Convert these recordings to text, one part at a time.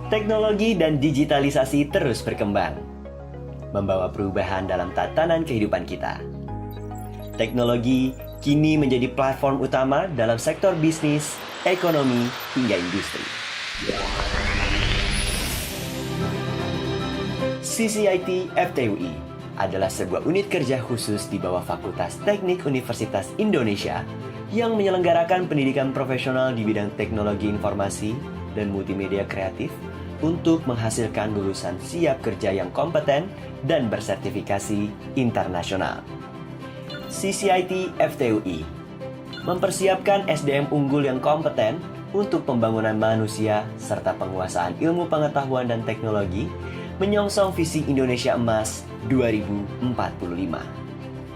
Teknologi dan digitalisasi terus berkembang, membawa perubahan dalam tatanan kehidupan kita. Teknologi kini menjadi platform utama dalam sektor bisnis, ekonomi, hingga industri. CCIT FTUI adalah sebuah unit kerja khusus di bawah Fakultas Teknik Universitas Indonesia yang menyelenggarakan pendidikan profesional di bidang teknologi informasi dan multimedia kreatif untuk menghasilkan lulusan siap kerja yang kompeten dan bersertifikasi internasional. CCIT FTUI mempersiapkan SDM unggul yang kompeten untuk pembangunan manusia serta penguasaan ilmu pengetahuan dan teknologi menyongsong visi Indonesia Emas 2045.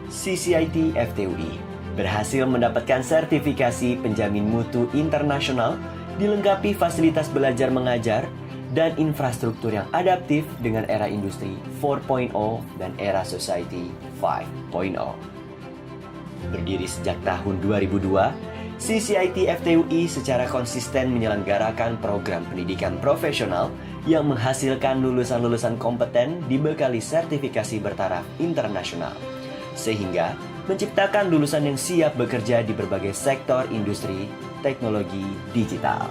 CCIT FTUI berhasil mendapatkan sertifikasi penjamin mutu internasional dilengkapi fasilitas belajar mengajar dan infrastruktur yang adaptif dengan era industri 4.0 dan era society 5.0. Berdiri sejak tahun 2002, CCIT FTUI secara konsisten menyelenggarakan program pendidikan profesional yang menghasilkan lulusan-lulusan kompeten dibekali sertifikasi bertaraf internasional, sehingga menciptakan lulusan yang siap bekerja di berbagai sektor industri teknologi digital.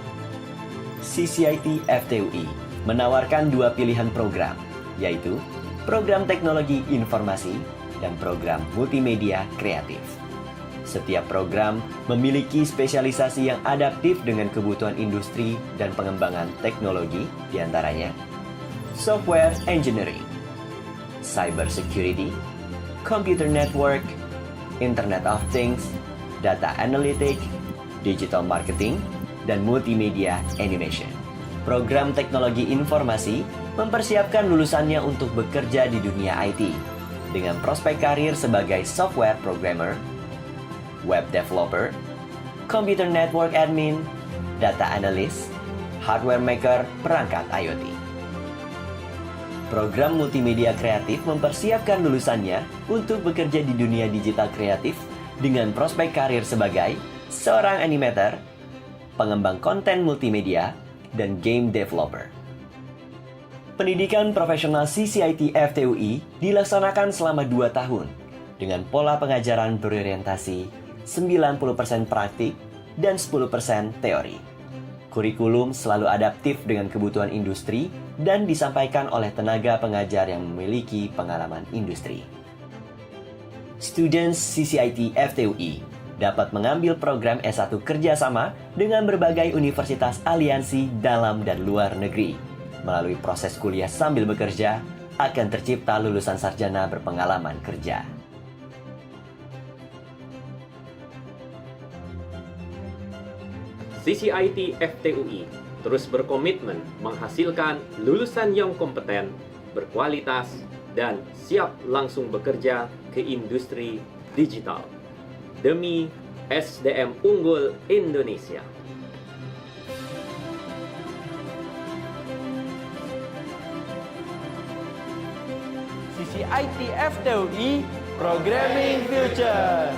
CCIT FTUI menawarkan dua pilihan program, yaitu program teknologi informasi dan program multimedia kreatif. Setiap program memiliki spesialisasi yang adaptif dengan kebutuhan industri dan pengembangan teknologi, diantaranya software engineering, cyber security, computer network, Internet of Things, data analytics, digital marketing, dan multimedia animation. Program teknologi informasi mempersiapkan lulusannya untuk bekerja di dunia IT dengan prospek karir sebagai software programmer, web developer, computer network admin, data analyst, hardware maker perangkat IoT. Program multimedia kreatif mempersiapkan lulusannya untuk bekerja di dunia digital kreatif dengan prospek karir sebagai seorang animator, pengembang konten multimedia, dan game developer. Pendidikan profesional CCIT FTUI dilaksanakan selama 2 tahun dengan pola pengajaran berorientasi 90% praktik dan 10% teori. Kurikulum selalu adaptif dengan kebutuhan industri dan disampaikan oleh tenaga pengajar yang memiliki pengalaman industri. Students CCIT FTUI dapat mengambil program S1 kerjasama dengan berbagai universitas aliansi dalam dan luar negeri. Melalui proses kuliah sambil bekerja, akan tercipta lulusan sarjana berpengalaman kerja. CCIT FTUI terus berkomitmen menghasilkan lulusan yang kompeten, berkualitas, dan siap langsung bekerja ke industri digital demi SDM unggul Indonesia. CCIT FTUI Programming Future.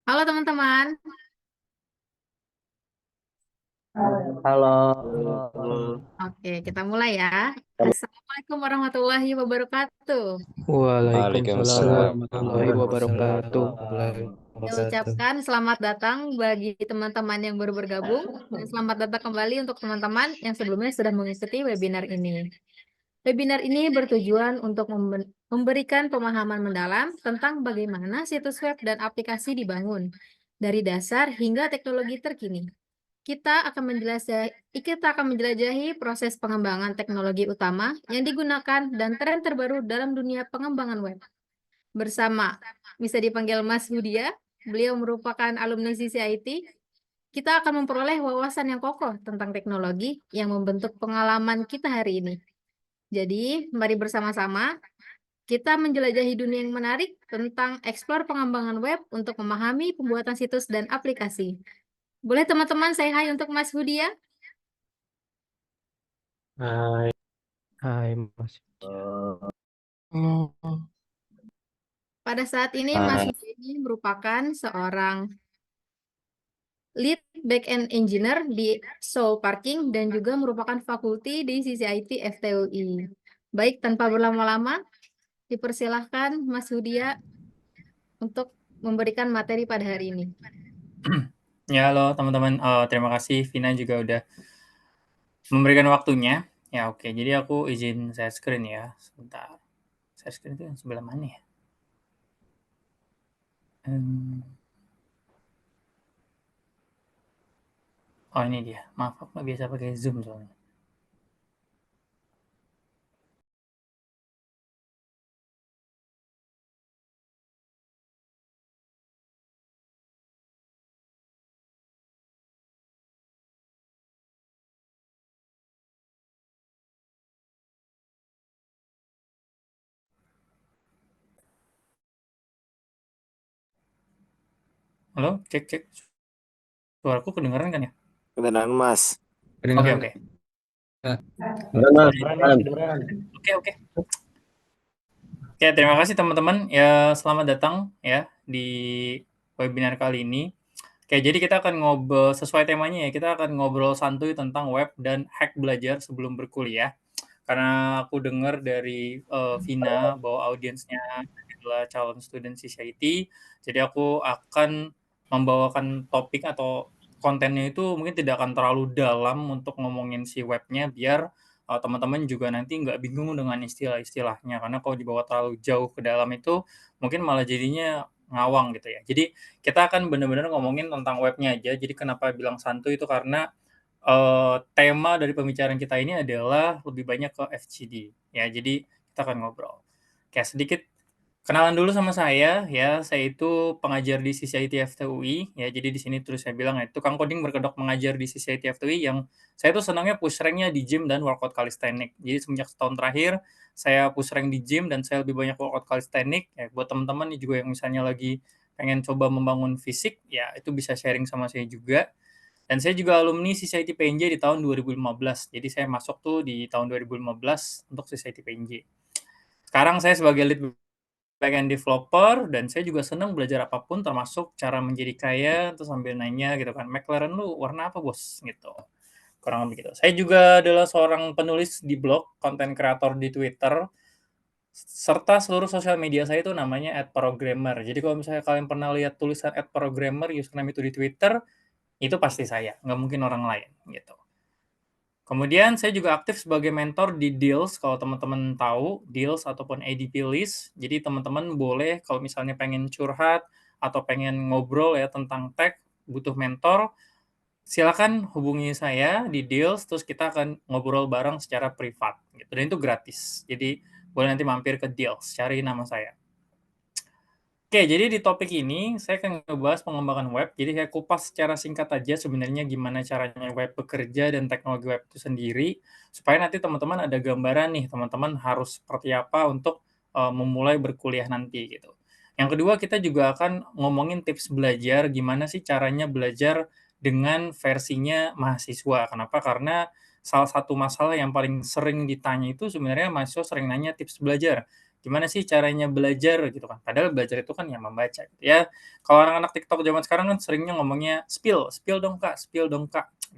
Halo teman-teman, Halo. oke kita mulai ya. Assalamualaikum warahmatullahi wabarakatuh. Waalaikumsalam warahmatullahi wabarakatuh. Saya ucapkan selamat datang bagi teman-teman yang baru bergabung dan selamat datang kembali untuk teman-teman yang sebelumnya sudah mengikuti webinar ini. Webinar ini bertujuan untuk memberikan pemahaman mendalam tentang bagaimana situs web dan aplikasi dibangun dari dasar hingga teknologi terkini. Kita akan menjelajahi proses pengembangan teknologi utama yang digunakan dan tren terbaru dalam dunia pengembangan web. Bersama, bisa dipanggil Mas Hudia, beliau merupakan alumni CCIT. Kita akan memperoleh wawasan yang kokoh tentang teknologi yang membentuk pengalaman kita hari ini. Jadi, mari bersama-sama kita menjelajahi dunia yang menarik tentang eksplor pengembangan web untuk memahami pembuatan situs dan aplikasi. Boleh teman-teman say hi untuk Mas Hudia? Hai, hai Mas. Pada saat ini Mas Yudi ini merupakan seorang lead back-end engineer di Seoul Parking dan juga merupakan fakulti di CCIT FTUI. Baik, tanpa berlama-lama, dipersilahkan Mas Hudia untuk memberikan materi pada hari ini. Ya, halo teman-teman. Terima kasih Vina juga udah memberikan waktunya. Ya, oke. Jadi aku izin share screen ya. Sebentar. Share screen itu yang sebelah mana ya? Oh, ini dia. Maaf, aku nggak biasa pakai Zoom soalnya. Halo, cek cek. Suaraku kedengaran kan ya? Kedengaran Mas. Oke, oke. Oke, oke. Oke, terima kasih teman-teman. Ya, selamat datang ya di webinar kali ini. Oke, jadi kita akan ngobrol sesuai temanya ya. Kita akan ngobrol santuy tentang web dan hack belajar sebelum berkuliah. Karena aku dengar dari Vina bahwa audiensnya adalah calon student CCIT, jadi aku akan membawakan topik atau kontennya itu mungkin tidak akan terlalu dalam untuk ngomongin si webnya, biar teman-teman juga nanti nggak bingung dengan istilah-istilahnya. Karena kalau dibawa terlalu jauh ke dalam itu mungkin malah jadinya ngawang gitu ya. Jadi kita akan benar-benar ngomongin tentang webnya aja. Jadi kenapa bilang santuy itu karena tema dari pembicaraan kita ini adalah lebih banyak ke FGD ya, jadi kita akan ngobrol. Oke, sedikit kenalan dulu sama saya ya, saya itu pengajar di CCIT FTUI ya, jadi di sini terus saya bilang ya, tukang coding berkedok mengajar di CCIT FTUI yang saya tuh senangnya push rank-nya di gym dan workout calisthenics. Jadi semenjak setahun terakhir saya push rank di gym dan saya lebih banyak workout calisthenics ya, buat teman-teman juga yang misalnya lagi pengen coba membangun fisik ya, itu bisa sharing sama saya juga. Dan saya juga alumni CCIT PNJ di tahun 2015. Jadi saya masuk tuh di tahun 2015 untuk CCIT PNJ. Sekarang saya sebagai lead backend developer dan saya juga senang belajar apapun termasuk cara menjadi kaya, terus sambil nanya gitu kan, McLaren lu warna apa bos? Gitu. Kurang lebih gitu. Saya juga adalah seorang penulis di blog, konten kreator di Twitter, serta seluruh sosial media saya itu namanya @programmer. Jadi kalau misalnya kalian pernah lihat tulisan @programmer username itu di Twitter, itu pasti saya, nggak mungkin orang lain gitu. Kemudian saya juga aktif sebagai mentor di Deals, kalau teman-teman tahu Deals ataupun ADP List. Jadi teman-teman boleh kalau misalnya pengen curhat atau pengen ngobrol ya tentang tech, butuh mentor, silakan hubungi saya di Deals, terus kita akan ngobrol bareng secara privat gitu. Dan itu gratis. Jadi boleh nanti mampir ke Deals, cari nama saya. Oke, jadi di topik ini saya akan ngebahas pengembangan web. Jadi saya kupas secara singkat aja sebenarnya gimana caranya web bekerja dan teknologi web itu sendiri, supaya nanti teman-teman ada gambaran nih, teman-teman harus seperti apa untuk memulai berkuliah nanti gitu. Yang kedua, kita juga akan ngomongin tips belajar, gimana sih caranya belajar dengan versinya mahasiswa. Kenapa? Karena salah satu masalah yang paling sering ditanya itu sebenarnya mahasiswa sering nanya tips belajar. Gimana sih caranya belajar gitu kan, padahal belajar itu kan yang membaca gitu ya. Kalau anak-anak TikTok zaman sekarang kan seringnya ngomongnya spill, "Spill dong Kak," gitu.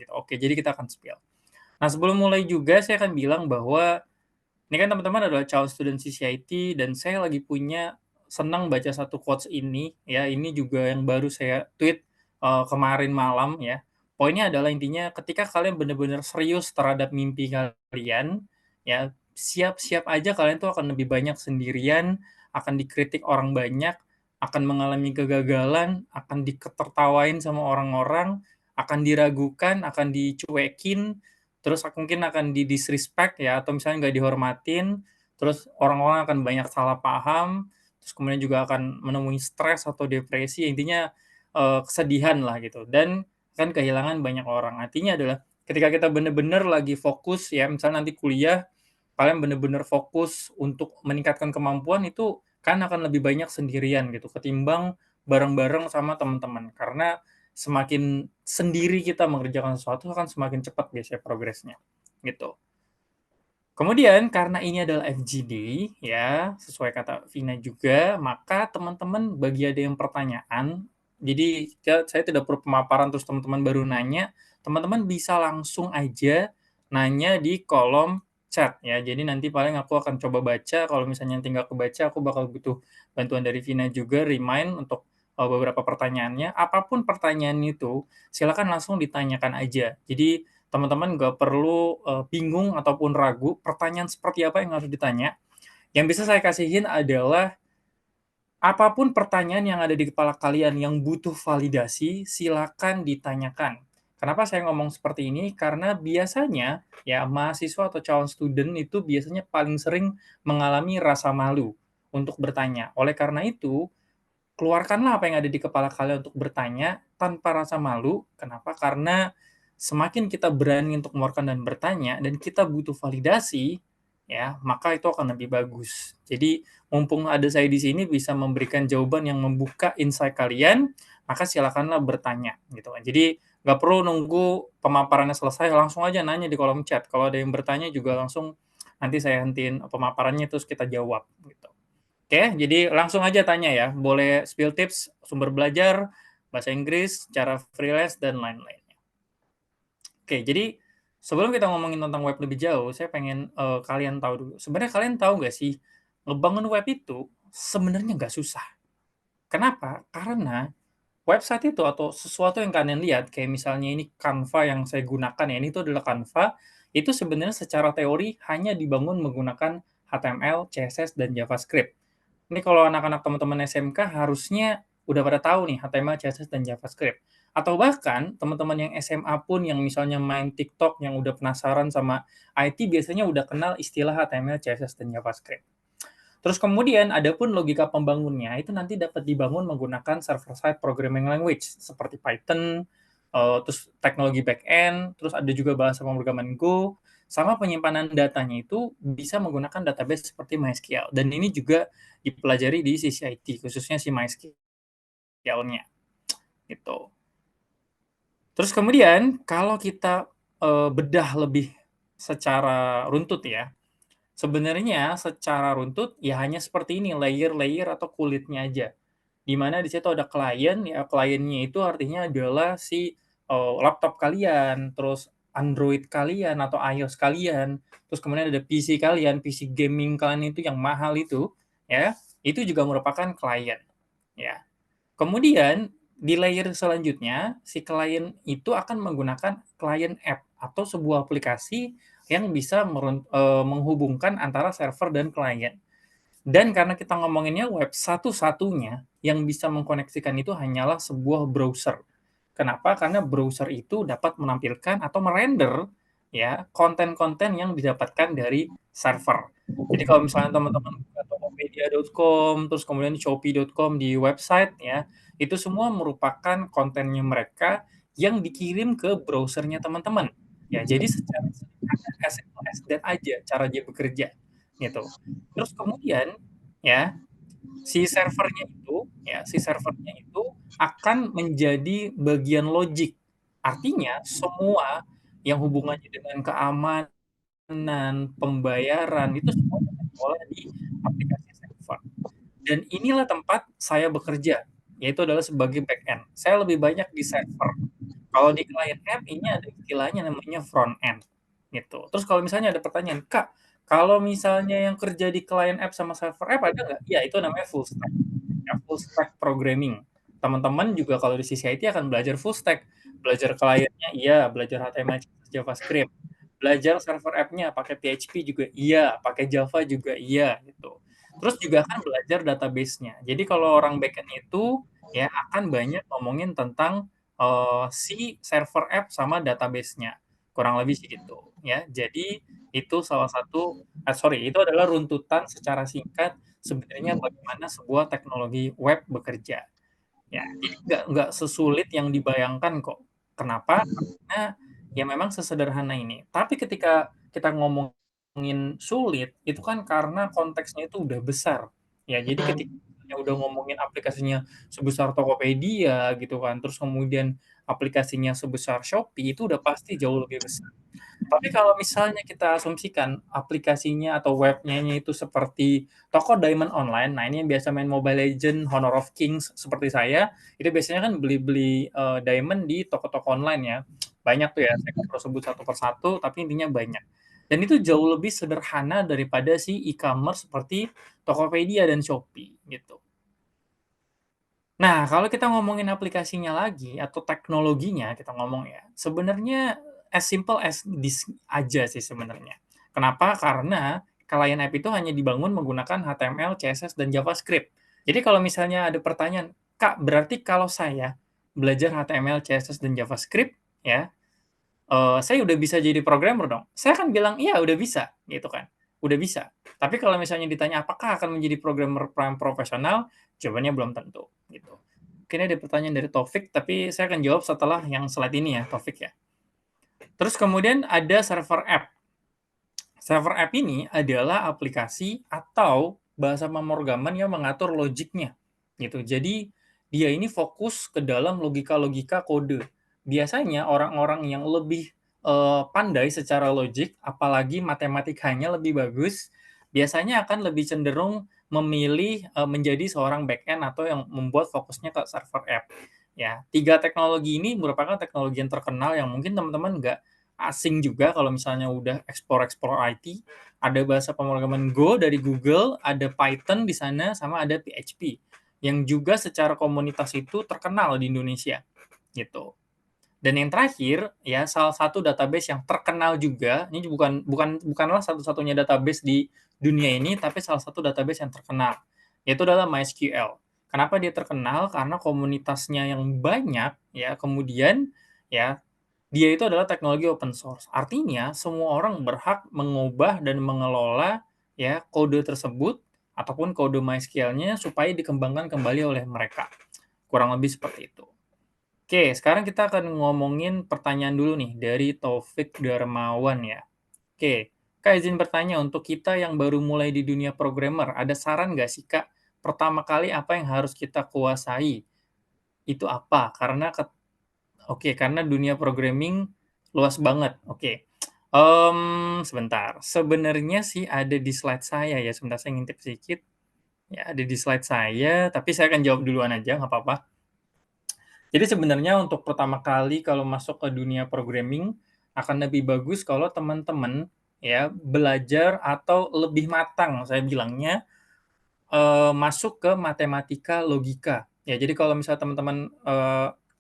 Oke, jadi kita akan spill. Nah, sebelum mulai juga saya akan bilang bahwa ini kan teman-teman adalah calon student CCIT dan saya lagi punya senang baca satu quotes ini ya, ini juga yang baru saya tweet kemarin malam ya. Poinnya adalah intinya ketika kalian benar-benar serius terhadap mimpi kalian ya, siap-siap aja kalian tuh akan lebih banyak sendirian, akan dikritik orang banyak, akan mengalami kegagalan, akan diketertawain sama orang-orang, akan diragukan, akan dicuekin, terus mungkin akan di-disrespect ya, atau misalnya nggak dihormatin, terus orang-orang akan banyak salah paham, terus kemudian juga akan menemui stres atau depresi, intinya kesedihan lah gitu, dan kan kehilangan banyak orang. Artinya adalah ketika kita benar-benar lagi fokus ya, misalnya nanti kuliah, kalian benar-benar fokus untuk meningkatkan kemampuan itu kan akan lebih banyak sendirian gitu, ketimbang bareng-bareng sama teman-teman. Karena semakin sendiri kita mengerjakan sesuatu akan semakin cepat biasanya progresnya, gitu. Kemudian karena ini adalah FGD ya, sesuai kata Vina juga, maka teman-teman bagi ada yang pertanyaan, jadi saya tidak perlu pemaparan terus teman-teman baru nanya, teman-teman bisa langsung aja nanya di kolom chat ya. Jadi nanti paling aku akan coba baca, kalau misalnya tinggal kebaca aku bakal butuh bantuan dari Vina juga remind untuk beberapa pertanyaannya. Apapun pertanyaan itu, silakan langsung ditanyakan aja. Jadi teman-teman nggak perlu bingung ataupun ragu pertanyaan seperti apa yang harus ditanya. Yang bisa saya kasihin adalah apapun pertanyaan yang ada di kepala kalian yang butuh validasi, silakan ditanyakan. Kenapa saya ngomong seperti ini? Karena biasanya ya mahasiswa atau calon student itu biasanya paling sering mengalami rasa malu untuk bertanya. Oleh karena itu, keluarkanlah apa yang ada di kepala kalian untuk bertanya tanpa rasa malu. Kenapa? Karena semakin kita berani untuk mengeluarkan dan bertanya, dan kita butuh validasi, ya, maka itu akan lebih bagus. Jadi, mumpung ada saya di sini bisa memberikan jawaban yang membuka insight kalian, maka silakanlah bertanya, gitu kan. Jadi, nggak perlu nunggu pemaparannya selesai, langsung aja nanya di kolom chat. Kalau ada yang bertanya juga langsung nanti saya hentiin pemaparannya terus kita jawab, gitu. Oke, jadi langsung aja tanya ya. Boleh spill tips, sumber belajar, bahasa Inggris, cara freelance, dan lain-lainnya. Oke, jadi sebelum kita ngomongin tentang web lebih jauh, saya pengen kalian tahu dulu. Sebenarnya kalian tahu nggak sih, ngebangun web itu sebenarnya nggak susah. Kenapa? Karena website itu atau sesuatu yang kalian lihat, kayak misalnya ini Canva yang saya gunakan ya, ini tuh adalah Canva, itu sebenarnya secara teori hanya dibangun menggunakan HTML, CSS, dan JavaScript. Ini kalau anak-anak teman-teman SMK harusnya udah pada tahu nih HTML, CSS, dan JavaScript. Atau bahkan teman-teman yang SMA pun yang misalnya main TikTok yang udah penasaran sama IT biasanya udah kenal istilah HTML, CSS, dan JavaScript. Terus kemudian ada pun logika pembangunnya itu nanti dapat dibangun menggunakan server-side programming language seperti Python, terus teknologi back-end, terus ada juga bahasa pemrograman Go, sama penyimpanan datanya itu bisa menggunakan database seperti MySQL. Dan ini juga dipelajari di sisi IT, khususnya si MySQL-nya. Gitu. Terus kemudian, kalau kita bedah lebih secara runtut ya, sebenarnya secara runtut ya hanya seperti ini, layer-layer atau kulitnya aja. Di mana di situ ada klien, ya kliennya itu artinya adalah si laptop kalian, terus Android kalian atau iOS kalian, terus kemudian ada PC kalian, PC gaming kalian itu yang mahal itu, ya, itu juga merupakan klien, ya. Kemudian di layer selanjutnya, si klien itu akan menggunakan client app atau sebuah aplikasi yang bisa menghubungkan antara server dan klien. Dan karena kita ngomonginnya web, satu-satunya yang bisa mengkoneksikan itu hanyalah sebuah browser. Kenapa? Karena browser itu dapat menampilkan atau merender ya konten-konten yang didapatkan dari server. Jadi kalau misalnya teman-teman buka tokopedia.com, terus kemudian shopee.com di website ya, itu semua merupakan kontennya mereka yang dikirim ke browsernya teman-teman. Ya, jadi secara sederhana as simple as that aja cara dia bekerja gitu. Terus kemudian ya si servernya itu akan menjadi bagian logik. Artinya semua yang hubungannya dengan keamanan, pembayaran itu semua diolah di aplikasi server. Dan inilah tempat saya bekerja, yaitu adalah sebagai back end. Saya lebih banyak di server. Kalau di client app ini ada istilahnya namanya front end gitu. Terus kalau misalnya ada pertanyaan, Kak, kalau misalnya yang kerja di client app sama server app ada nggak? Ya, itu namanya full stack. Ya, full stack programming. Teman-teman juga kalau di sisi IT akan belajar full stack. Belajar kliennya, iya. Belajar HTML, JavaScript. Belajar server app-nya, pakai PHP juga iya. Pakai Java juga iya. Gitu. Terus juga akan belajar database-nya. Jadi kalau orang backend itu ya akan banyak ngomongin tentang si server app sama database-nya. Kurang lebih sih gitu. Ya, jadi itu salah satu, itu adalah runtutan secara singkat sebenarnya bagaimana sebuah teknologi web bekerja. Ya, jadi nggak sesulit yang dibayangkan kok. Kenapa? Karena ya memang sesederhana ini. Tapi ketika kita ngomongin sulit, itu kan karena konteksnya itu udah besar. Ya, jadi ketika udah ngomongin aplikasinya sebesar Tokopedia gitu kan, terus kemudian aplikasinya sebesar Shopee, itu udah pasti jauh lebih besar. Tapi kalau misalnya kita asumsikan aplikasinya atau webnya itu seperti toko diamond online, nah ini yang biasa main Mobile Legends, Honor of Kings seperti saya, itu biasanya kan beli-beli diamond di toko-toko online ya. Banyak tuh ya, saya nggak perlu sebut satu persatu, tapi intinya banyak. Dan itu jauh lebih sederhana daripada si e-commerce seperti Tokopedia dan Shopee gitu. Nah, kalau kita ngomongin aplikasinya lagi atau teknologinya kita ngomong ya, sebenarnya as simple as this aja sih sebenarnya. Kenapa? Karena client app itu hanya dibangun menggunakan HTML, CSS, dan JavaScript. Jadi kalau misalnya ada pertanyaan, Kak, berarti kalau saya belajar HTML, CSS, dan JavaScript, ya, saya udah bisa jadi programmer dong? Saya akan bilang, iya udah bisa, gitu kan. Udah bisa. Tapi kalau misalnya ditanya apakah akan menjadi programmer profesional, jawabannya belum tentu, gitu. Mungkin ada pertanyaan dari Taufik, tapi saya akan jawab setelah yang slide ini ya, Taufik ya. Terus kemudian ada server app. Server app ini adalah aplikasi atau bahasa pemrograman yang mengatur logiknya, gitu. Jadi dia ini fokus ke dalam logika-logika kode. Biasanya orang-orang yang lebih pandai secara logik, apalagi matematikanya lebih bagus, biasanya akan lebih cenderung memilih menjadi seorang back-end atau yang membuat fokusnya ke server app. Ya, 3 teknologi ini merupakan teknologi yang terkenal yang mungkin teman-teman nggak asing juga kalau misalnya udah explore IT. Ada bahasa pemrograman Go dari Google, ada Python di sana, sama ada PHP yang juga secara komunitas itu terkenal di Indonesia gitu. Dan yang terakhir ya salah satu database yang terkenal juga, ini bukanlah satu-satunya database di dunia ini, tapi salah satu database yang terkenal, yaitu adalah MySQL. Kenapa dia terkenal? Karena komunitasnya yang banyak ya, kemudian ya dia itu adalah teknologi open source. Artinya semua orang berhak mengubah dan mengelola ya kode tersebut ataupun kode MySQL-nya supaya dikembangkan kembali oleh mereka. Kurang lebih seperti itu. Oke, sekarang kita akan ngomongin pertanyaan dulu nih dari Taufik Darmawan ya. Oke, Kak izin bertanya untuk kita yang baru mulai di dunia programmer, ada saran nggak sih Kak? Pertama kali apa yang harus kita kuasai? Itu apa? Karena dunia programming luas banget. Oke. Sebentar. Sebenarnya sih ada di slide saya ya. Sebentar saya ngintip sedikit. Ya, ada di slide saya, tapi saya akan jawab duluan aja, nggak apa-apa. Jadi sebenarnya untuk pertama kali kalau masuk ke dunia programming, akan lebih bagus kalau teman-teman ya belajar atau lebih matang, saya bilangnya, masuk ke matematika logika. Ya, jadi kalau misalnya teman-teman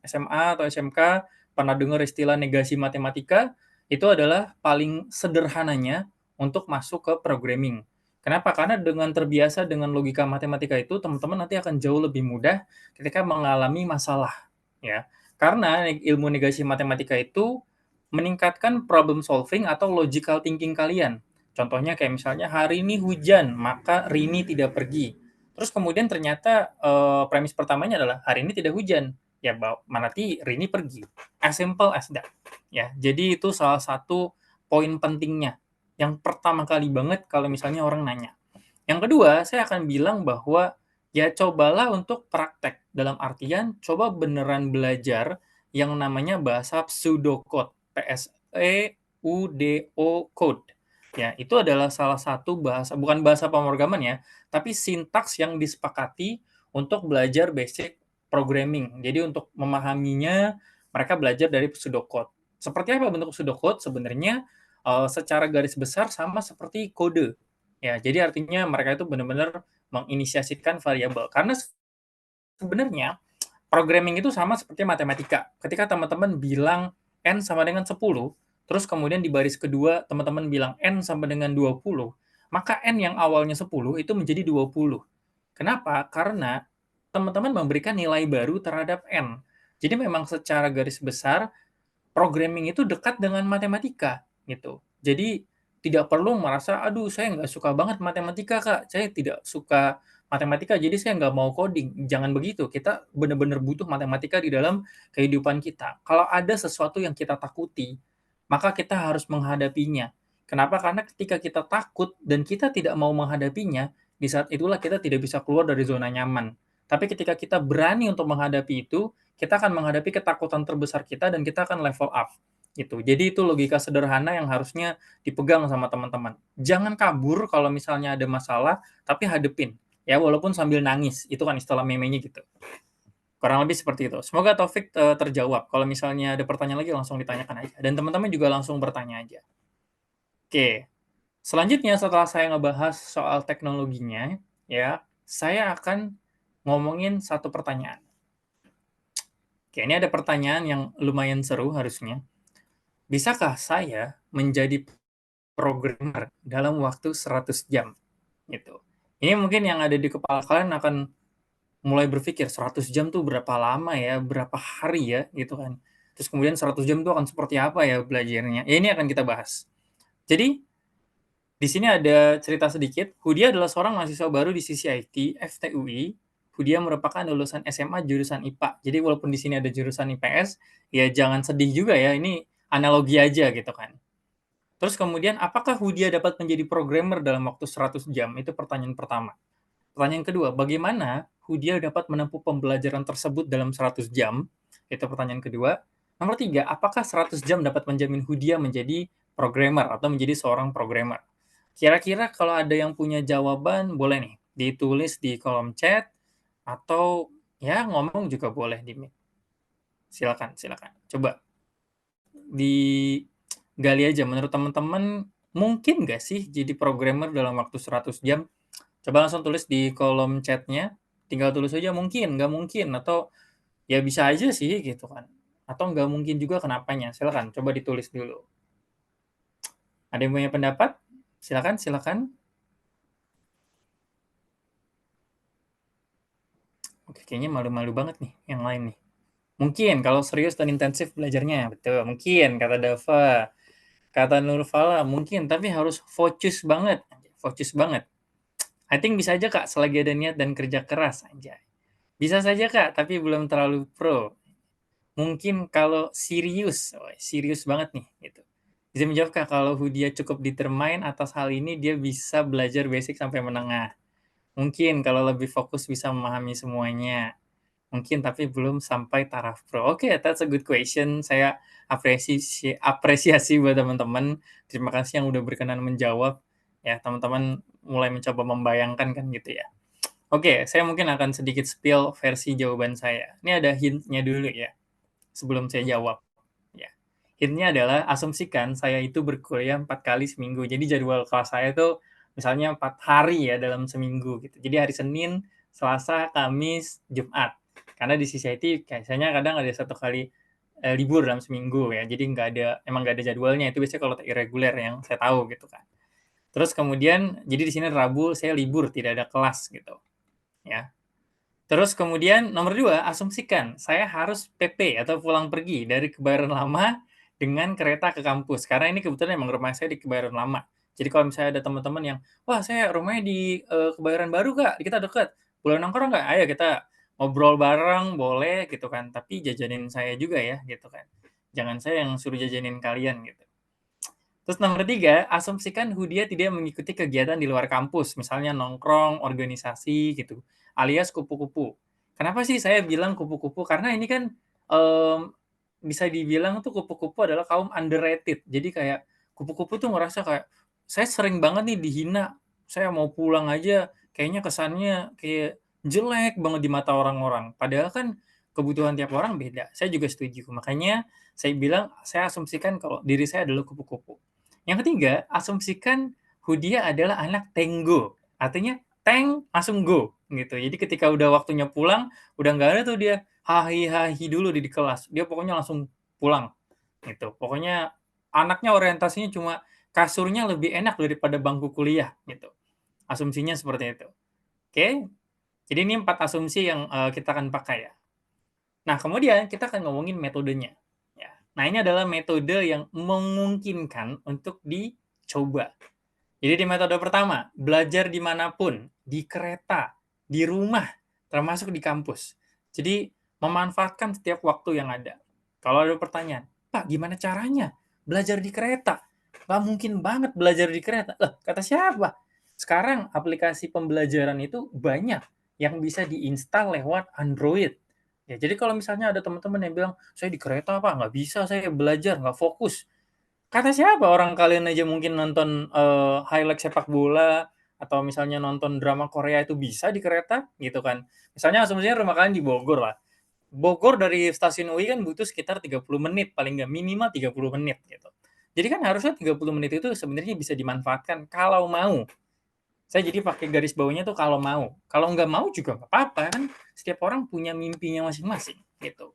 SMA atau SMK pernah dengar istilah negasi matematika, itu adalah paling sederhananya untuk masuk ke programming. Kenapa? Karena dengan terbiasa dengan logika matematika itu, teman-teman nanti akan jauh lebih mudah ketika mengalami masalah. Ya, karena ilmu negasi matematika itu meningkatkan problem solving atau logical thinking kalian. Contohnya kayak misalnya hari ini hujan, maka Rini tidak pergi. Terus kemudian ternyata premis pertamanya adalah hari ini tidak hujan. Ya, berarti Rini pergi. As simple as that. Ya, jadi itu salah satu poin pentingnya. Yang pertama kali banget kalau misalnya orang nanya. Yang kedua, saya akan bilang bahwa ya cobalah untuk praktek. Dalam artian, coba beneran belajar yang namanya bahasa pseudocode. PSEUDO code. Ya, itu adalah salah satu bahasa, bukan bahasa pemrograman ya, tapi sintaks yang disepakati untuk belajar basic programming. Jadi untuk memahaminya, mereka belajar dari pseudocode. Seperti apa bentuk pseudocode? Sebenarnya secara garis besar sama seperti kode. Ya, jadi artinya mereka itu benar-benar menginisiasikan variabel. Karena sebenarnya programming itu sama seperti matematika. Ketika teman-teman bilang N sama dengan 10, terus kemudian di baris kedua teman-teman bilang N sama dengan 20, maka N yang awalnya 10 itu menjadi 20. Kenapa? Karena teman-teman memberikan nilai baru terhadap N. Jadi memang secara garis besar, programming itu dekat dengan matematika. Gitu. Jadi tidak perlu merasa, aduh saya nggak suka banget matematika Kak, saya tidak suka matematika, jadi saya nggak mau coding. Jangan begitu, kita benar-benar butuh matematika di dalam kehidupan kita. Kalau ada sesuatu yang kita takuti, maka kita harus menghadapinya. Kenapa? Karena ketika kita takut dan kita tidak mau menghadapinya, di saat itulah kita tidak bisa keluar dari zona nyaman. Tapi ketika kita berani untuk menghadapi itu, kita akan menghadapi ketakutan terbesar kita dan kita akan level up gitu. Jadi itu logika sederhana yang harusnya dipegang sama teman-teman. Jangan kabur kalau misalnya ada masalah, tapi hadepin. Ya, walaupun sambil nangis. Itu kan istilah meme-nya gitu. Kurang lebih seperti itu. Semoga Taufik terjawab. Kalau misalnya ada pertanyaan lagi langsung ditanyakan aja. Dan teman-teman juga langsung bertanya aja. Oke. Selanjutnya setelah saya ngebahas soal teknologinya, ya, saya akan ngomongin satu pertanyaan. Oke, ini ada pertanyaan yang lumayan seru harusnya. Bisakah saya menjadi programmer dalam waktu 100 jam? Gitu. Ini mungkin yang ada di kepala kalian akan mulai berpikir 100 jam tuh berapa lama ya, berapa hari ya, gitu kan. Terus kemudian 100 jam tuh akan seperti apa ya belajarnya. Ya ini akan kita bahas. Jadi di sini ada cerita sedikit. Hudia adalah seorang mahasiswa baru di CCIT FTUI. Hudia merupakan lulusan SMA jurusan IPA. Jadi walaupun di sini ada jurusan IPS, ya jangan sedih juga ya. Ini analogi aja gitu kan. Terus kemudian apakah Hudia dapat menjadi programmer dalam waktu 100 jam? Itu pertanyaan pertama. Pertanyaan kedua, bagaimana Hudia dapat menempuh pembelajaran tersebut dalam 100 jam? Itu pertanyaan kedua. Nomor tiga, apakah 100 jam dapat menjamin Hudia menjadi programmer atau menjadi seorang programmer? Kira-kira kalau ada yang punya jawaban, boleh nih ditulis di kolom chat atau ya ngomong juga boleh di mic. Silakan. Coba digali aja menurut teman-teman mungkin nggak sih jadi programmer dalam waktu 100 jam? Coba langsung tulis di kolom chatnya, tinggal tulis aja mungkin, nggak mungkin, atau ya bisa aja sih gitu kan. Atau nggak mungkin juga kenapanya, silakan coba ditulis dulu. Ada yang punya pendapat? Silakan. Oke, kayaknya malu-malu banget nih yang lain nih. Mungkin kalau serius dan intensif belajarnya, betul. Mungkin kata Dava, kata Nurfala, mungkin, tapi harus fokus banget. I think bisa aja Kak, selagi ada niat dan kerja keras aja. Bisa saja Kak, tapi belum terlalu pro. Mungkin kalau serius banget nih gitu. Bisa menjawab Kak, kalau Hudia cukup determine atas hal ini, dia bisa belajar basic sampai menengah. Mungkin kalau lebih fokus bisa memahami semuanya. Mungkin tapi belum sampai taraf pro. Oke, that's a good question. Saya apresiasi buat teman-teman. Terima kasih yang udah berkenan menjawab. Ya, teman-teman mulai mencoba membayangkan kan gitu ya. Oke, saya mungkin akan sedikit spill versi jawaban saya. Ini ada hint-nya dulu ya, sebelum saya jawab. Ya. Hint-nya adalah asumsikan saya itu berkuliah 4 kali seminggu. Jadi jadwal kelas saya itu misalnya 4 hari ya dalam seminggu gitu. Jadi hari Senin, Selasa, Kamis, Jumat. Karena di CCIT biasanya kadang ada 1 kali libur dalam seminggu ya. Jadi emang nggak ada jadwalnya. Itu biasanya kalau irregular yang saya tahu gitu kan. Terus kemudian, jadi di sini Rabu saya libur, tidak ada kelas gitu. Ya. Terus kemudian nomor 2, asumsikan saya harus PP atau pulang pergi dari Kebayoran Lama dengan kereta ke kampus. Karena ini kebetulan emang rumah saya di Kebayoran Lama. Jadi kalau misalnya ada teman-teman yang, wah saya rumahnya di Kebayoran Baru Kak, kita dekat. Boleh nongkrong nggak? Ayo kita ngobrol bareng, boleh gitu kan. Tapi jajanin saya juga ya gitu kan. Jangan saya yang suruh jajanin kalian gitu. Terus nomor 3, asumsikan Hudia tidak mengikuti kegiatan di luar kampus, misalnya nongkrong, organisasi gitu, alias kupu-kupu. Kenapa sih saya bilang kupu-kupu? Karena ini kan bisa dibilang tuh kupu-kupu adalah kaum underrated. Jadi kayak kupu-kupu tuh ngerasa kayak, saya sering banget nih dihina, saya mau pulang aja, kayaknya kesannya kayak jelek banget di mata orang-orang. Padahal kan kebutuhan tiap orang beda. Saya juga setuju. Makanya saya bilang, saya asumsikan kalau diri saya adalah kupu-kupu. Yang ketiga, asumsikan Hudia adalah anak tenggo. Artinya, teng langsung go. Gitu. Jadi ketika udah waktunya pulang, udah nggak ada tuh dia hahi-hahi dulu di kelas. Dia pokoknya langsung pulang. Gitu. Pokoknya anaknya orientasinya cuma kasurnya lebih enak daripada bangku kuliah. Gitu. Asumsinya seperti itu. Oke? Jadi ini 4 asumsi yang kita akan pakai ya. Nah, kemudian kita akan ngomongin metodenya. Nah, ini adalah metode yang memungkinkan untuk dicoba. Jadi di metode pertama, belajar dimanapun, di kereta, di rumah, termasuk di kampus. Jadi memanfaatkan setiap waktu yang ada. Kalau ada pertanyaan, Pak, gimana caranya belajar di kereta? Nggak mungkin banget belajar di kereta. Loh, kata siapa? Sekarang aplikasi pembelajaran itu banyak yang bisa diinstal lewat Android. Ya, jadi kalau misalnya ada teman-teman yang bilang, saya di kereta Pak, nggak bisa saya belajar, nggak fokus. Kata siapa orang kalian aja mungkin nonton highlight sepak bola atau misalnya nonton drama Korea itu bisa di kereta gitu kan. Misalnya asumsinya rumah kalian di Bogor lah. Bogor dari stasiun UI kan butuh sekitar 30 menit, paling nggak minimal 30 menit gitu. Jadi kan harusnya 30 menit itu sebenarnya bisa dimanfaatkan kalau mau. Saya jadi pakai garis bawahnya tuh kalau mau. Kalau nggak mau juga nggak apa-apa kan. Setiap orang punya mimpinya masing-masing gitu.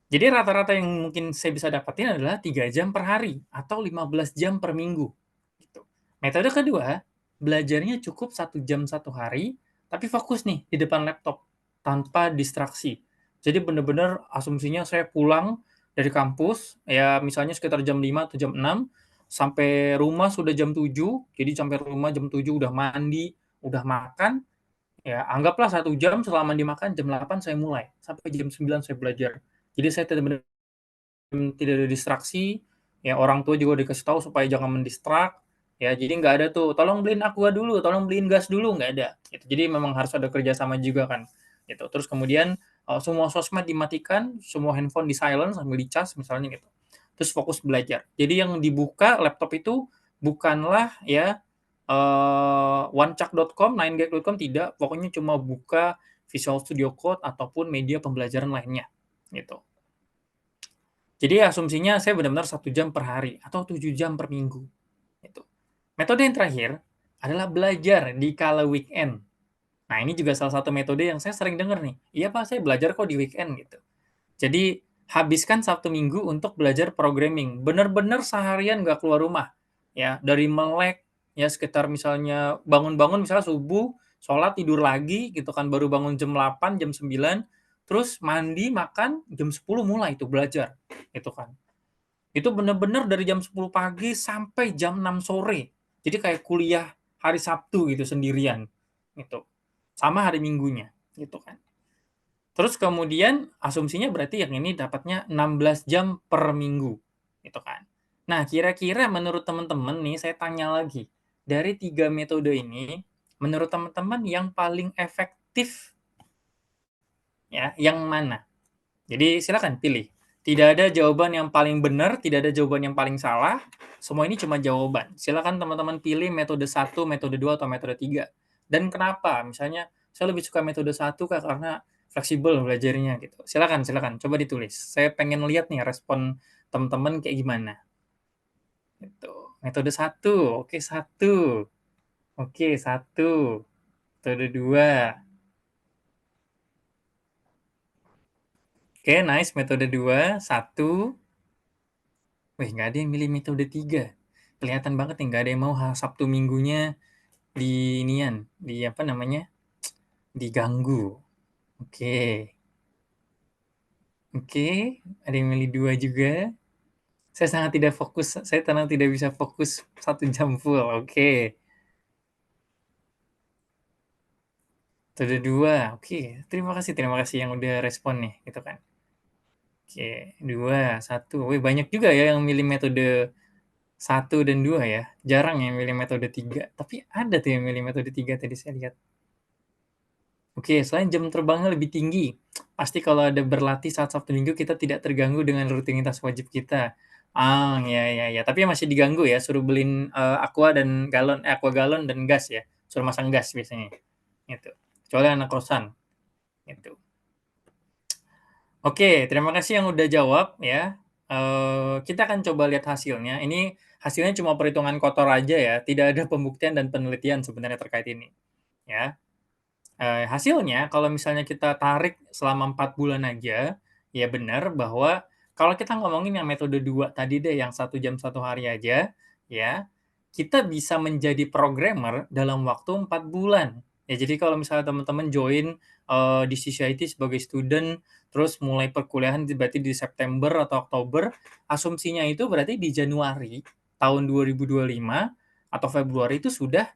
Jadi rata-rata yang mungkin saya bisa dapetin adalah 3 jam per hari atau 15 jam per minggu. Gitu. Metode kedua, belajarnya cukup 1 jam 1 hari, tapi fokus nih di depan laptop tanpa distraksi. Jadi benar-benar asumsinya saya pulang dari kampus, ya misalnya sekitar jam 5 atau jam 6, sampai rumah sudah jam 7, jadi sampai rumah jam 7 udah mandi, udah makan, ya anggaplah 1 jam setelah mandi makan, jam 8 saya mulai, sampai jam 9 saya belajar. Jadi saya benar-benar tidak ada distraksi, ya orang tua juga dikasih tahu supaya jangan mendistrak, ya jadi nggak ada tuh, tolong beliin aqua dulu, tolong beliin gas dulu, nggak ada. Gitu. Jadi memang harus ada kerjasama juga kan. Gitu. Terus kemudian semua sosmed dimatikan, semua handphone di silent sambil dicas misalnya gitu. Terus fokus belajar. Jadi yang dibuka laptop itu bukanlah ya onechak.com, 9gag.com, tidak, pokoknya cuma buka Visual Studio Code ataupun media pembelajaran lainnya. Gitu. Jadi asumsinya saya benar-benar 1 jam per hari atau 7 jam per minggu. Gitu. Metode yang terakhir adalah belajar di kala weekend. Nah, ini juga salah satu metode yang saya sering dengar nih. Iya Pak, saya belajar kok di weekend gitu. Jadi habiskan Sabtu Minggu untuk belajar programming. Benar-benar seharian nggak keluar rumah. Ya, dari melek, ya sekitar misalnya bangun-bangun misalnya subuh, sholat, tidur lagi gitu kan, baru bangun jam 8, jam 9, terus mandi, makan, jam 10 mulai itu belajar gitu kan. Itu benar-benar dari jam 10 pagi sampai jam 6 sore. Jadi kayak kuliah hari Sabtu gitu sendirian gitu. Sama hari Minggunya gitu kan. Terus kemudian asumsinya berarti yang ini dapatnya 16 jam per minggu gitu kan. Nah, kira-kira menurut teman-teman nih saya tanya lagi, dari 3 metode ini menurut teman-teman yang paling efektif ya yang mana? Jadi silakan pilih. Tidak ada jawaban yang paling benar, tidak ada jawaban yang paling salah. Semua ini cuma jawaban. Silakan teman-teman pilih metode 1, metode 2, atau metode 3. Dan kenapa? Misalnya, saya lebih suka metode 1 Kak, karena fleksibel belajarnya gitu. Silakan, silakan. Coba ditulis. Saya pengen lihat nih respon teman-teman kayak gimana. Gitu. Metode 1. Oke, 1. Oke, 1. Metode 2. Oke, nice. Metode 2. 1. Wih, nggak ada yang milih metode 3. Kelihatan banget nih, nggak ada yang mau Sabtu Minggunya di inian, di apa namanya, diganggu. Oke. Oke, ada yang milih 2 juga. Saya sangat tidak fokus, saya tenang tidak bisa fokus 1 jam full. Oke. Metode 2. Oke, terima kasih yang udah respon nih, gitu kan. Oke, 2, 1. Wih, banyak juga ya yang milih metode 1 dan 2 ya. Jarang yang milih metode 3. Tapi ada tuh yang milih metode 3 tadi saya lihat. Oke, selain jam terbangnya lebih tinggi, pasti kalau ada berlatih saat Sabtu Minggu kita tidak terganggu dengan rutinitas wajib kita. Ah, ya. Tapi masih diganggu ya, suruh beliin aqua galon dan gas ya. Suruh masang gas biasanya. Gitu. Kecuali anak kosan. Gitu. Oke, terima kasih yang udah jawab ya. Kita akan coba lihat hasilnya. Ini hasilnya cuma perhitungan kotor aja ya, tidak ada pembuktian dan penelitian sebenarnya terkait ini. Ya. Hasilnya kalau misalnya kita tarik selama 4 bulan aja, ya benar bahwa kalau kita ngomongin yang metode 2 tadi deh, yang 1 jam 1 hari aja, ya, kita bisa menjadi programmer dalam waktu 4 bulan. Ya, jadi kalau misalnya teman-teman join di CCIT sebagai student, terus mulai perkuliahan berarti di September atau Oktober, asumsinya itu berarti di Januari tahun 2025 atau Februari itu sudah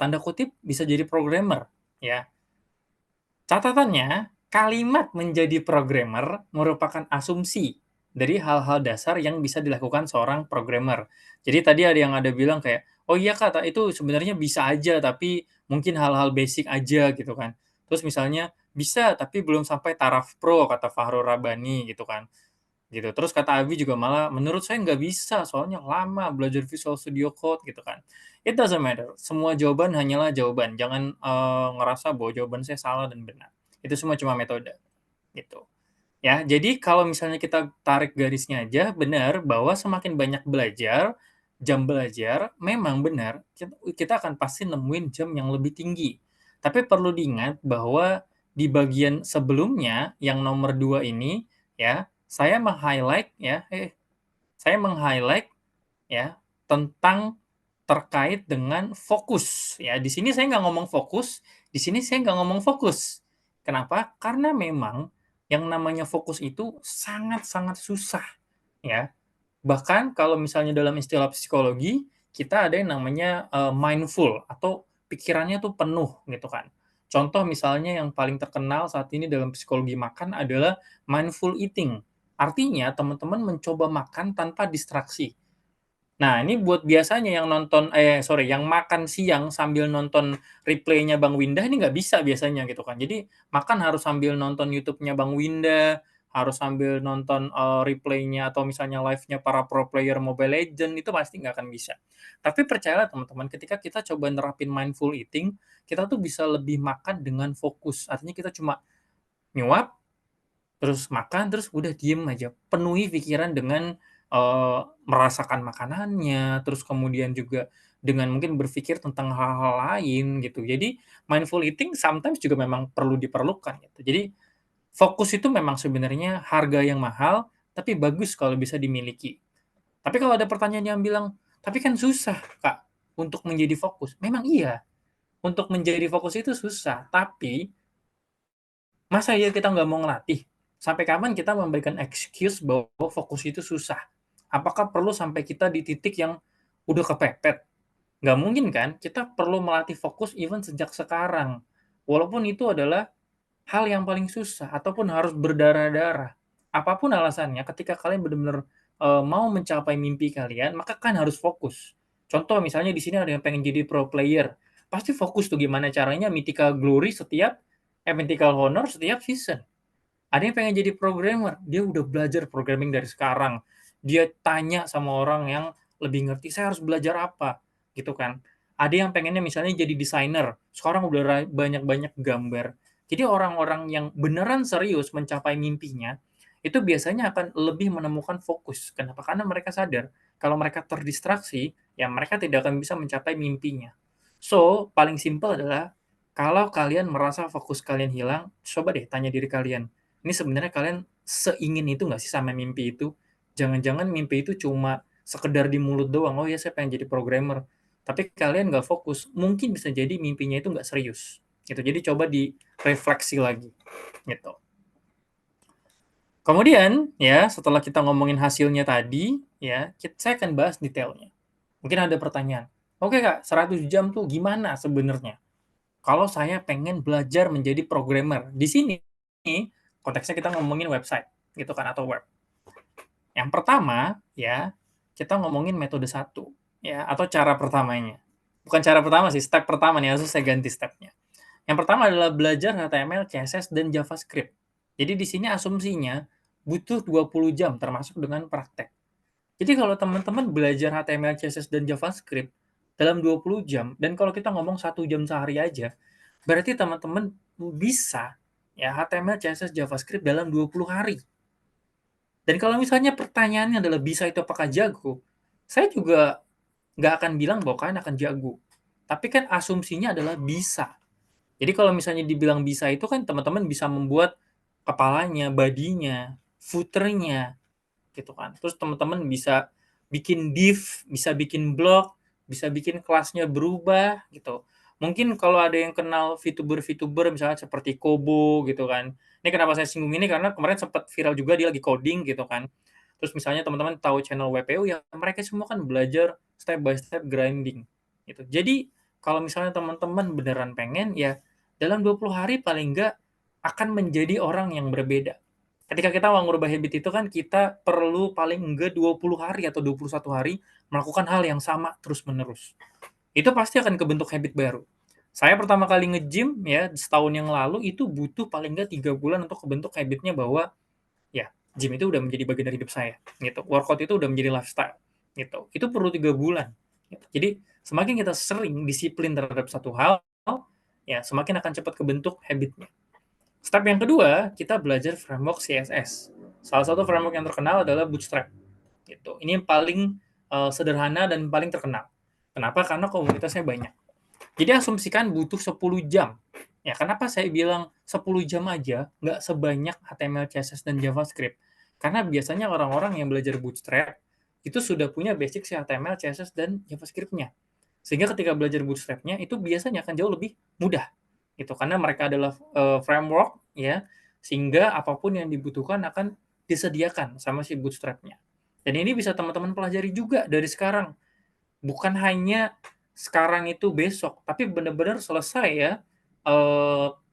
tanda kutip bisa jadi programmer, ya. Catatannya, kalimat menjadi programmer merupakan asumsi dari hal-hal dasar yang bisa dilakukan seorang programmer. Jadi tadi ada yang bilang kayak, oh iya Kak, itu sebenarnya bisa aja, tapi mungkin hal-hal basic aja gitu kan. Terus misalnya, bisa tapi belum sampai taraf pro, kata Fahrul Rabbani gitu kan. Gitu. Terus kata Abi juga malah, menurut saya nggak bisa, soalnya lama belajar Visual Studio Code gitu kan. It doesn't matter. Semua jawaban hanyalah jawaban. Jangan ngerasa bahwa jawaban saya salah dan benar. Itu semua cuma metode. Gitu. Ya, jadi kalau misalnya kita tarik garisnya aja, benar bahwa semakin banyak belajar, jam belajar, memang benar, kita akan pasti nemuin jam yang lebih tinggi. Tapi perlu diingat bahwa di bagian sebelumnya, yang nomor 2 ini, ya, saya meng-highlight ya, tentang terkait dengan fokus, ya. Di sini saya nggak ngomong fokus, di sini saya nggak ngomong fokus. Kenapa? Karena memang yang namanya fokus itu sangat-sangat susah, ya. Bahkan kalau misalnya dalam istilah psikologi, kita ada yang namanya, mindful atau pikirannya tuh penuh, gitu kan. Contoh misalnya yang paling terkenal saat ini dalam psikologi makan adalah mindful eating. Artinya teman-teman mencoba makan tanpa distraksi. Nah, ini buat biasanya yang makan siang sambil nonton replay-nya Bang Windah ini nggak bisa biasanya gitu kan. Jadi makan harus sambil nonton YouTube-nya Bang Windah, harus sambil nonton replay-nya atau misalnya live-nya para pro player Mobile Legends, itu pasti nggak akan bisa. Tapi percayalah teman-teman, ketika kita coba nerapin mindful eating, kita tuh bisa lebih makan dengan fokus. Artinya kita cuma nyuap, terus makan, terus udah diem aja. Penuhi pikiran dengan, merasakan makanannya, terus kemudian juga dengan mungkin berpikir tentang hal-hal lain gitu. Jadi mindful eating sometimes juga memang perlu diperlukan gitu. Jadi fokus itu memang sebenarnya harga yang mahal, tapi bagus kalau bisa dimiliki. Tapi kalau ada pertanyaan yang bilang, "Tapi kan susah, Kak, untuk menjadi fokus." Memang iya, untuk menjadi fokus itu susah, tapi masa iya kita nggak mau ngelatih? Sampai kapan kita memberikan excuse bahwa fokus itu susah? Apakah perlu sampai kita di titik yang udah kepepet? Nggak mungkin kan? Kita perlu melatih fokus even sejak sekarang. Walaupun itu adalah hal yang paling susah ataupun harus berdarah-darah. Apapun alasannya, ketika kalian benar-benar mau mencapai mimpi kalian, maka kan harus fokus. Contoh misalnya di sini ada yang pengen jadi pro player, pasti fokus tuh gimana caranya Mythical Glory Mythical Honor setiap season. Ada yang pengen jadi programmer, dia udah belajar programming dari sekarang. Dia tanya sama orang yang lebih ngerti, saya harus belajar apa, gitu kan. Ada yang pengennya misalnya jadi desainer, sekarang udah banyak-banyak gambar. Jadi orang-orang yang beneran serius mencapai mimpinya, itu biasanya akan lebih menemukan fokus. Kenapa? Karena mereka sadar, kalau mereka terdistraksi, ya mereka tidak akan bisa mencapai mimpinya. So, paling simpel adalah, kalau kalian merasa fokus kalian hilang, coba deh tanya diri kalian, ini sebenarnya kalian seingin itu nggak sih sama mimpi itu? Jangan-jangan mimpi itu cuma sekedar di mulut doang, "Oh ya saya pengen jadi programmer." Tapi kalian nggak fokus, mungkin bisa jadi mimpinya itu nggak serius. Gitu. Jadi coba direfleksi lagi. Gitu. Kemudian, ya setelah kita ngomongin hasilnya tadi, ya saya akan bahas detailnya. Mungkin ada pertanyaan, "Oke Kak, 100 jam tuh gimana sebenarnya? Kalau saya pengen belajar menjadi programmer." Di sini konteksnya kita ngomongin website gitu kan atau web. Yang pertama ya, kita ngomongin metode 1 ya atau cara pertamanya. Bukan cara pertama sih, step pertama nih, harus saya ganti stepnya. Yang pertama adalah belajar HTML, CSS, dan JavaScript. Jadi di sini asumsinya butuh 20 jam termasuk dengan praktek. Jadi kalau teman-teman belajar HTML, CSS, dan JavaScript dalam 20 jam, dan kalau kita ngomong 1 jam sehari aja, berarti teman-teman bisa ya HTML, CSS, JavaScript dalam 20 hari. Dan kalau misalnya pertanyaannya adalah bisa itu apakah jago, saya juga nggak akan bilang bahwa kalian akan jago. Tapi kan asumsinya adalah bisa. Jadi kalau misalnya dibilang bisa itu kan teman-teman bisa membuat kepalanya, badinya, footernya, gitu kan. Terus teman-teman bisa bikin div, bisa bikin blog, bisa bikin kelasnya berubah gitu. Mungkin kalau ada yang kenal VTuber misalnya seperti Kobo gitu kan. Ini kenapa saya singgung ini karena kemarin sempat viral juga dia lagi coding gitu kan. Terus misalnya teman-teman tahu channel WPU ya mereka semua kan belajar step by step grinding gitu. Jadi kalau misalnya teman-teman beneran pengen ya dalam 20 hari paling enggak akan menjadi orang yang berbeda. Ketika kita mau ngubah habit itu kan kita perlu paling enggak 20 hari atau 21 hari melakukan hal yang sama terus-menerus. Itu pasti akan kebentuk habit baru. Saya pertama kali nge-gym ya setahun yang lalu itu butuh paling enggak 3 bulan untuk kebentuk habitnya bahwa ya gym itu udah menjadi bagian dari hidup saya gitu. Workout itu udah menjadi lifestyle gitu. Itu perlu 3 bulan. Gitu. Jadi semakin kita sering disiplin terhadap satu hal, ya semakin akan cepat kebentuk habitnya. Step yang kedua, kita belajar framework CSS. Salah satu framework yang terkenal adalah Bootstrap. Gitu. Ini yang paling sederhana dan paling terkenal. Kenapa? Karena komunitasnya banyak. Jadi asumsikan butuh 10 jam. Ya, kenapa saya bilang 10 jam aja, nggak sebanyak HTML, CSS, dan JavaScript? Karena biasanya orang-orang yang belajar Bootstrap itu sudah punya basic HTML, CSS, dan JavaScript-nya. Sehingga ketika belajar Bootstrap-nya itu biasanya akan jauh lebih mudah. Gitu, karena mereka adalah framework, ya, sehingga apapun yang dibutuhkan akan disediakan sama si Bootstrap-nya. Dan ini bisa teman-teman pelajari juga dari sekarang. Bukan hanya sekarang itu besok, tapi benar-benar selesai ya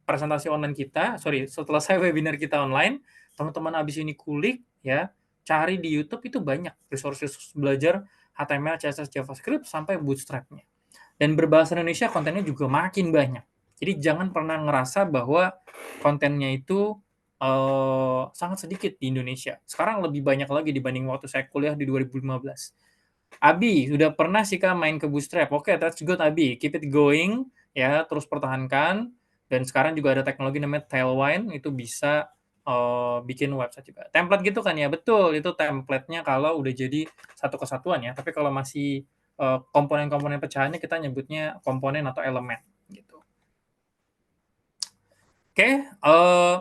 presentasi online kita, selesai webinar kita online, teman-teman habis ini kulik ya, cari di YouTube itu banyak resources belajar HTML, CSS, JavaScript sampai Bootstrap-nya. Dan berbahasa Indonesia kontennya juga makin banyak. Jadi jangan pernah ngerasa bahwa kontennya itu sangat sedikit di Indonesia. Sekarang lebih banyak lagi dibanding waktu saya kuliah di 2015. Abi, sudah pernah sih Kak main ke Bootstrap? Oke, that's good Abi. Keep it going, ya, terus pertahankan. Dan sekarang juga ada teknologi namanya Tailwind, itu bisa bikin website juga. Template gitu kan ya? Betul, itu template-nya kalau udah jadi satu kesatuan ya. Tapi kalau masih komponen-komponen pecahannya kita nyebutnya komponen atau elemen gitu. Oke,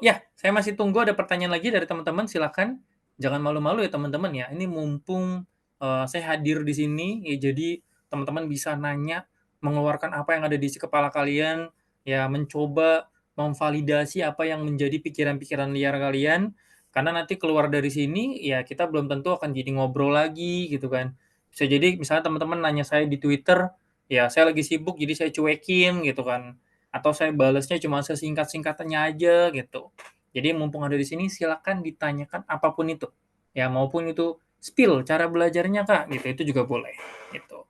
ya, saya masih tunggu ada pertanyaan lagi dari teman-teman, silakan. Jangan malu-malu ya teman-teman ya. Ini mumpung saya hadir di sini, ya jadi teman-teman bisa nanya, mengeluarkan apa yang ada di isi kepala kalian, ya mencoba memvalidasi apa yang menjadi pikiran-pikiran liar kalian, karena nanti keluar dari sini, ya kita belum tentu akan jadi ngobrol lagi gitu kan. Bisa jadi misalnya teman-teman nanya saya di Twitter, ya saya lagi sibuk jadi saya cuekin gitu kan. Atau saya balasnya cuma sesingkat-singkatannya aja gitu. Jadi mumpung ada di sini silakan ditanyakan apapun itu. Ya maupun itu spill cara belajarnya Kak gitu, itu juga boleh gitu.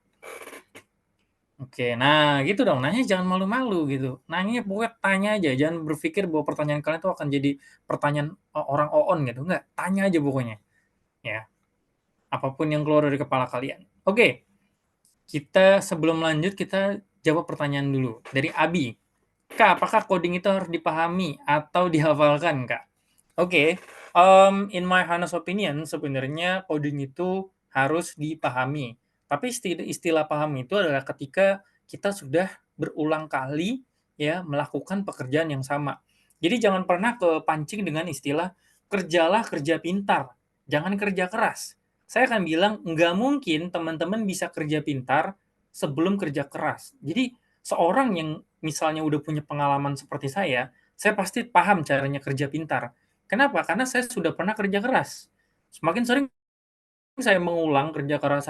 Oke, nah gitu dong, nanya jangan malu-malu gitu. Nanya pokoknya tanya aja, jangan berpikir bahwa pertanyaan kalian itu akan jadi pertanyaan orang on gitu, enggak, tanya aja pokoknya. Ya, apapun yang keluar dari kepala kalian. Oke, kita sebelum lanjut kita jawab pertanyaan dulu dari Abi. Kak, apakah coding itu harus dipahami atau dihafalkan, Kak? Oke, in my honest opinion, sebenarnya coding itu harus dipahami. Tapi istilah paham itu adalah ketika kita sudah berulang kali ya melakukan pekerjaan yang sama. Jadi jangan pernah kepancing dengan istilah kerjalah kerja pintar, jangan kerja keras. Saya akan bilang nggak mungkin teman-teman bisa kerja pintar sebelum kerja keras. Jadi seorang yang misalnya udah punya pengalaman seperti saya pasti paham caranya kerja pintar. Kenapa? Karena saya sudah pernah kerja keras. Semakin sering saya mengulang kerja keras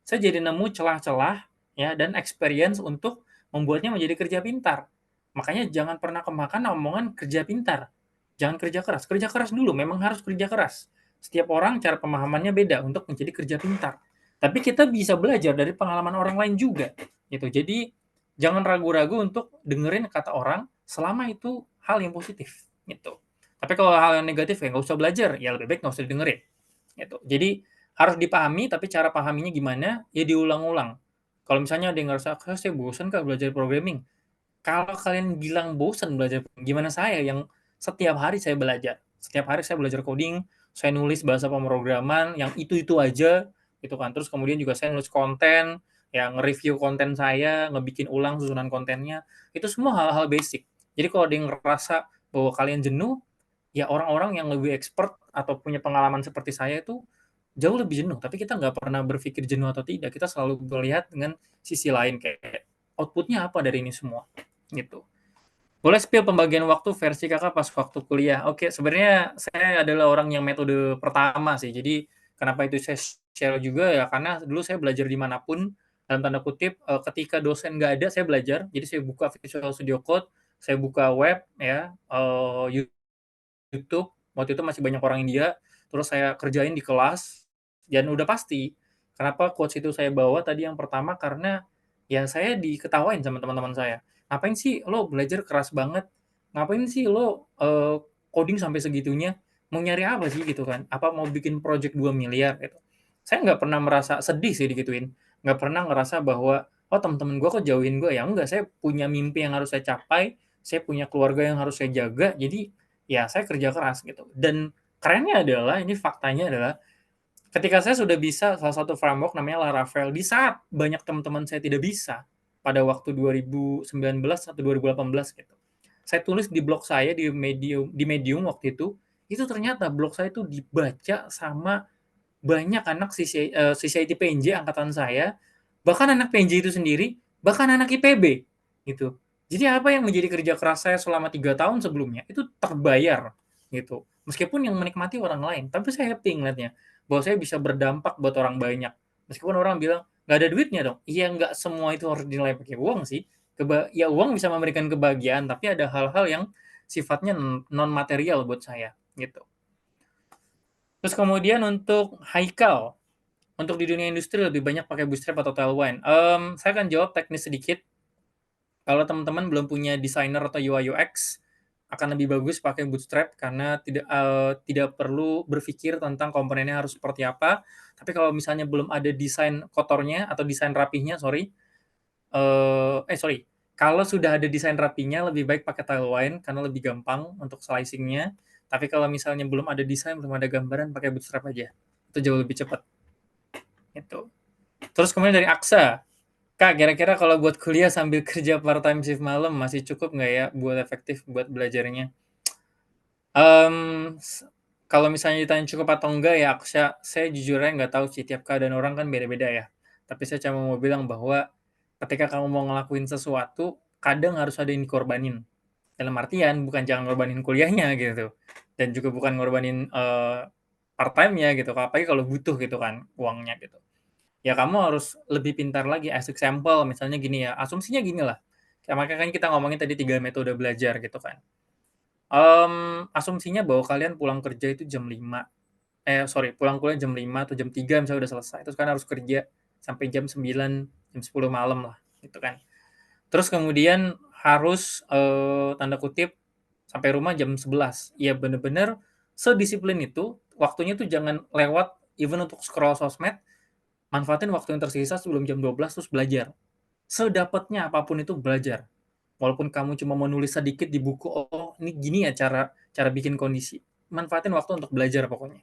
saya jadi nemu celah-celah ya dan experience untuk membuatnya menjadi kerja pintar. Makanya jangan pernah kemakan omongan kerja pintar. Jangan kerja keras. Kerja keras dulu, memang harus kerja keras. Setiap orang cara pemahamannya beda untuk menjadi kerja pintar. Tapi kita bisa belajar dari pengalaman orang lain juga. Gitu. Jadi jangan ragu-ragu untuk dengerin kata orang selama itu hal yang positif. Gitu. Tapi kalau hal yang negatif ya nggak usah belajar, ya lebih baik nggak usah didengerin. Gitu. Jadi harus dipahami, tapi cara pahaminya gimana? Ya diulang-ulang. Kalau misalnya ada yang ngerasa, saya bosan Kak belajar programming. Kalau kalian bilang bosan belajar, gimana saya yang setiap hari saya belajar. Setiap hari saya belajar coding, saya nulis bahasa pemrograman, yang itu-itu aja, gitu kan. Terus kemudian juga saya nulis konten, ya nge-review konten saya, ngebikin ulang susunan kontennya. Itu semua hal-hal basic. Jadi kalau ada yang ngerasa bahwa kalian jenuh, ya orang-orang yang lebih expert atau punya pengalaman seperti saya itu jauh lebih jenuh, tapi kita nggak pernah berpikir jenuh atau tidak. Kita selalu melihat dengan sisi lain kayak outputnya apa dari ini semua, gitu. Boleh spill pembagian waktu versi kakak pas waktu kuliah. Oke, sebenarnya saya adalah orang yang metode pertama sih. Jadi kenapa itu saya share juga ya karena dulu saya belajar dimanapun dalam tanda kutip ketika dosen nggak ada saya belajar. Jadi saya buka Visual Studio Code, saya buka web ya YouTube Waktu itu masih banyak orang India, terus saya kerjain di kelas, dan udah pasti. Kenapa quotes itu saya bawa tadi yang pertama, karena ya saya diketawain sama teman-teman saya. Ngapain sih lo belajar keras banget? Ngapain sih lo coding sampai segitunya? Mau nyari apa sih gitu kan? Apa mau bikin project 2 miliar gitu? Saya nggak pernah merasa sedih sih digituin. Nggak pernah ngerasa bahwa, oh teman-teman gue kok jauhin gue. Ya enggak, saya punya mimpi yang harus saya capai, saya punya keluarga yang harus saya jaga, jadi ya saya kerja keras gitu. Dan kerennya adalah, ini faktanya adalah, ketika saya sudah bisa salah satu framework namanya Laravel, di saat banyak teman-teman saya tidak bisa, pada waktu 2019 atau 2018 gitu. Saya tulis di blog saya di Medium waktu itu ternyata blog saya itu dibaca sama banyak anak CCIT PNJ angkatan saya, bahkan anak PNJ itu sendiri, bahkan anak IPB gitu. Jadi apa yang menjadi kerja keras saya selama 3 tahun sebelumnya itu terbayar gitu. Meskipun yang menikmati orang lain, tapi saya happy ngeliatnya bahwa saya bisa berdampak buat orang banyak. Meskipun orang bilang nggak ada duitnya dong. Iya, nggak semua itu harus dinilai pakai uang sih. Ya uang bisa memberikan kebahagiaan, tapi ada hal-hal yang sifatnya non material buat saya gitu. Terus kemudian untuk Haikal, untuk di dunia industri lebih banyak pakai Bootstrap atau Tailwind? Saya akan jawab teknis sedikit. Kalau teman-teman belum punya desainer atau UI UX, akan lebih bagus pakai Bootstrap karena tidak perlu berpikir tentang komponennya harus seperti apa. Tapi kalau misalnya belum ada desain kotornya atau desain rapihnya, kalau sudah ada desain rapinya, lebih baik pakai Tailwind karena lebih gampang untuk slicing-nya. Tapi kalau misalnya belum ada desain, belum ada gambaran, pakai Bootstrap aja. Itu jauh lebih cepat. Itu. Terus kemudian dari Aksa, Kak, kira-kira kalau buat kuliah sambil kerja part-time shift malam, masih cukup nggak ya buat efektif buat belajarnya? Kalau misalnya ditanya cukup atau enggak ya, Aksa, saya jujurnya nggak tahu sih, tiap keadaan orang kan beda-beda ya. Tapi saya cuma mau bilang bahwa ketika kamu mau ngelakuin sesuatu, kadang harus ada yang dikorbanin. Dalam artian, bukan jangan ngorbanin kuliahnya gitu, dan juga bukan ngorbanin part-time-nya gitu, apalagi kalau butuh gitu kan uangnya gitu. Ya kamu harus lebih pintar lagi. As example, misalnya gini ya, asumsinya gini lah. Kayak makanya kan kita ngomongin tadi 3 metode belajar gitu kan. Asumsinya bahwa kalian pulang kerja itu pulang kuliah jam 5 atau jam 3 misalnya udah selesai. Terus kan harus kerja sampai jam 9, jam 10 malam lah gitu kan. Terus kemudian harus tanda kutip sampai rumah jam 11. Ya bener-bener sedisiplin itu, waktunya tuh jangan lewat even untuk scroll sosmed, manfaatin waktu yang tersisa sebelum jam 12 terus belajar. Sedapatnya apapun itu belajar. Walaupun kamu cuma mau nulis sedikit di buku, oh ini gini ya cara bikin kondisi. Manfaatin waktu untuk belajar pokoknya.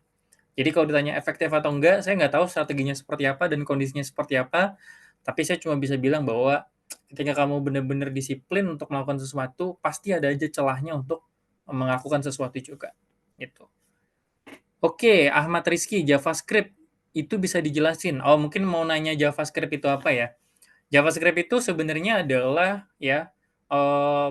Jadi kalau ditanya efektif atau enggak, saya nggak tahu strateginya seperti apa dan kondisinya seperti apa. Tapi saya cuma bisa bilang bahwa ketika kamu benar-benar disiplin untuk melakukan sesuatu, pasti ada aja celahnya untuk melakukan sesuatu juga. Gitu. Oke, Ahmad Rizky, JavaScript itu bisa dijelasin. Oh, mungkin mau nanya JavaScript itu apa ya? JavaScript itu sebenarnya adalah ya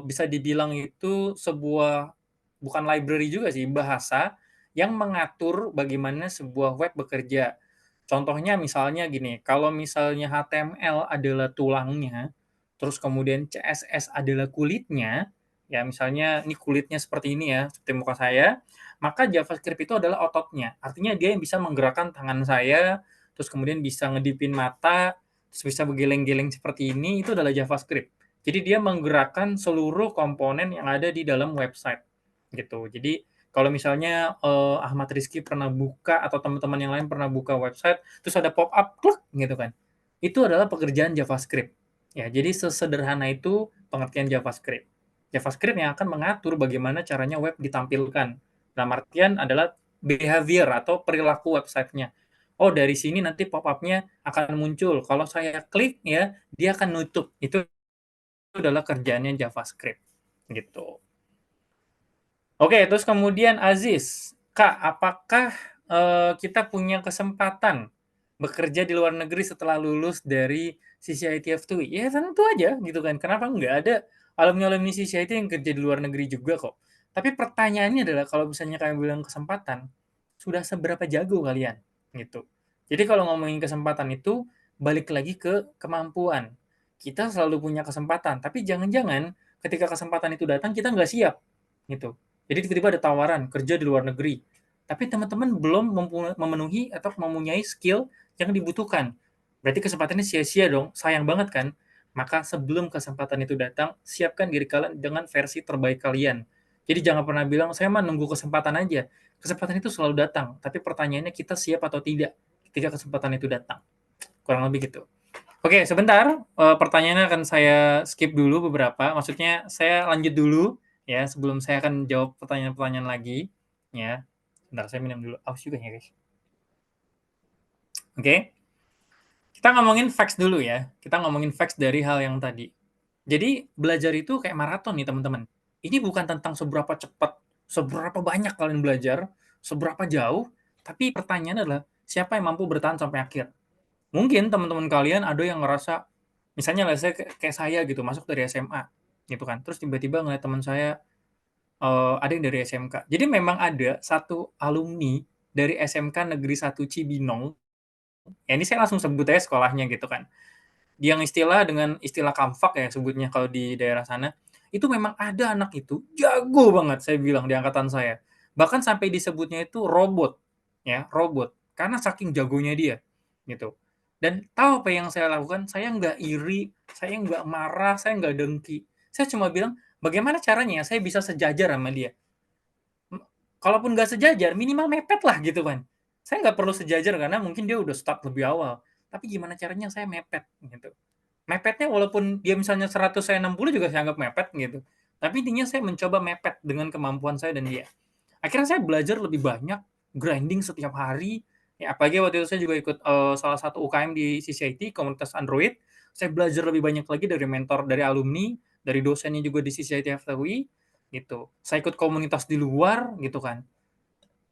bisa dibilang itu sebuah, bukan library juga sih, bahasa yang mengatur bagaimana sebuah web bekerja. Contohnya misalnya gini, kalau misalnya HTML adalah tulangnya, terus kemudian CSS adalah kulitnya, ya misalnya ini kulitnya seperti ini ya, seperti muka saya, maka JavaScript itu adalah ototnya. Artinya dia yang bisa menggerakkan tangan saya, terus kemudian bisa ngedipin mata, terus bisa bergeleng-geleng seperti ini, itu adalah JavaScript. Jadi dia menggerakkan seluruh komponen yang ada di dalam website. Gitu. Jadi kalau misalnya Ahmad Rizky pernah buka atau teman-teman yang lain pernah buka website, terus ada pop-up, klik gitu kan. Itu adalah pekerjaan JavaScript. Ya, jadi sesederhana itu pengertian JavaScript. JavaScript yang akan mengatur bagaimana caranya web ditampilkan. Dalam artian adalah behavior atau perilaku websitenya. Oh, dari sini nanti pop-up-nya akan muncul. Kalau saya klik ya, dia akan nutup. Itu adalah kerjaannya JavaScript. Gitu. Oke, terus kemudian Aziz, Kak, apakah kita punya kesempatan bekerja di luar negeri setelah lulus dari CCIT F2? Ya tentu aja gitu kan. Kenapa nggak ada alumni-alumni CCIT yang kerja di luar negeri juga kok. Tapi pertanyaannya adalah kalau misalnya kalian bilang kesempatan, sudah seberapa jago kalian gitu. Jadi kalau ngomongin kesempatan itu balik lagi ke kemampuan. Kita selalu punya kesempatan, tapi jangan-jangan ketika kesempatan itu datang kita nggak siap gitu. Jadi tiba-tiba ada tawaran kerja di luar negeri, tapi teman-teman belum memenuhi atau mempunyai skill yang dibutuhkan. Berarti kesempatannya sia-sia dong, sayang banget kan? Maka sebelum kesempatan itu datang, siapkan diri kalian dengan versi terbaik kalian. Jadi jangan pernah bilang, saya mah nunggu kesempatan aja. Kesempatan itu selalu datang, tapi pertanyaannya kita siap atau tidak ketika kesempatan itu datang. Kurang lebih gitu. Oke, sebentar. Pertanyaannya akan saya skip dulu beberapa. Maksudnya saya lanjut dulu ya sebelum saya akan jawab pertanyaan-pertanyaan lagi ya. Bentar, saya minum dulu. Aus juga ya, guys. Oke. Kita ngomongin facts dulu ya. Kita ngomongin facts dari hal yang tadi. Jadi, belajar itu kayak maraton nih, teman-teman. Ini bukan tentang seberapa cepat, seberapa banyak kalian belajar, seberapa jauh, tapi pertanyaannya adalah siapa yang mampu bertahan sampai akhir. Mungkin teman-teman kalian ada yang ngerasa, misalnya lah saya kayak saya gitu, masuk dari SMA gitu kan. Terus tiba-tiba ngeliat teman saya ada yang dari SMK. Jadi memang ada satu alumni dari SMK Negeri 1 Cibinong. Ya ini saya langsung sebut aja sekolahnya gitu kan. Yang dengan istilah kamfak ya sebutnya kalau di daerah sana. Itu memang ada anak itu jago banget saya bilang di angkatan saya. Bahkan sampai disebutnya itu robot ya, robot. Karena saking jagonya dia gitu. Dan tahu apa yang saya lakukan? Saya nggak iri, saya nggak marah, saya nggak dengki. Saya cuma bilang, bagaimana caranya saya bisa sejajar sama dia? Kalaupun nggak sejajar, minimal mepet lah gitu kan. Saya nggak perlu sejajar karena mungkin dia udah start lebih awal. Tapi gimana caranya saya mepet gitu. Mepetnya walaupun dia misalnya 100, saya 60 juga saya anggap mepet gitu. Tapi intinya saya mencoba mepet dengan kemampuan saya dan dia. Akhirnya saya belajar lebih banyak, grinding setiap hari. Ya, apalagi waktu itu saya juga ikut salah satu UKM di CCIT, komunitas Android. Saya belajar lebih banyak lagi dari mentor, dari alumni, dari dosennya juga di CCIT FTUI gitu. Saya ikut komunitas di luar gitu kan.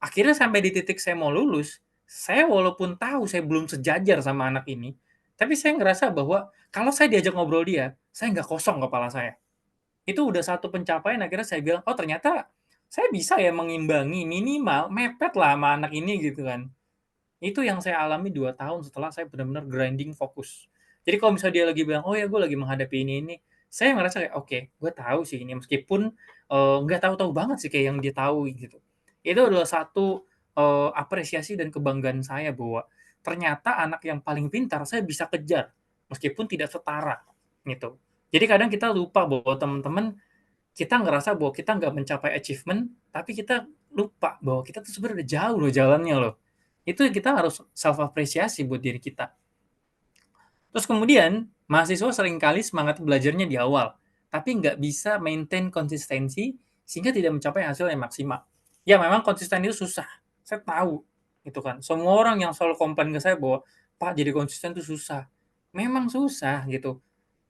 Akhirnya sampai di titik saya mau lulus, saya walaupun tahu saya belum sejajar sama anak ini, tapi saya ngerasa bahwa kalau saya diajak ngobrol dia, saya nggak kosong kepala saya. Itu udah satu pencapaian akhirnya saya bilang, oh ternyata saya bisa ya mengimbangi minimal mepet lah sama anak ini gitu kan. Itu yang saya alami 2 tahun setelah saya benar-benar grinding fokus. Jadi kalau misalnya dia lagi bilang, "Oh ya gue lagi menghadapi ini," saya ngerasa kayak, "Oke, gue tahu sih ini." Meskipun, nggak tahu-tahu banget sih kayak yang dia tahu gitu. Itu adalah satu, apresiasi dan kebanggaan saya bahwa ternyata anak yang paling pintar saya bisa kejar, meskipun tidak setara, gitu. Jadi kadang kita lupa bahwa teman-teman, kita ngerasa bahwa kita nggak mencapai achievement, tapi kita lupa bahwa kita tuh sebenarnya udah jauh loh jalannya loh. Itu kita harus self apresiasi buat diri kita. Terus kemudian, mahasiswa seringkali semangat belajarnya di awal, tapi nggak bisa maintain konsistensi sehingga tidak mencapai hasil yang maksimal. Ya memang konsisten itu susah, saya tahu, gitu kan. Semua orang yang selalu komplain ke saya bahwa, "Pak, jadi konsisten itu susah." Memang susah gitu.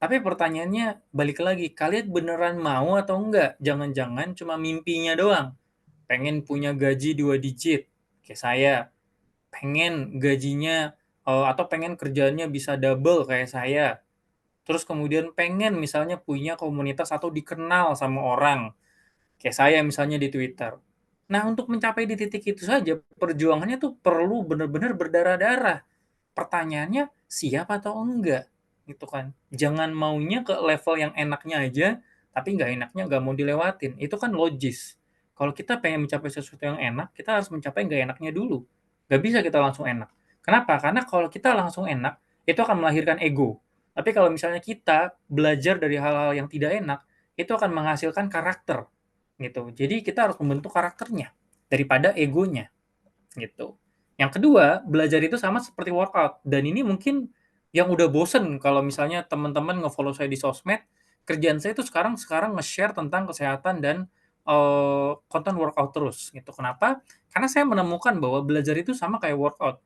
Tapi pertanyaannya balik lagi, kalian beneran mau atau enggak? Jangan-jangan cuma mimpinya doang. Pengen punya gaji 2 digit, kayak saya. Pengen gajinya atau pengen kerjaannya bisa double kayak saya. Terus kemudian pengen misalnya punya komunitas atau dikenal sama orang, kayak saya misalnya di Twitter. Nah, untuk mencapai di titik itu saja, perjuangannya tuh perlu benar-benar berdarah-darah. Pertanyaannya, siap atau enggak? Gitu kan. Jangan maunya ke level yang enaknya aja, tapi nggak enaknya nggak mau dilewatin. Itu kan logis. Kalau kita pengen mencapai sesuatu yang enak, kita harus mencapai nggak enaknya dulu. Nggak bisa kita langsung enak. Kenapa? Karena kalau kita langsung enak, itu akan melahirkan ego. Tapi kalau misalnya kita belajar dari hal-hal yang tidak enak, itu akan menghasilkan karakter. Gitu. Jadi kita harus membentuk karakternya daripada egonya. Gitu. Yang kedua, belajar itu sama seperti workout. Dan ini mungkin yang udah bosen kalau misalnya teman-teman nge-follow saya di sosmed, kerjaan saya itu sekarang nge-share tentang kesehatan dan konten workout terus gitu. Kenapa? Karena saya menemukan bahwa belajar itu sama kayak workout.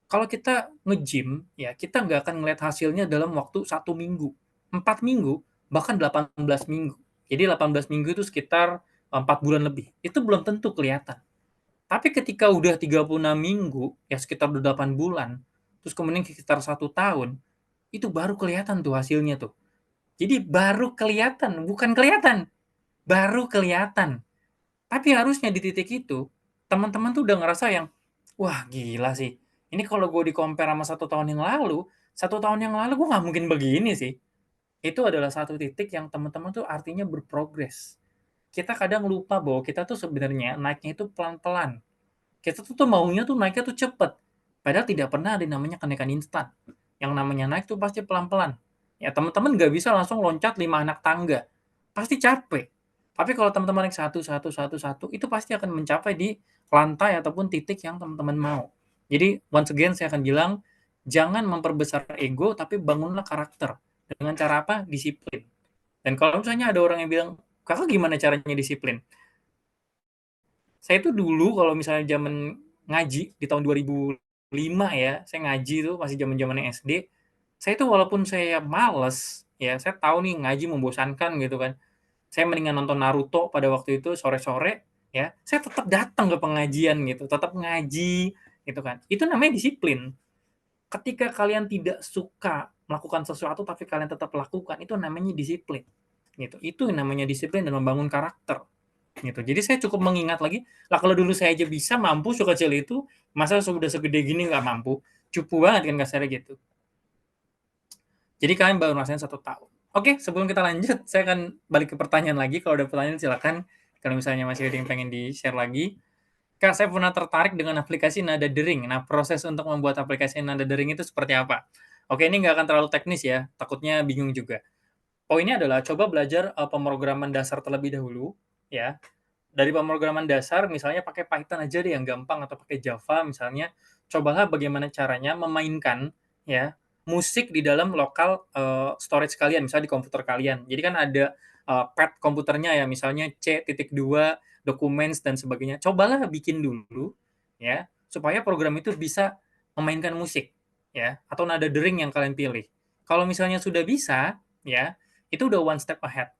Kalau kita nge-gym, ya kita nggak akan ngelihat hasilnya dalam waktu 1 minggu, 4 minggu, bahkan 18 minggu. Jadi 18 minggu itu sekitar 4 bulan lebih. Itu belum tentu kelihatan. Tapi ketika udah 36 minggu, ya sekitar 8 bulan, terus kemudian sekitar 1 tahun, itu baru kelihatan tuh hasilnya tuh. Jadi baru kelihatan, bukan kelihatan, baru kelihatan. Tapi harusnya di titik itu, teman-teman tuh udah ngerasa yang, wah gila sih, ini kalau gue di-compare sama 1 tahun yang lalu, 1 tahun yang lalu gue nggak mungkin begini sih. Itu adalah satu titik yang teman-teman tuh artinya berprogres. kita kadang lupa bahwa kita tuh sebenarnya naiknya itu pelan-pelan. Kita tuh maunya tuh naiknya tuh cepet. Padahal tidak pernah ada namanya kenaikan instan. Yang namanya naik tuh pasti pelan-pelan. Ya, teman-teman nggak bisa langsung loncat 5 anak tangga. Pasti capek. Tapi kalau teman-teman naik satu, itu pasti akan mencapai di lantai ataupun titik yang teman-teman mau. Jadi, once again saya akan bilang, jangan memperbesar ego, tapi bangunlah karakter. Dengan cara apa? Disiplin. Dan kalau misalnya ada orang yang bilang, kakak gimana caranya disiplin? Saya itu dulu kalau misalnya zaman ngaji di tahun 2005 ya, saya ngaji itu masih zaman-zamannya SD. Saya itu walaupun saya males, ya saya tahu nih ngaji membosankan gitu kan. Saya mendingan nonton Naruto pada waktu itu sore-sore, ya. Saya tetap datang ke pengajian gitu, tetap ngaji gitu kan. Itu namanya disiplin. Ketika kalian tidak suka melakukan sesuatu tapi kalian tetap lakukan, itu namanya disiplin. Gitu. Itu yang namanya disiplin dan membangun karakter. Gitu. Jadi saya cukup mengingat lagi, lah kalau dulu saya aja bisa mampu sekecil itu, masa sudah segede gini nggak mampu? Cupu banget kan kasarnya gitu. Jadi kalian baru ngerasain 1 tahun. Oke, sebelum kita lanjut, saya akan balik ke pertanyaan lagi. Kalau ada pertanyaan silakan. Kalau misalnya masih ada yang pengen di-share lagi. Kak, saya pernah tertarik dengan aplikasi Nada Dering. Nah, proses untuk membuat aplikasi Nada Dering itu seperti apa? Oke, ini nggak akan terlalu teknis ya. Takutnya bingung juga. Poinnya adalah coba belajar pemrograman dasar terlebih dahulu, ya. Dari pemrograman dasar, misalnya pakai Python aja deh yang gampang, atau pakai Java misalnya. Cobalah bagaimana caranya memainkan ya musik di dalam lokal storage kalian, misalnya di komputer kalian. Jadi kan ada pad komputernya ya, misalnya C.2, documents dan sebagainya. Cobalah bikin dulu ya, supaya program itu bisa memainkan musik ya, atau nada dering yang kalian pilih. Kalau misalnya sudah bisa ya, itu udah one step ahead.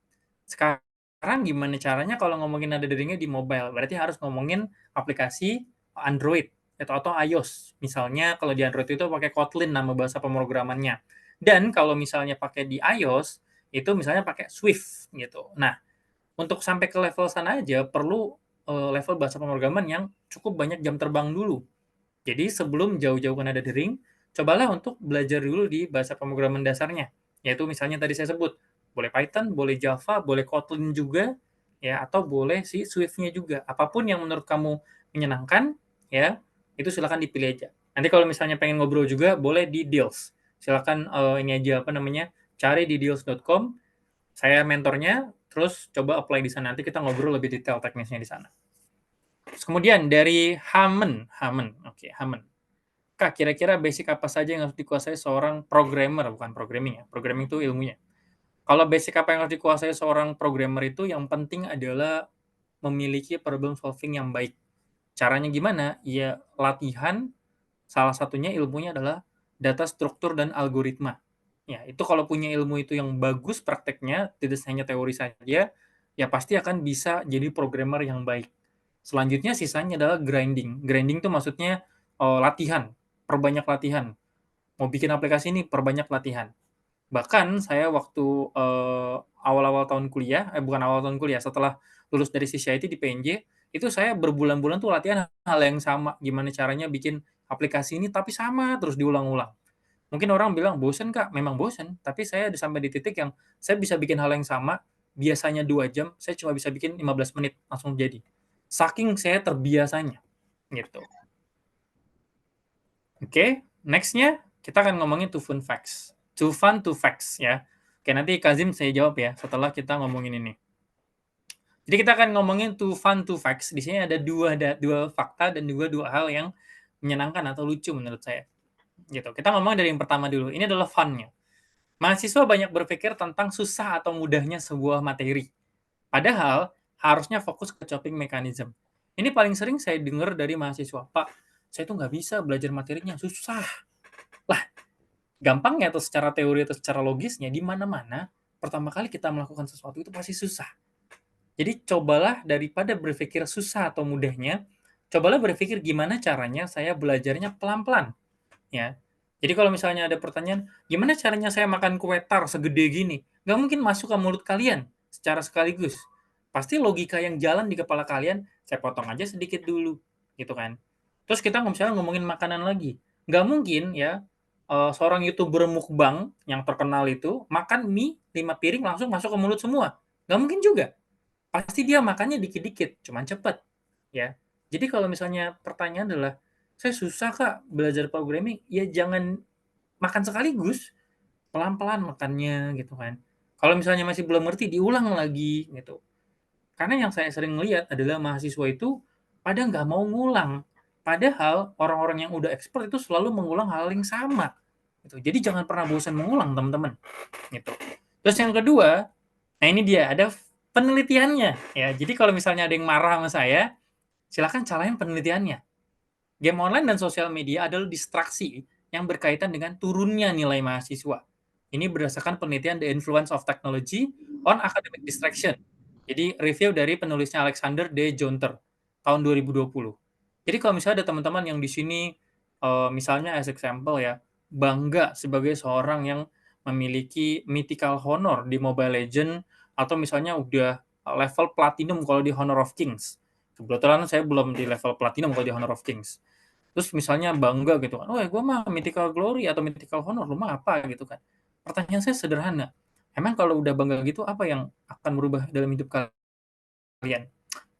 Sekarang gimana caranya kalau ngomongin nada deringnya di mobile? Berarti harus ngomongin aplikasi Android atau iOS. Misalnya kalau di Android itu pakai Kotlin nama bahasa pemrogramannya. Dan kalau misalnya pakai di iOS, itu misalnya pakai Swift gitu. Nah, untuk sampai ke level sana aja perlu level bahasa pemrograman yang cukup banyak jam terbang dulu. Jadi sebelum jauh-jauh ke nada dering, cobalah untuk belajar dulu di bahasa pemrograman dasarnya. Yaitu misalnya tadi saya sebut, boleh Python, boleh Java, boleh Kotlin juga, ya, atau boleh si Swift-nya juga. Apapun yang menurut kamu menyenangkan, ya, itu silakan dipilih aja. Nanti kalau misalnya pengen ngobrol juga, boleh di Deals. Silakan ini aja apa namanya, cari di deals.com. Saya mentornya, terus coba apply di sana. Nanti kita ngobrol lebih detail teknisnya di sana. Terus kemudian dari Hamen. Oke, Hamen. Kak, kira-kira basic apa saja yang harus dikuasai seorang programmer, bukan programming ya. Programming itu ilmunya. Kalau basic apa yang harus dikuasai seorang programmer itu yang penting adalah memiliki problem solving yang baik. Caranya gimana? Ya latihan, salah satunya ilmunya adalah data struktur dan algoritma. Ya, itu kalau punya ilmu itu yang bagus prakteknya, tidak hanya teori saja, ya pasti akan bisa jadi programmer yang baik. Selanjutnya sisanya adalah grinding. Grinding itu maksudnya latihan, perbanyak latihan. Mau bikin aplikasi ini, perbanyak latihan. Bahkan saya waktu awal-awal tahun kuliah, bukan awal tahun kuliah, setelah lulus dari CCIT di PNJ, itu saya berbulan-bulan tuh latihan hal yang sama, gimana caranya bikin aplikasi ini, tapi sama terus diulang-ulang. Mungkin orang bilang, bosen Kak, memang bosen, tapi saya sampai di titik yang saya bisa bikin hal yang sama, biasanya 2 jam, saya cuma bisa bikin 15 menit, langsung jadi. Saking saya terbiasanya, gitu. Oke, next-nya kita akan ngomongin two fun facts. Two fun, two facts ya. Oke, nanti Kazim saya jawab ya setelah kita ngomongin ini. Jadi kita akan ngomongin two fun, two facts. Di sini ada dua fakta dan dua hal yang menyenangkan atau lucu menurut saya. Gitu. Kita ngomong dari yang pertama dulu. Ini adalah fun-nya. Mahasiswa banyak berpikir tentang susah atau mudahnya sebuah materi. Padahal harusnya fokus ke coping mechanism. Ini paling sering saya dengar dari mahasiswa, Pak, saya tuh nggak bisa belajar materinya, susah. Lah, gampangnya atau secara teori atau secara logisnya, di mana-mana, pertama kali kita melakukan sesuatu itu pasti susah. Jadi cobalah daripada berpikir susah atau mudahnya, cobalah berpikir gimana caranya saya belajarnya pelan-pelan. Ya. Jadi kalau misalnya ada pertanyaan, gimana caranya saya makan kue tar segede gini? Nggak mungkin masuk ke mulut kalian secara sekaligus. Pasti logika yang jalan di kepala kalian, saya potong aja sedikit dulu, gitu kan. Terus kita misalnya ngomongin makanan lagi. Nggak mungkin ya, seorang YouTuber mukbang yang terkenal itu makan mie 5 piring langsung masuk ke mulut semua. Nggak mungkin juga. pasti dia makannya dikit-dikit, cuman cepet, ya. Jadi kalau misalnya pertanyaan adalah, saya susah Kak belajar programming, ya jangan makan sekaligus, pelan-pelan makannya gitu kan. Kalau misalnya masih belum ngerti, diulang lagi gitu. Karena yang saya sering lihat adalah mahasiswa itu pada nggak mau ngulang. Padahal orang-orang yang udah expert itu selalu mengulang hal yang sama. Gitu. Jadi jangan pernah bosan mengulang, teman-teman. Gitu. Terus yang kedua, nah ini dia, ada penelitiannya. Ya, jadi kalau misalnya ada yang marah sama saya, silakan calain penelitiannya. Game online dan sosial media adalah distraksi yang berkaitan dengan turunnya nilai mahasiswa. Ini berdasarkan penelitian The Influence of Technology on Academic Distraction. Jadi review dari penulisnya Alexander D. Jonter tahun 2020. Jadi kalau misalnya ada teman-teman yang di sini misalnya as example ya, bangga sebagai seorang yang memiliki mythical honor di Mobile Legends atau misalnya udah level platinum kalau di Honor of Kings. Kebetulan saya belum di level platinum kalau di Honor of Kings. Terus misalnya bangga gitu kan, "Oh, gue mah Mythical Glory atau Mythical Honor, lu mah apa?" gitu kan. Pertanyaan saya sederhana, emang kalau udah bangga gitu apa yang akan berubah dalam hidup kalian?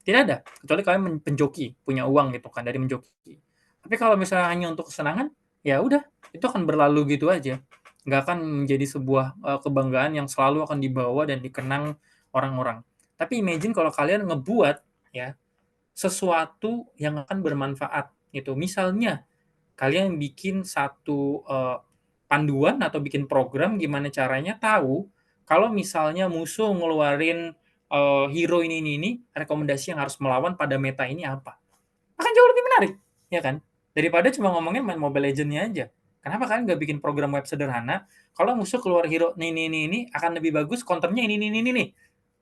Tidak ada, kecuali kalian penjoki, punya uang gitu kan dari menjoki. Tapi kalau misalnya hanya untuk kesenangan, ya udah, itu akan berlalu gitu aja. Nggak akan menjadi sebuah kebanggaan yang selalu akan dibawa dan dikenang orang-orang. Tapi imagine kalau kalian ngebuat ya sesuatu yang akan bermanfaat gitu. Misalnya kalian bikin satu panduan atau bikin program gimana caranya tahu kalau misalnya musuh ngeluarin hero ini, rekomendasi yang harus melawan pada meta ini apa. Akan jauh lebih menarik, ya kan? Daripada cuma ngomongin main Mobile Legends-nya aja. Kenapa kalian nggak bikin program web sederhana? Kalau musuh keluar hero ini akan lebih bagus, counternya ini.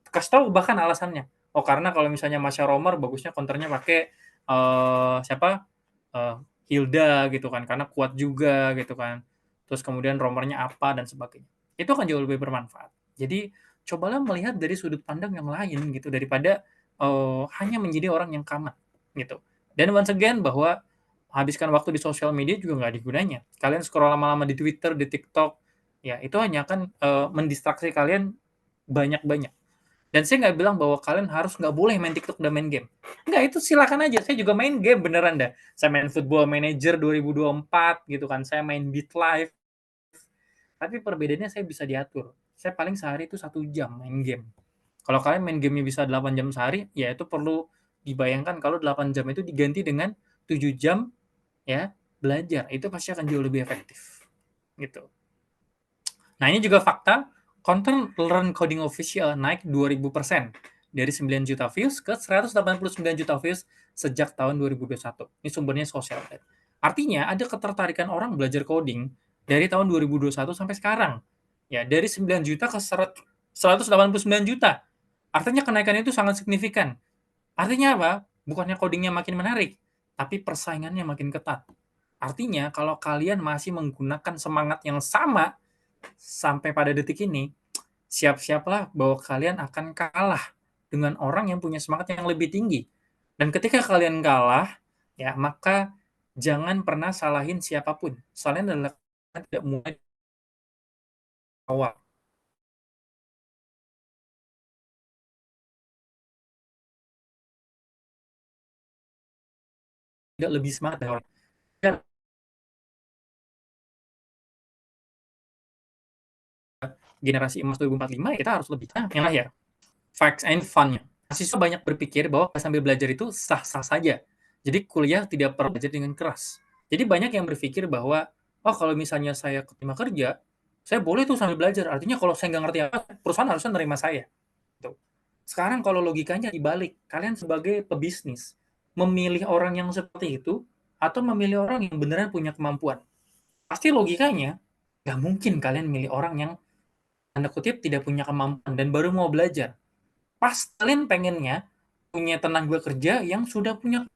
Kasih tahu bahkan alasannya. Oh, karena kalau misalnya Masya Romer bagusnya counternya pakai siapa? Hilda gitu kan, karena kuat juga gitu kan. Terus kemudian romernya apa dan sebagainya. Itu akan jauh lebih bermanfaat. Jadi cobalah melihat dari sudut pandang yang lain gitu daripada hanya menjadi orang yang kamat gitu. Dan once again bahwa habiskan waktu di sosial media juga nggak digunanya. Kalian scroll lama-lama di Twitter, di TikTok, ya itu hanya akan mendistraksi kalian banyak-banyak. Dan saya nggak bilang bahwa kalian harus nggak boleh main TikTok dan main game. Nggak, itu silakan aja. Saya juga main game beneran dah. Saya main Football Manager 2024 gitu kan. Saya main Beat Life. Tapi perbedaannya saya bisa diatur. Saya paling sehari itu 1 jam main game. Kalau kalian main gamenya bisa 8 jam sehari, ya itu perlu dibayangkan kalau 8 jam itu diganti dengan 7 jam ya belajar. Itu pasti akan jauh lebih efektif. Gitu. Nah, ini juga fakta, konten Learn Coding Official naik 2000%, dari 9 juta views ke 189 juta views sejak tahun 2021. Ini sumbernya Social Blade. Artinya, ada ketertarikan orang belajar coding dari tahun 2021 sampai sekarang. Ya, dari 9 juta ke 189 juta. Artinya kenaikan itu sangat signifikan. Artinya apa? Bukannya codingnya makin menarik, tapi persaingannya makin ketat. Artinya, kalau kalian masih menggunakan semangat yang sama sampai pada detik ini, siap-siaplah bahwa kalian akan kalah dengan orang yang punya semangat yang lebih tinggi. Dan ketika kalian kalah, ya maka jangan pernah salahin siapapun. Soalnya adalah tidak mulai awal. Tidak lebih semangat dari orang. Dan generasi emas 2045 kita harus lebih yang ya facts and fun-nya. Mahasiswa banyak berpikir bahwa sambil belajar itu sah-sah saja. Jadi kuliah tidak perlu belajar dengan keras. Jadi banyak yang berpikir bahwa, oh kalau misalnya saya keterima kerja, saya boleh tuh sambil belajar. Artinya kalau saya nggak ngerti apa, perusahaan harusnya nerima saya. Tuh. Sekarang kalau logikanya dibalik, kalian sebagai pebisnis, memilih orang yang seperti itu, atau memilih orang yang beneran punya kemampuan. Pasti logikanya, nggak mungkin kalian milih orang yang tanda kutip tidak punya kemampuan dan baru mau belajar. Pas kalian pengennya punya tenaga kerja yang sudah punya,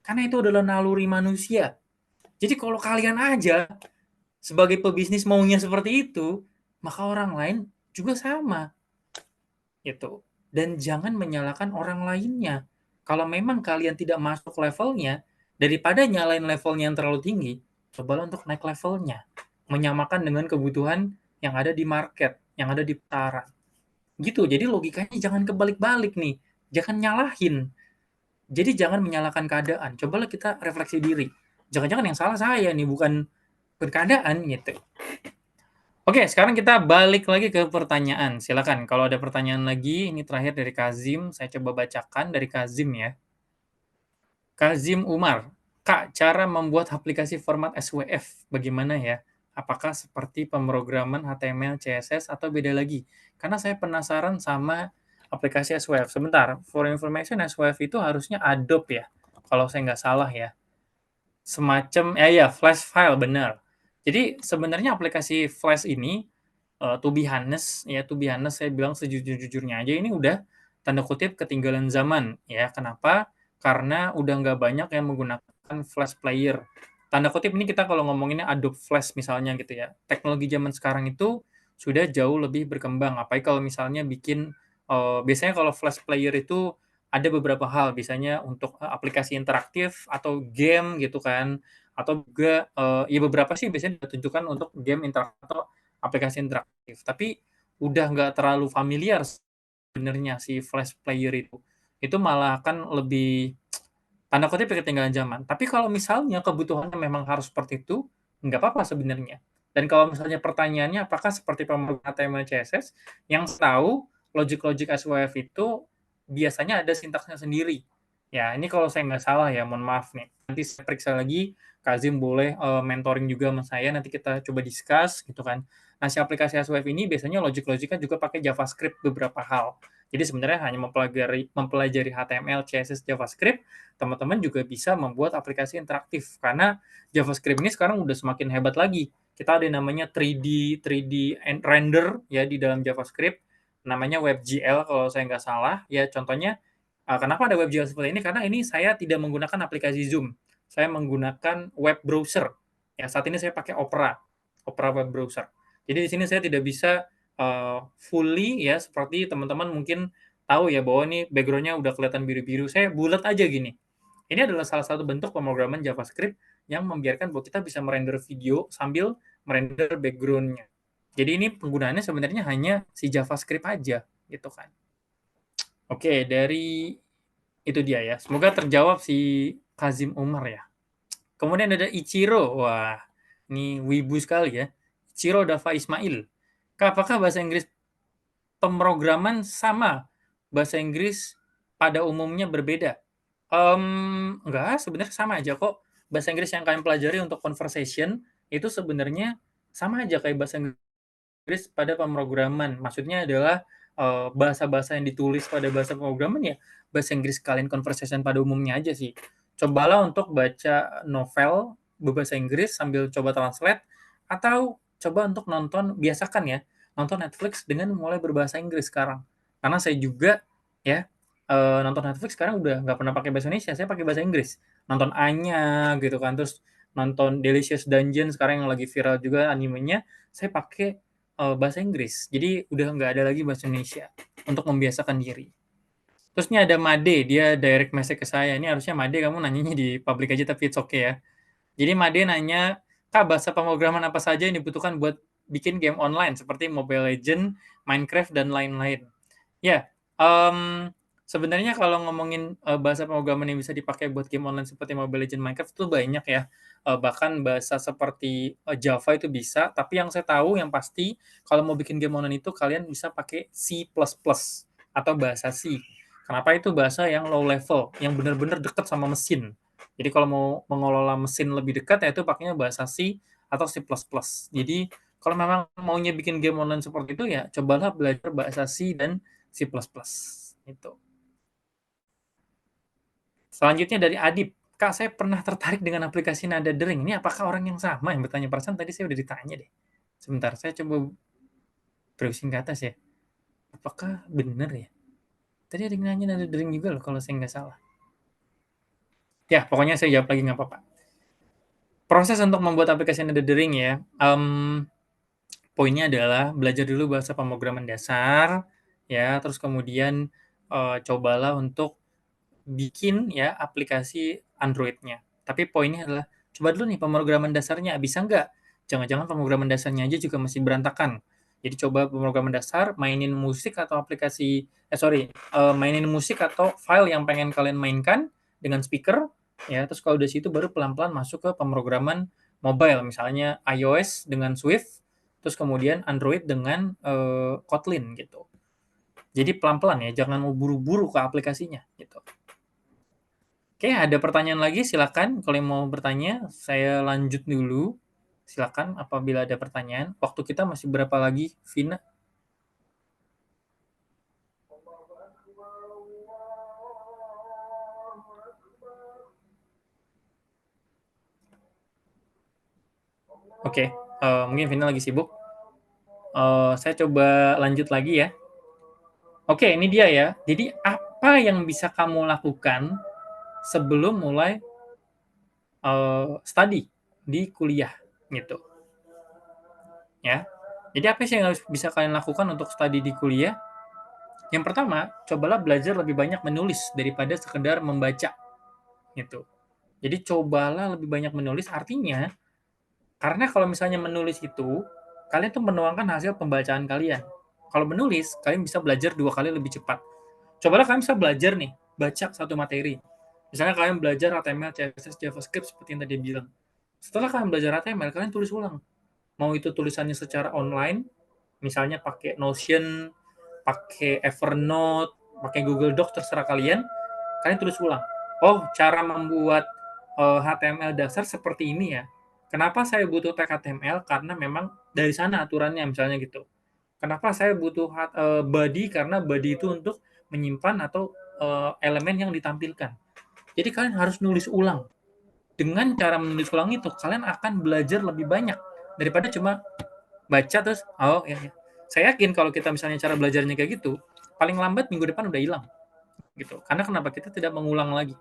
karena itu adalah naluri manusia. Jadi kalau kalian aja sebagai pebisnis maunya seperti itu, maka orang lain juga sama. Gitu. Dan jangan menyalahkan orang lainnya. Kalau memang kalian tidak masuk levelnya, daripada nyalain levelnya yang terlalu tinggi, cobalah untuk naik levelnya. Menyamakan dengan kebutuhan yang ada di market, yang ada di pasaran. Gitu. Jadi logikanya jangan kebalik-balik nih. jangan nyalahin. Jadi jangan menyalahkan keadaan. Cobalah kita refleksi diri. Jangan-jangan yang salah saya nih, bukan keadaan gitu. Oke, sekarang kita balik lagi ke pertanyaan. Silakan kalau ada pertanyaan lagi, ini terakhir dari Kazim, saya coba bacakan dari Kazim ya. Kazim Umar, Kak, cara membuat aplikasi format SWF bagaimana ya? Apakah seperti pemrograman HTML, CSS, atau beda lagi? Karena saya penasaran sama aplikasi SWF. Sebentar, for information, SWF itu harusnya Adobe ya, kalau saya nggak salah ya. Semacam, ya, flash file, benar. Jadi sebenarnya aplikasi Flash ini, to be honest, saya bilang sejujur-jujurnya aja, ini udah tanda kutip ketinggalan zaman ya. Kenapa? Karena udah nggak banyak yang menggunakan Flash player. Tanda kutip ini kita kalau ngomonginnya Adobe Flash misalnya gitu ya. Teknologi zaman sekarang itu sudah jauh lebih berkembang. Apalagi kalau misalnya bikin, biasanya kalau Flash player itu ada beberapa hal, biasanya untuk aplikasi interaktif atau game gitu kan, atau juga ya beberapa sih biasanya ditunjukkan untuk game interaktif atau aplikasi interaktif. Tapi udah nggak terlalu familiar sebenarnya si Flash player itu. Itu malah akan lebih tanda kutip ketinggalan zaman. Tapi kalau misalnya kebutuhannya memang harus seperti itu, nggak apa-apa sebenarnya. Dan kalau misalnya pertanyaannya apakah seperti pemrograman HTML CSS, yang tahu logic-logic SWF itu biasanya ada sintaksnya sendiri. Ya, ini kalau saya nggak salah ya, mohon maaf nih. Nanti saya periksa lagi, Kazim boleh mentoring juga sama saya, nanti kita coba discuss gitu kan. Nah, si aplikasi SWF ini biasanya logic-logicnya juga pakai JavaScript beberapa hal. Jadi sebenarnya hanya mempelajari HTML, CSS, JavaScript, teman-teman juga bisa membuat aplikasi interaktif. Karena JavaScript ini sekarang udah semakin hebat lagi. Kita ada yang namanya 3D render ya di dalam JavaScript, namanya WebGL kalau saya nggak salah. Ya contohnya, kenapa ada WebGL seperti ini? Karena ini saya tidak menggunakan aplikasi Zoom. Saya menggunakan web browser. Ya, saat ini saya pakai Opera web browser. Jadi di sini saya tidak bisa fully ya, seperti teman-teman mungkin tahu ya bahwa ini background-nya udah kelihatan biru-biru. Saya bulat aja gini. Ini adalah salah satu bentuk pemrograman JavaScript yang membiarkan bahwa kita bisa merender video sambil merender background-nya. Jadi ini penggunaannya sebenarnya hanya si JavaScript aja, gitu kan. Oke, dari itu dia ya. Semoga terjawab si Kazim Umar ya. Kemudian ada Ichiro. Wah, ini wibu sekali ya. Ichiro Dava Ismail. Kak, apakah bahasa Inggris pemrograman sama bahasa Inggris pada umumnya berbeda? Enggak, sebenarnya sama aja kok. Bahasa Inggris yang kalian pelajari untuk conversation itu sebenarnya sama aja kayak bahasa Inggris pada pemrograman. Maksudnya adalah bahasa-bahasa yang ditulis pada bahasa pemrograman ya bahasa Inggris kalian conversation pada umumnya aja sih. Cobalah untuk baca novel berbahasa Inggris sambil coba translate atau coba untuk biasakan ya nonton Netflix dengan mulai berbahasa Inggris sekarang. Karena saya juga ya nonton Netflix sekarang udah nggak pernah pakai bahasa Indonesia, saya pakai bahasa Inggris. Nonton Anya gitu kan, terus nonton Delicious Dungeon sekarang yang lagi viral juga animenya, saya pakai bahasa Inggris. Jadi udah nggak ada lagi bahasa Indonesia untuk membiasakan diri. Terus ini ada Made, dia direct message ke saya. Ini harusnya Made kamu nanyanya di public aja tapi it's okay ya. Jadi Made nanya, Kak, bahasa pemrograman apa saja yang dibutuhkan buat bikin game online seperti Mobile Legends, Minecraft, dan lain-lain? Ya, sebenarnya kalau ngomongin bahasa pemrograman yang bisa dipakai buat game online seperti Mobile Legends, Minecraft itu banyak ya. Bahkan bahasa seperti Java itu bisa, tapi yang saya tahu yang pasti kalau mau bikin game online itu kalian bisa pakai C++ atau bahasa C. Kenapa? Itu bahasa yang low level, yang benar-benar dekat sama mesin. Jadi kalau mau mengelola mesin lebih dekat, ya itu pakainya bahasa C atau C++. Jadi kalau memang maunya bikin game online seperti itu, ya cobalah belajar bahasa C dan C++. Itu. Selanjutnya dari Adip. Kak, saya pernah tertarik dengan aplikasi Nada Dering. Ini apakah orang yang sama yang bertanya? Perasaan tadi saya udah ditanya deh. Sebentar, saya coba browsing ke atas ya. Apakah benar ya? Tadi ada yang nanya Nada Dering juga loh kalau saya nggak salah. Ya, pokoknya saya jawab lagi nggak apa-apa. Proses untuk membuat aplikasi Nada Dering ya. Poinnya adalah belajar dulu bahasa pemrograman dasar, ya, terus kemudian cobalah untuk bikin ya aplikasi Android-nya. Tapi poinnya adalah coba dulu nih pemrograman dasarnya bisa nggak? Jangan-jangan pemrograman dasarnya aja juga masih berantakan. Jadi coba pemrograman dasar, mainin musik atau mainin musik atau file yang pengen kalian mainkan dengan speaker, ya. Terus kalau dari situ baru pelan-pelan masuk ke pemrograman mobile, misalnya iOS dengan Swift, terus kemudian Android dengan Kotlin gitu. Jadi pelan-pelan ya, jangan mau buru-buru ke aplikasinya gitu. Oke, ada pertanyaan lagi silakan. Kalau yang mau bertanya, saya lanjut dulu. Silakan apabila ada pertanyaan. Waktu kita masih berapa lagi, Vina? Oke, mungkin Vina lagi sibuk. Saya coba lanjut lagi ya. Oke, ini dia ya. Jadi apa yang bisa kamu lakukan sebelum mulai study di kuliah gitu? Ya. Jadi apa sih yang harus bisa kalian lakukan untuk study di kuliah? Yang pertama, cobalah belajar lebih banyak menulis daripada sekedar membaca gitu. Jadi cobalah lebih banyak menulis, artinya karena kalau misalnya menulis itu kalian tuh menuangkan hasil pembacaan kalian. Kalau menulis, kalian bisa belajar 2 kali lebih cepat. Cobalah kalian bisa belajar nih, baca satu materi. Misalnya kalian belajar HTML, CSS, JavaScript seperti yang tadi bilang. Setelah kalian belajar HTML, kalian tulis ulang. Mau itu tulisannya secara online, misalnya pakai Notion, pakai Evernote, pakai Google Docs, terserah kalian tulis ulang. Oh, cara membuat HTML dasar seperti ini ya. Kenapa saya butuh tag HTML? Karena memang dari sana aturannya misalnya gitu. Kenapa saya butuh body? Karena body itu untuk menyimpan atau elemen yang ditampilkan. Jadi kalian harus nulis ulang. Dengan cara menulis ulang itu, kalian akan belajar lebih banyak daripada cuma baca terus, oh ya, ya. Saya yakin kalau kita misalnya cara belajarnya kayak gitu, paling lambat minggu depan udah hilang. Gitu. Karena kenapa? Kita tidak mengulang lagi.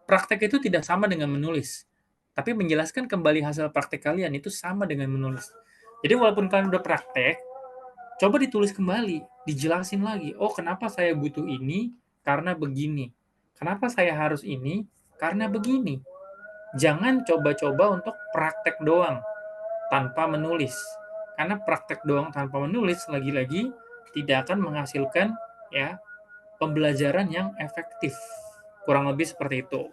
Praktek itu tidak sama dengan menulis. Tapi menjelaskan kembali hasil praktek kalian itu sama dengan menulis. Jadi walaupun kalian udah praktek, coba ditulis kembali, dijelasin lagi. Oh, kenapa saya butuh ini? Karena begini. Kenapa saya harus ini? Karena begini. Jangan coba-coba untuk praktek doang tanpa menulis. Karena praktek doang tanpa menulis lagi-lagi tidak akan menghasilkan ya pembelajaran yang efektif. Kurang lebih seperti itu.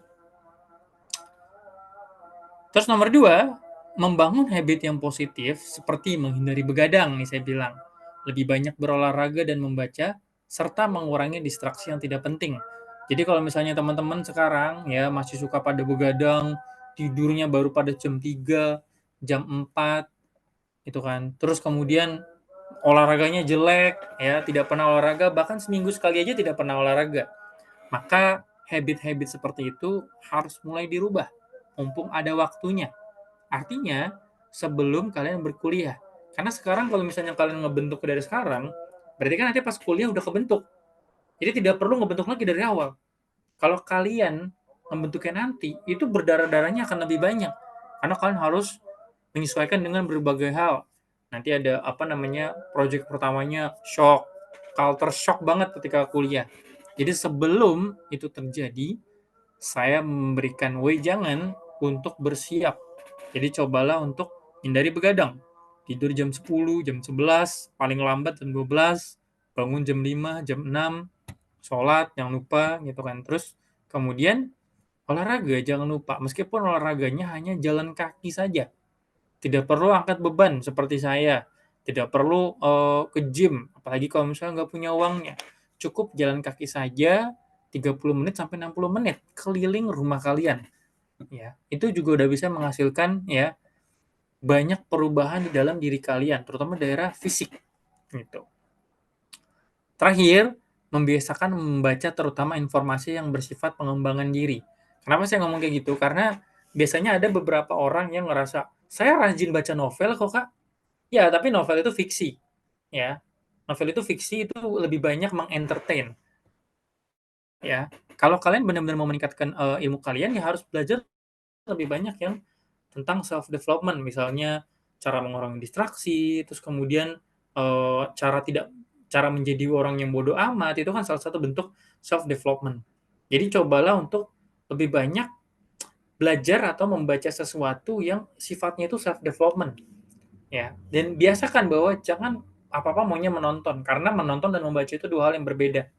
Terus nomor 2, membangun habit yang positif seperti menghindari begadang nih saya bilang. Lebih banyak berolahraga dan membaca serta mengurangi distraksi yang tidak penting. Jadi kalau misalnya teman-teman sekarang ya masih suka pada begadang, tidurnya baru pada jam 3, jam 4 gitu kan. Terus kemudian olahraganya jelek ya, tidak pernah olahraga, bahkan seminggu sekali aja tidak pernah olahraga. Maka habit-habit seperti itu harus mulai dirubah mumpung ada waktunya. Artinya sebelum kalian berkuliah. Karena sekarang kalau misalnya kalian ngebentuk dari sekarang, berarti kan nanti pas kuliah udah kebentuk. Jadi tidak perlu ngebentuk lagi dari awal. Kalau kalian membentuknya nanti, itu berdarah-darahnya akan lebih banyak. Karena kalian harus menyesuaikan dengan berbagai hal. Nanti ada project pertamanya shock, culture shock banget ketika kuliah. Jadi sebelum itu terjadi, saya memberikan wejangan untuk bersiap. Jadi cobalah untuk hindari begadang. Tidur jam 10, jam 11, paling lambat jam 12, bangun jam 5, jam 6, sholat, jangan lupa gitu kan. Terus kemudian olahraga, jangan lupa. Meskipun olahraganya hanya jalan kaki saja. Tidak perlu angkat beban seperti saya. Tidak perlu ke gym, apalagi kalau misalnya nggak punya uangnya. Cukup jalan kaki saja, 30 menit sampai 60 menit keliling rumah kalian. Ya, itu juga udah bisa menghasilkan ya banyak perubahan di dalam diri kalian, terutama daerah fisik gitu. Terakhir, membiasakan membaca terutama informasi yang bersifat pengembangan diri. Kenapa saya ngomong kayak gitu? Karena biasanya ada beberapa orang yang ngerasa, saya rajin baca novel kok Kak. Ya, tapi novel itu fiksi. Ya, novel itu fiksi itu lebih banyak mengentertain. Ya, kalau kalian benar-benar mau meningkatkan ilmu kalian, ya harus belajar lebih banyak yang tentang self development, misalnya cara mengurangi distraksi, terus kemudian cara menjadi orang yang bodoh amat, itu kan salah satu bentuk self development. Jadi cobalah untuk lebih banyak belajar atau membaca sesuatu yang sifatnya itu self development. ya. Dan biasakan bahwa jangan apa-apa maunya menonton, karena menonton dan membaca itu dua hal yang berbeda.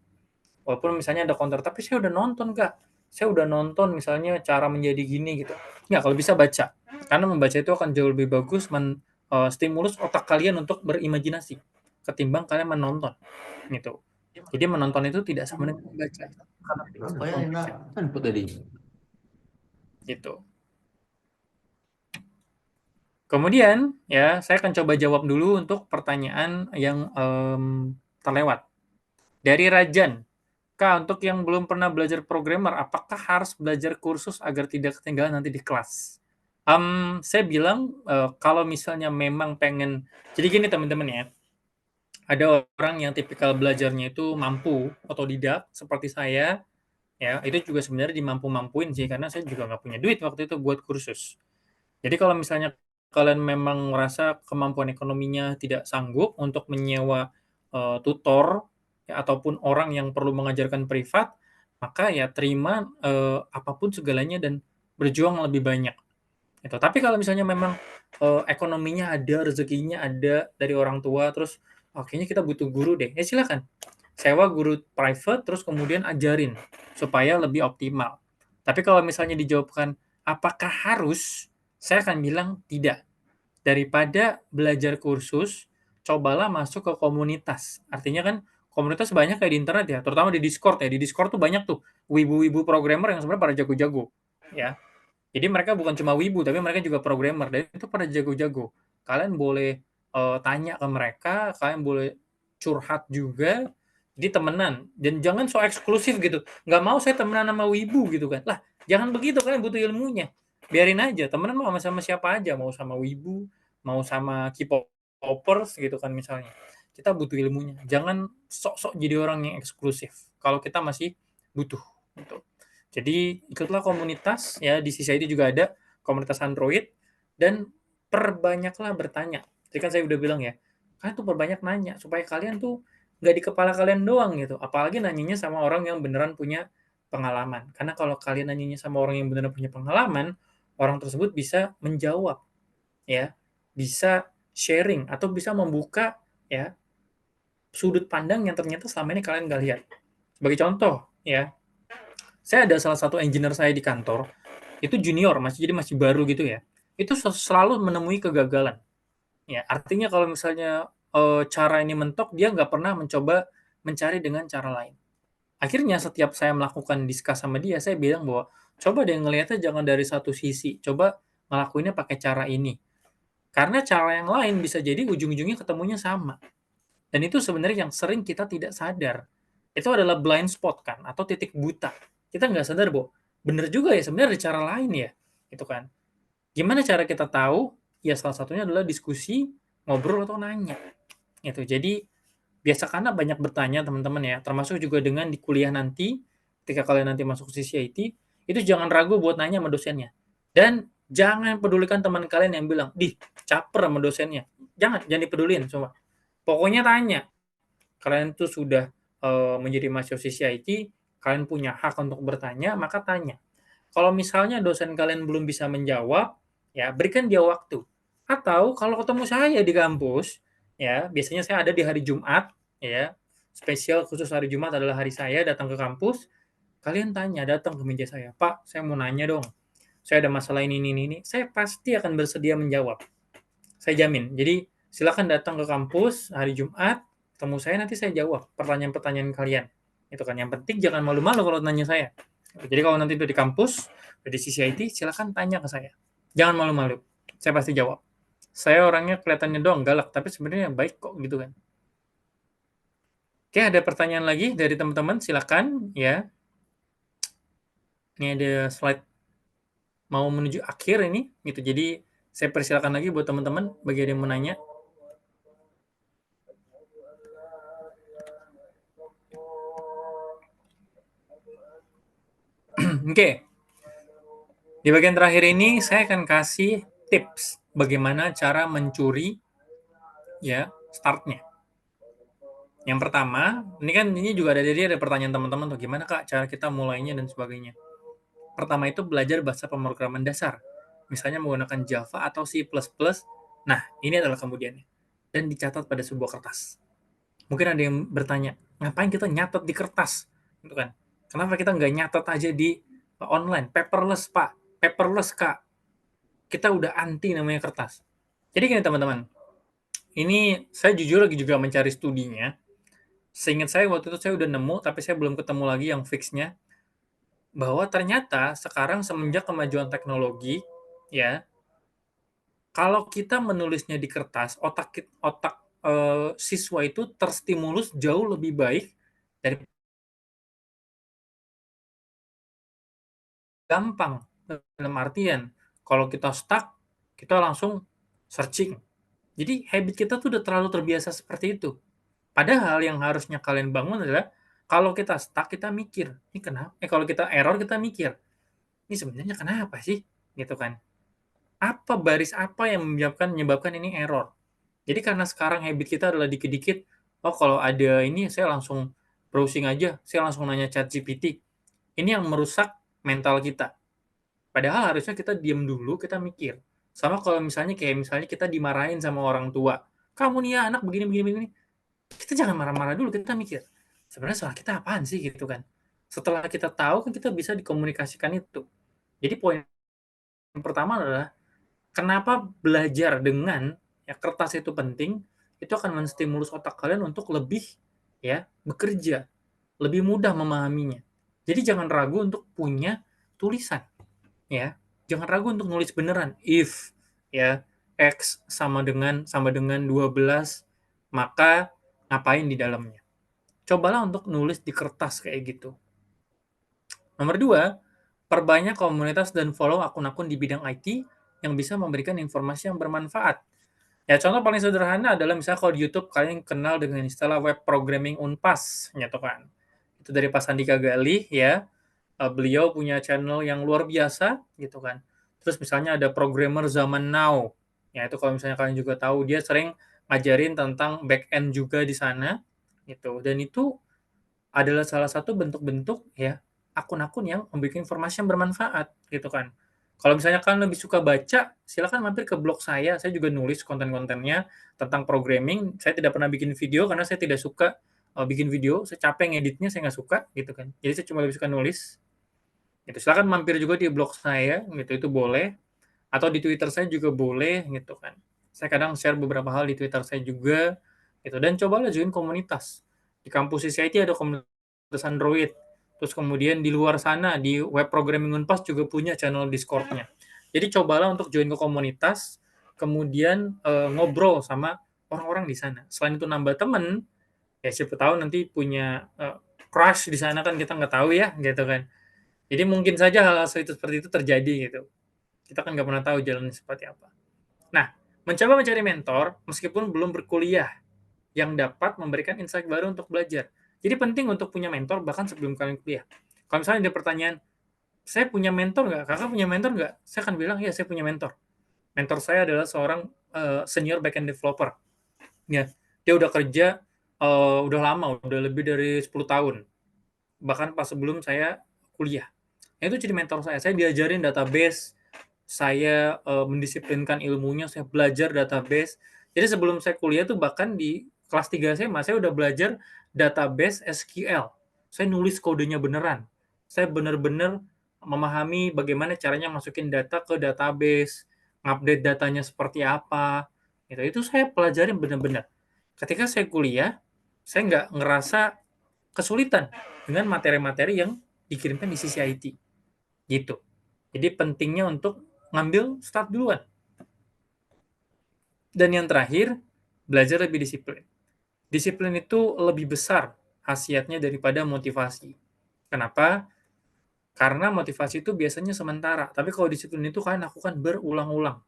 Walaupun misalnya ada counter, tapi saya udah nonton Kak, saya udah nonton misalnya cara menjadi gini gitu. Nggak, kalau bisa baca, karena membaca itu akan jauh lebih bagus stimulus otak kalian untuk berimajinasi ketimbang kalian menonton gitu. Jadi menonton itu tidak sama dengan membaca. Gitu. Kemudian ya saya akan coba jawab dulu untuk pertanyaan yang terlewat. Dari Rajan, Kak, untuk yang belum pernah belajar programmer, apakah harus belajar kursus agar tidak ketinggalan nanti di kelas? Saya bilang kalau misalnya memang pengen, jadi gini teman-teman ya, ada orang yang tipikal belajarnya itu mampu otodidak seperti saya, ya itu juga sebenarnya dimampu-mampuin sih karena saya juga nggak punya duit waktu itu buat kursus. Jadi kalau misalnya kalian memang merasa kemampuan ekonominya tidak sanggup untuk menyewa tutor ya, ataupun orang yang perlu mengajarkan privat, maka ya terima apapun segalanya dan berjuang lebih banyak. Gitu. Tapi kalau misalnya memang ekonominya ada, rezekinya ada dari orang tua, terus kayaknya kita butuh guru deh, ya silakan. Sewa guru private, terus kemudian ajarin supaya lebih optimal. Tapi kalau misalnya dijawabkan, apakah harus? Saya akan bilang tidak. Daripada belajar kursus, cobalah masuk ke komunitas. Artinya kan komunitas banyak kayak di internet ya, terutama di Discord ya. Di Discord tuh banyak tuh wibu-wibu programmer yang sebenarnya pada jago-jago. Ya, jadi mereka bukan cuma wibu, tapi mereka juga programmer, dan itu pada jago-jago. Kalian boleh tanya ke mereka, kalian boleh curhat juga, jadi temenan. Dan jangan so eksklusif gitu. Nggak mau saya temenan sama wibu gitu kan. Lah, jangan begitu, kalian butuh ilmunya. Biarin aja, temenan mau sama siapa aja, mau sama wibu, mau sama K-popers gitu kan misalnya. Kita butuh ilmunya. Jangan sok-sok jadi orang yang eksklusif. Kalau kita masih butuh. Gitu. Jadi ikutlah komunitas ya, di CCIT juga ada komunitas Android, dan perbanyaklah bertanya. Jadi kan saya udah bilang ya, kalian tuh perbanyak nanya supaya kalian tuh nggak di kepala kalian doang gitu. Apalagi nanyanya sama orang yang beneran punya pengalaman. Karena kalau kalian nanyanya sama orang yang beneran punya pengalaman, orang tersebut bisa menjawab ya, bisa sharing atau bisa membuka ya sudut pandang yang ternyata selama ini kalian nggak lihat. Sebagai contoh ya, saya ada salah satu engineer saya di kantor, itu junior, jadi masih baru gitu ya. Itu selalu menemui kegagalan. Ya, artinya kalau misalnya cara ini mentok, dia nggak pernah mencoba mencari dengan cara lain. Akhirnya setiap saya melakukan discuss sama dia, saya bilang bahwa coba deh ngelihatnya jangan dari satu sisi, coba ngelakuinnya pakai cara ini. Karena cara yang lain bisa jadi ujung-ujungnya ketemunya sama. Dan itu sebenarnya yang sering kita tidak sadar. Itu adalah blind spot kan, atau titik buta. Kita nggak sadar bahwa bener juga ya sebenarnya ada cara lain ya. Itu kan. Gimana cara kita tahu? Ya salah satunya adalah diskusi, ngobrol atau nanya. Itu. Jadi biasakanlah banyak bertanya teman-teman ya, termasuk juga dengan di kuliah nanti, ketika kalian nanti masuk CCIT, itu jangan ragu buat nanya sama dosennya. Dan jangan pedulikan teman kalian yang bilang, caper sama dosennya. Jangan dipedulin semua. Pokoknya tanya. Kalian tuh sudah menjadi mahasiswa CCIT, kalian punya hak untuk bertanya, maka tanya. Kalau misalnya dosen kalian belum bisa menjawab, ya berikan dia waktu. Atau kalau ketemu saya di kampus, ya biasanya saya ada di hari Jumat, ya spesial khusus hari Jumat adalah hari saya datang ke kampus. Kalian tanya, datang ke meja saya, Pak, saya mau nanya dong. Saya ada masalah ini. Saya pasti akan bersedia menjawab. Saya jamin. Jadi silakan datang ke kampus hari Jumat, ketemu saya, nanti saya jawab pertanyaan-pertanyaan kalian. Itu kan yang penting jangan malu-malu kalau nanya saya. Jadi kalau nanti udah di kampus, udah di CCIT, silakan tanya ke saya. Jangan malu-malu. Saya pasti jawab. Saya orangnya kelihatannya doang galak, tapi sebenarnya baik kok gitu kan. Oke, ada pertanyaan lagi dari teman-teman, silakan ya. Ini ada slide mau menuju akhir ini gitu. Jadi saya persilakan lagi buat teman-teman bagi ada yang mau nanya. Oke. Di bagian terakhir ini saya akan kasih tips bagaimana cara mencuri ya startnya. Yang pertama, ini juga ada pertanyaan teman-teman tuh, gimana Kak cara kita mulainya dan sebagainya. Pertama itu belajar bahasa pemrograman dasar. Misalnya menggunakan Java atau C++ Nah, ini adalah kemudiannya. Dan dicatat pada sebuah kertas. Mungkin ada yang bertanya, ngapain kita nyatet di kertas? Gitu kan. Kenapa kita nggak nyatet aja di online? Paperless, Pak. Paperless, Kak. Kita udah anti namanya kertas. Jadi gini teman-teman, ini saya jujur lagi juga mencari studinya. Seingat saya waktu itu saya udah nemu, tapi saya belum ketemu lagi yang fixnya, bahwa ternyata sekarang semenjak kemajuan teknologi, ya, kalau kita menulisnya di kertas, otak siswa itu terstimulus jauh lebih baik dari gampang. Dalam artian, kalau kita stuck, kita langsung searching. Jadi habit kita tuh udah terlalu terbiasa seperti itu. Padahal yang harusnya kalian bangun adalah kalau kita stuck kita mikir, ini kenapa? Kalau kita error kita mikir, ini sebenarnya kenapa sih? Gitu kan. Apa baris apa yang menyebabkan ini error? Jadi karena sekarang habit kita adalah dikit-dikit, oh kalau ada ini saya langsung browsing aja, saya langsung nanya ChatGPT. Ini yang merusak mental kita. Padahal harusnya kita diam dulu, kita mikir. Sama kalau misalnya kita dimarahin sama orang tua. Kamu nih ya anak begini begini begini. Kita jangan marah-marah dulu, kita mikir. Sebenarnya salah kita apaan sih gitu kan. Setelah kita tahu kan kita bisa dikomunikasikan itu. Jadi poin yang pertama adalah kenapa belajar dengan ya kertas itu penting, itu akan menstimulus otak kalian untuk lebih ya bekerja, lebih mudah memahaminya. Jadi jangan ragu untuk punya tulisan ya. Jangan ragu untuk nulis beneran. If ya X sama dengan 12, maka ngapain di dalamnya. Cobalah untuk nulis di kertas kayak gitu. Nomor 2, perbanyak komunitas dan follow akun-akun di bidang IT yang bisa memberikan informasi yang bermanfaat. Ya, contoh paling sederhana adalah misalnya kalau di YouTube kalian kenal dengan istilah web programming Unpas, gitu kan. Itu dari Pak Sandika Galih ya. Beliau punya channel yang luar biasa, gitu kan. Terus misalnya ada programmer zaman now. Ya, itu kalau misalnya kalian juga tahu, dia sering ngajarin tentang back end juga di sana, gitu. Dan itu adalah salah satu bentuk-bentuk ya akun-akun yang memberikan informasi yang bermanfaat gitu kan. Kalau misalnya kalian lebih suka baca, silakan mampir ke blog saya. Saya juga nulis konten-kontennya tentang programming. Saya tidak pernah bikin video karena saya tidak suka bikin video. Saya capek ngeditnya, saya nggak suka gitu kan. Jadi saya cuma lebih suka nulis. Gitu. Silakan mampir juga di blog saya, gitu itu boleh. Atau di Twitter saya juga boleh gitu kan. Saya kadang share beberapa hal di Twitter saya juga gitu. Dan cobalah join komunitas. Di kampus CCIT ada komunitas Android. Terus kemudian di luar sana, di web programming Unpas juga punya channel Discord-nya. Jadi cobalah untuk join ke komunitas, kemudian ngobrol sama orang-orang di sana. Selain itu nambah temen, ya siapa tahu nanti punya crush di sana kan kita nggak tahu ya, gitu kan. Jadi mungkin saja hal-hal seperti itu terjadi gitu. Kita kan nggak pernah tahu jalannya seperti apa. Nah, mencoba mencari mentor meskipun belum berkuliah yang dapat memberikan insight baru untuk belajar. Jadi penting untuk punya mentor bahkan sebelum kalian kuliah. Kalau misalnya ada pertanyaan, saya punya mentor nggak? Kakak punya mentor nggak? Saya akan bilang, ya saya punya mentor. Mentor saya adalah seorang senior backend developer. Ya, dia udah kerja udah lama, udah lebih dari 10 tahun. Bahkan pas sebelum saya kuliah. Itu jadi mentor saya. Saya diajarin database, saya mendisiplinkan ilmunya, saya belajar database. Jadi sebelum saya kuliah tuh bahkan di kelas 3 SMA, saya udah belajar database SQL. Saya nulis kodenya beneran. Saya benar-benar memahami bagaimana caranya masukin data ke database, ngupdate datanya seperti apa. Itu saya pelajarin benar-benar. Ketika saya kuliah, saya nggak ngerasa kesulitan dengan materi-materi yang dikirimkan di sisi IT. Gitu. Jadi pentingnya untuk ngambil start duluan. Dan yang terakhir, belajar lebih disiplin. Disiplin itu lebih besar khasiatnya daripada motivasi. Kenapa? Karena motivasi itu biasanya sementara, tapi kalau disiplin itu kalian lakukan berulang-ulang.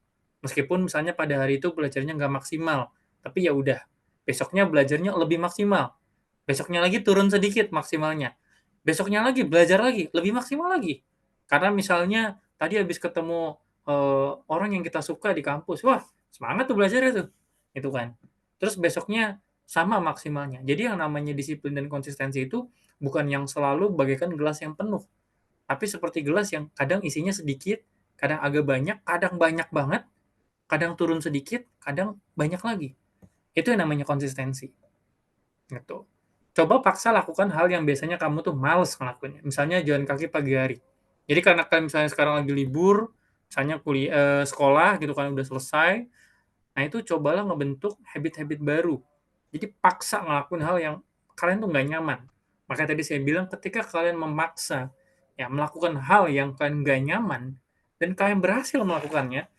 Meskipun misalnya pada hari itu belajarnya nggak maksimal, tapi ya udah, besoknya belajarnya lebih maksimal. Besoknya lagi turun sedikit maksimalnya. Besoknya lagi belajar lagi, lebih maksimal lagi. Karena misalnya tadi habis ketemu orang yang kita suka di kampus, wah semangat tuh belajarnya tuh, itu kan. Terus besoknya sama maksimalnya. Jadi yang namanya disiplin dan konsistensi itu bukan yang selalu bagaikan gelas yang penuh, tapi seperti gelas yang kadang isinya sedikit, kadang agak banyak, kadang banyak banget. kadang turun sedikit, kadang banyak lagi. Itu yang namanya konsistensi. Gitu. Coba paksa lakukan hal yang biasanya kamu tuh males ngelakuinnya. Misalnya jalan kaki pagi hari. Jadi karena kalian misalnya sekarang lagi libur, misalnya sekolah gitu kan udah selesai, nah itu cobalah ngebentuk habit-habit baru. Jadi paksa ngelakuin hal yang kalian tuh nggak nyaman. Makanya tadi saya bilang ketika kalian memaksa ya melakukan hal yang kalian nggak nyaman dan kalian berhasil melakukannya,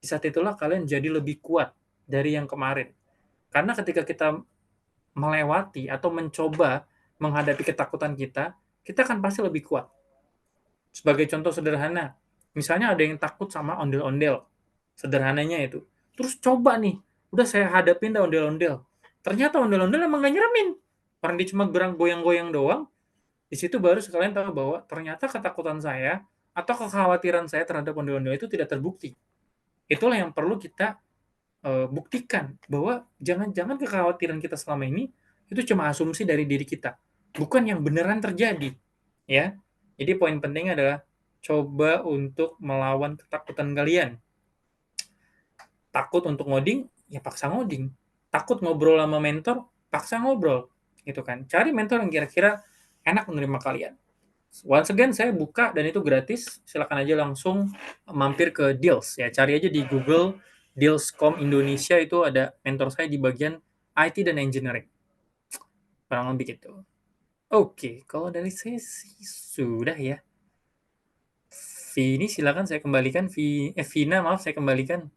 di saat itulah kalian jadi lebih kuat dari yang kemarin. Karena ketika kita melewati atau mencoba menghadapi ketakutan kita akan pasti lebih kuat. Sebagai contoh sederhana, misalnya ada yang takut sama ondel-ondel, sederhananya itu. Terus coba nih, udah saya hadapin dah ondel-ondel. Ternyata ondel-ondel emang gak nyeremin. Orang dia cuma berang goyang-goyang doang, di situ baru sekalian tahu bahwa ternyata ketakutan saya atau kekhawatiran saya terhadap ondel-ondel itu tidak terbukti. Itulah yang perlu kita buktikan bahwa jangan-jangan kekhawatiran kita selama ini itu cuma asumsi dari diri kita, bukan yang beneran terjadi, ya. Jadi poin penting adalah coba untuk melawan ketakutan kalian. Takut untuk ngoding, ya paksa ngoding. Takut ngobrol sama mentor, paksa ngobrol, gitu kan. Cari mentor yang kira-kira enak menerima kalian. Once again, saya buka dan itu gratis. Silakan aja langsung mampir ke Deals. Ya, cari aja di Google Deals.com Indonesia, itu ada mentor saya di bagian IT dan Engineering. Kurang lebih gitu. Oke, kalau dari saya sih sudah ya. Vini silakan saya kembalikan. Vina, maaf saya kembalikan.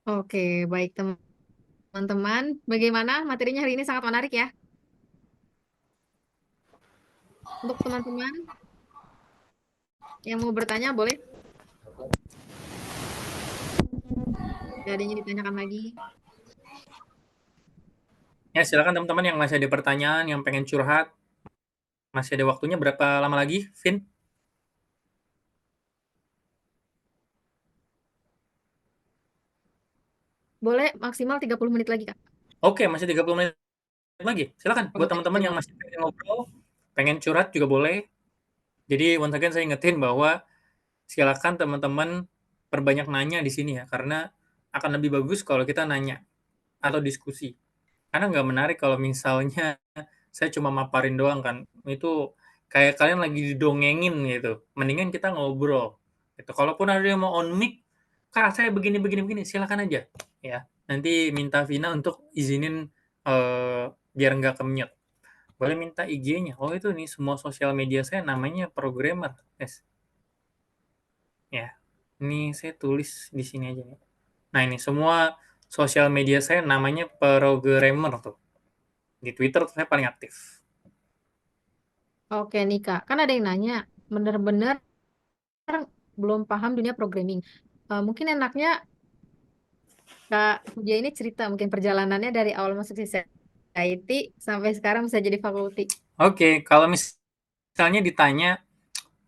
Oke, baik teman-teman. Bagaimana materinya hari ini sangat menarik ya. Untuk teman-teman yang mau bertanya boleh. Adanya ditanyakan lagi. Ya, silakan teman-teman yang masih ada pertanyaan, yang pengen curhat. Masih ada waktunya berapa lama lagi, Vin? Boleh maksimal 30 menit lagi, Kak. Oke, masih 30 menit lagi. Silakan buat Oke, teman-teman yang terima masih pengen ngobrol, pengen curhat juga boleh. Jadi once again saya ingetin bahwa silakan teman-teman perbanyak nanya di sini ya, karena akan lebih bagus kalau kita nanya atau diskusi. Karena nggak menarik kalau misalnya saya cuma maparin doang kan. Itu kayak kalian lagi didongengin gitu. Mendingan kita ngobrol. Gitu. Kalaupun ada yang mau on mic, Kak saya begini, silakan aja. Ya, nanti minta Vina untuk izinin biar nggak ke-mute. Boleh minta IG-nya. Oh itu nih semua sosial media saya namanya programmer. Yes. Ya, ini saya tulis di sini aja nih. Nah ini semua sosial media saya namanya programmer tuh. Di Twitter saya paling aktif. Oke nih Kak, kan ada yang nanya, bener-bener belum paham dunia programming. Mungkin enaknya Kak Huja ini cerita mungkin perjalanannya dari awal masuk di IT sampai sekarang bisa jadi fakulti. Oke, kalau misalnya ditanya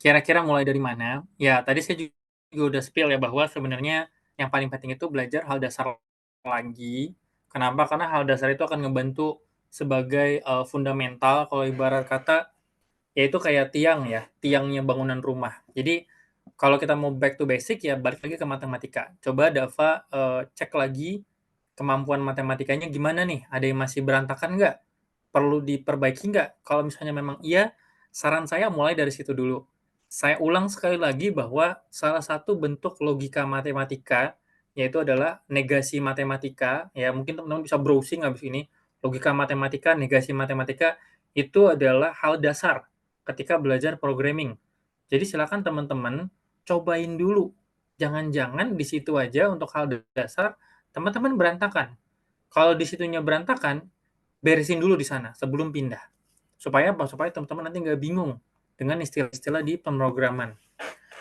kira-kira mulai dari mana, ya tadi saya juga udah spill ya bahwa sebenarnya yang paling penting itu belajar hal dasar lagi. Kenapa? Karena hal dasar itu akan ngebantu sebagai fundamental, kalau ibarat kata yaitu kayak tiang ya, tiangnya bangunan rumah. Jadi kalau kita mau back to basic ya balik lagi ke matematika. Coba Dava cek lagi kemampuan matematikanya gimana nih? Ada yang masih berantakan nggak? Perlu diperbaiki nggak? Kalau misalnya memang iya, saran saya mulai dari situ dulu. Saya ulang sekali lagi bahwa salah satu bentuk logika matematika yaitu adalah negasi matematika. Ya mungkin teman-teman bisa browsing habis ini. Logika matematika, negasi matematika itu adalah hal dasar ketika belajar programming. Jadi silakan teman-teman cobain dulu. Jangan-jangan di situ aja untuk hal dasar teman-teman berantakan. Kalau di situnya berantakan, beresin dulu di sana sebelum pindah. Supaya apa? Supaya teman-teman nanti nggak bingung dengan istilah-istilah di pemrograman.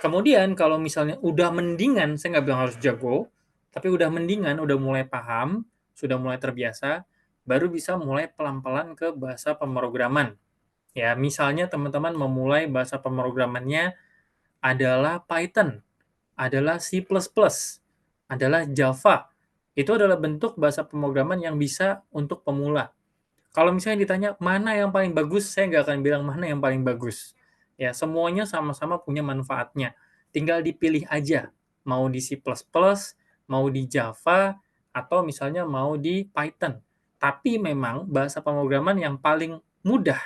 Kemudian kalau misalnya udah mendingan, saya nggak bilang harus jago, tapi udah mendingan, udah mulai paham, sudah mulai terbiasa, baru bisa mulai pelan-pelan ke bahasa pemrograman. Ya, misalnya teman-teman memulai bahasa pemrogramannya adalah Python, adalah C++, adalah Java. Itu adalah bentuk bahasa pemrograman yang bisa untuk pemula. Kalau misalnya ditanya mana yang paling bagus, saya nggak akan bilang mana yang paling bagus. Ya, semuanya sama-sama punya manfaatnya. Tinggal dipilih aja, mau di C++, mau di Java, atau misalnya mau di Python. Tapi memang bahasa pemrograman yang paling mudah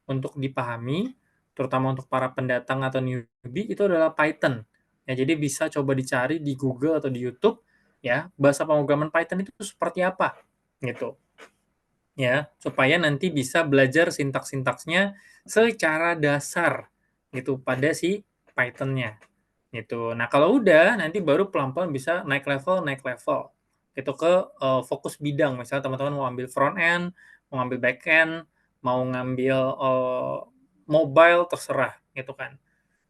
untuk dipahami, terutama untuk para pendatang atau newbie, itu adalah Python. Ya, jadi bisa coba dicari di Google atau di YouTube, ya, bahasa pemrograman Python itu seperti apa, gitu. Ya, supaya nanti bisa belajar sintaks-sintaksnya secara dasar, gitu, pada si Python-nya, gitu. Nah, kalau udah, nanti baru pelan-pelan bisa naik level, gitu, ke fokus bidang. Misalnya teman-teman mau ambil front end, mau ngambil back end, mau ngambil mobile, terserah, gitu kan.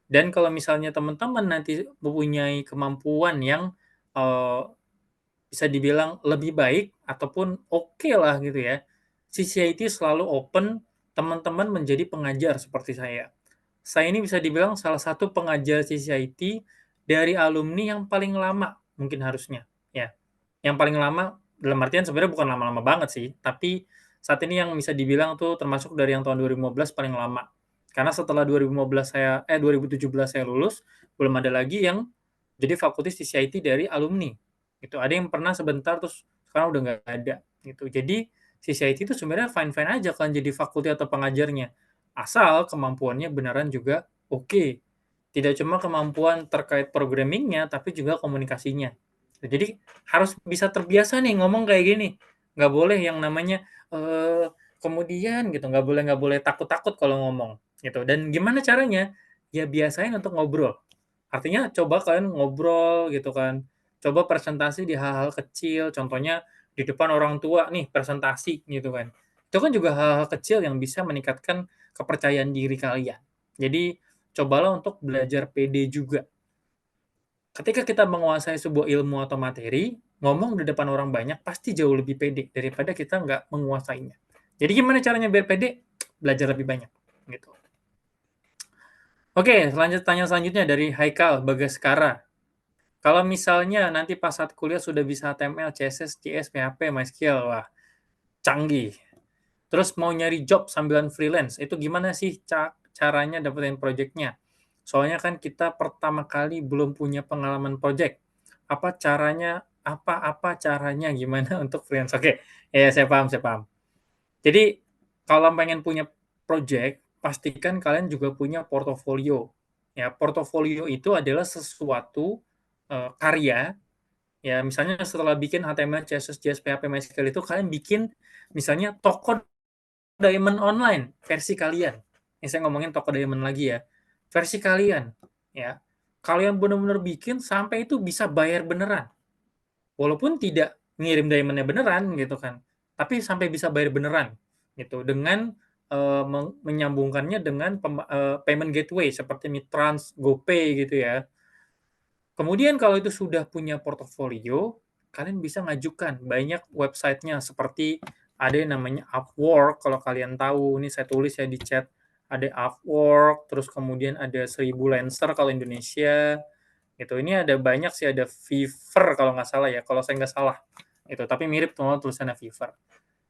Dan kalau misalnya teman-teman nanti mempunyai kemampuan yang bisa dibilang lebih baik ataupun oke lah gitu ya, CCIT selalu open teman-teman menjadi pengajar seperti saya. Saya ini bisa dibilang salah satu pengajar CCIT dari alumni yang paling lama mungkin harusnya, ya. Yang paling lama dalam artian sebenarnya bukan lama-lama banget sih, tapi saat ini yang bisa dibilang tuh termasuk dari yang tahun 2015 paling lama. Karena setelah 2017 saya lulus, belum ada lagi yang jadi fakultas CCIT dari alumni. Gitu. Ada yang pernah sebentar terus sekarang udah nggak ada gitu. Jadi CCIT itu sebenarnya fine-fine aja kan jadi fakulti atau pengajarnya. Asal kemampuannya beneran juga oke. Tidak cuma kemampuan terkait programmingnya, tapi juga komunikasinya. Jadi harus bisa terbiasa nih ngomong kayak gini. Nggak boleh yang namanya kemudian gitu. Nggak boleh takut-takut kalau ngomong gitu. Dan gimana caranya? Ya biasain untuk ngobrol. Artinya coba kalian ngobrol gitu kan. Coba presentasi di hal-hal kecil. Contohnya di depan orang tua nih presentasi gitu kan. Itu kan juga hal-hal kecil yang bisa meningkatkan kepercayaan diri kalian. Jadi cobalah untuk belajar pede juga. Ketika kita menguasai sebuah ilmu atau materi, ngomong di depan orang banyak pasti jauh lebih pede daripada kita nggak menguasainya. Jadi gimana caranya biar pede? Belajar lebih banyak. Gitu. Oke, tanya selanjutnya dari Haikal Bagaskara. Kalau misalnya nanti pas saat kuliah sudah bisa HTML, CSS, JS, PHP, MySQL, wah, canggih. Terus mau nyari job sambilan freelance, itu gimana sih caranya dapetin project-nya? Soalnya kan kita pertama kali belum punya pengalaman project. Apa caranya gimana untuk freelance? Oke, ya saya paham. Jadi kalau pengen punya project, pastikan kalian juga punya portofolio. Ya, portofolio itu adalah sesuatu karya. Ya, misalnya setelah bikin HTML, CSS, JS, PHP, MySQL itu kalian bikin misalnya toko diamond online versi kalian. Ini saya ngomongin toko diamond lagi ya. Versi kalian, ya. Kalian benar-benar bikin sampai itu bisa bayar beneran. Walaupun tidak ngirim diamondnya beneran gitu kan. Tapi sampai bisa bayar beneran gitu dengan menyambungkannya dengan payment gateway seperti Mitrans, GoPay gitu ya. Kemudian kalau itu sudah punya portofolio, kalian bisa ngajukan banyak websitenya seperti ada yang namanya Upwork, kalau kalian tahu, ini saya tulis ya di chat, ada Upwork, terus kemudian ada 1000 Lancer kalau Indonesia, gitu. Ini ada banyak sih, ada Fiverr kalau nggak salah ya, kalau saya nggak salah, itu. Tapi mirip tuh tulisannya Fiverr.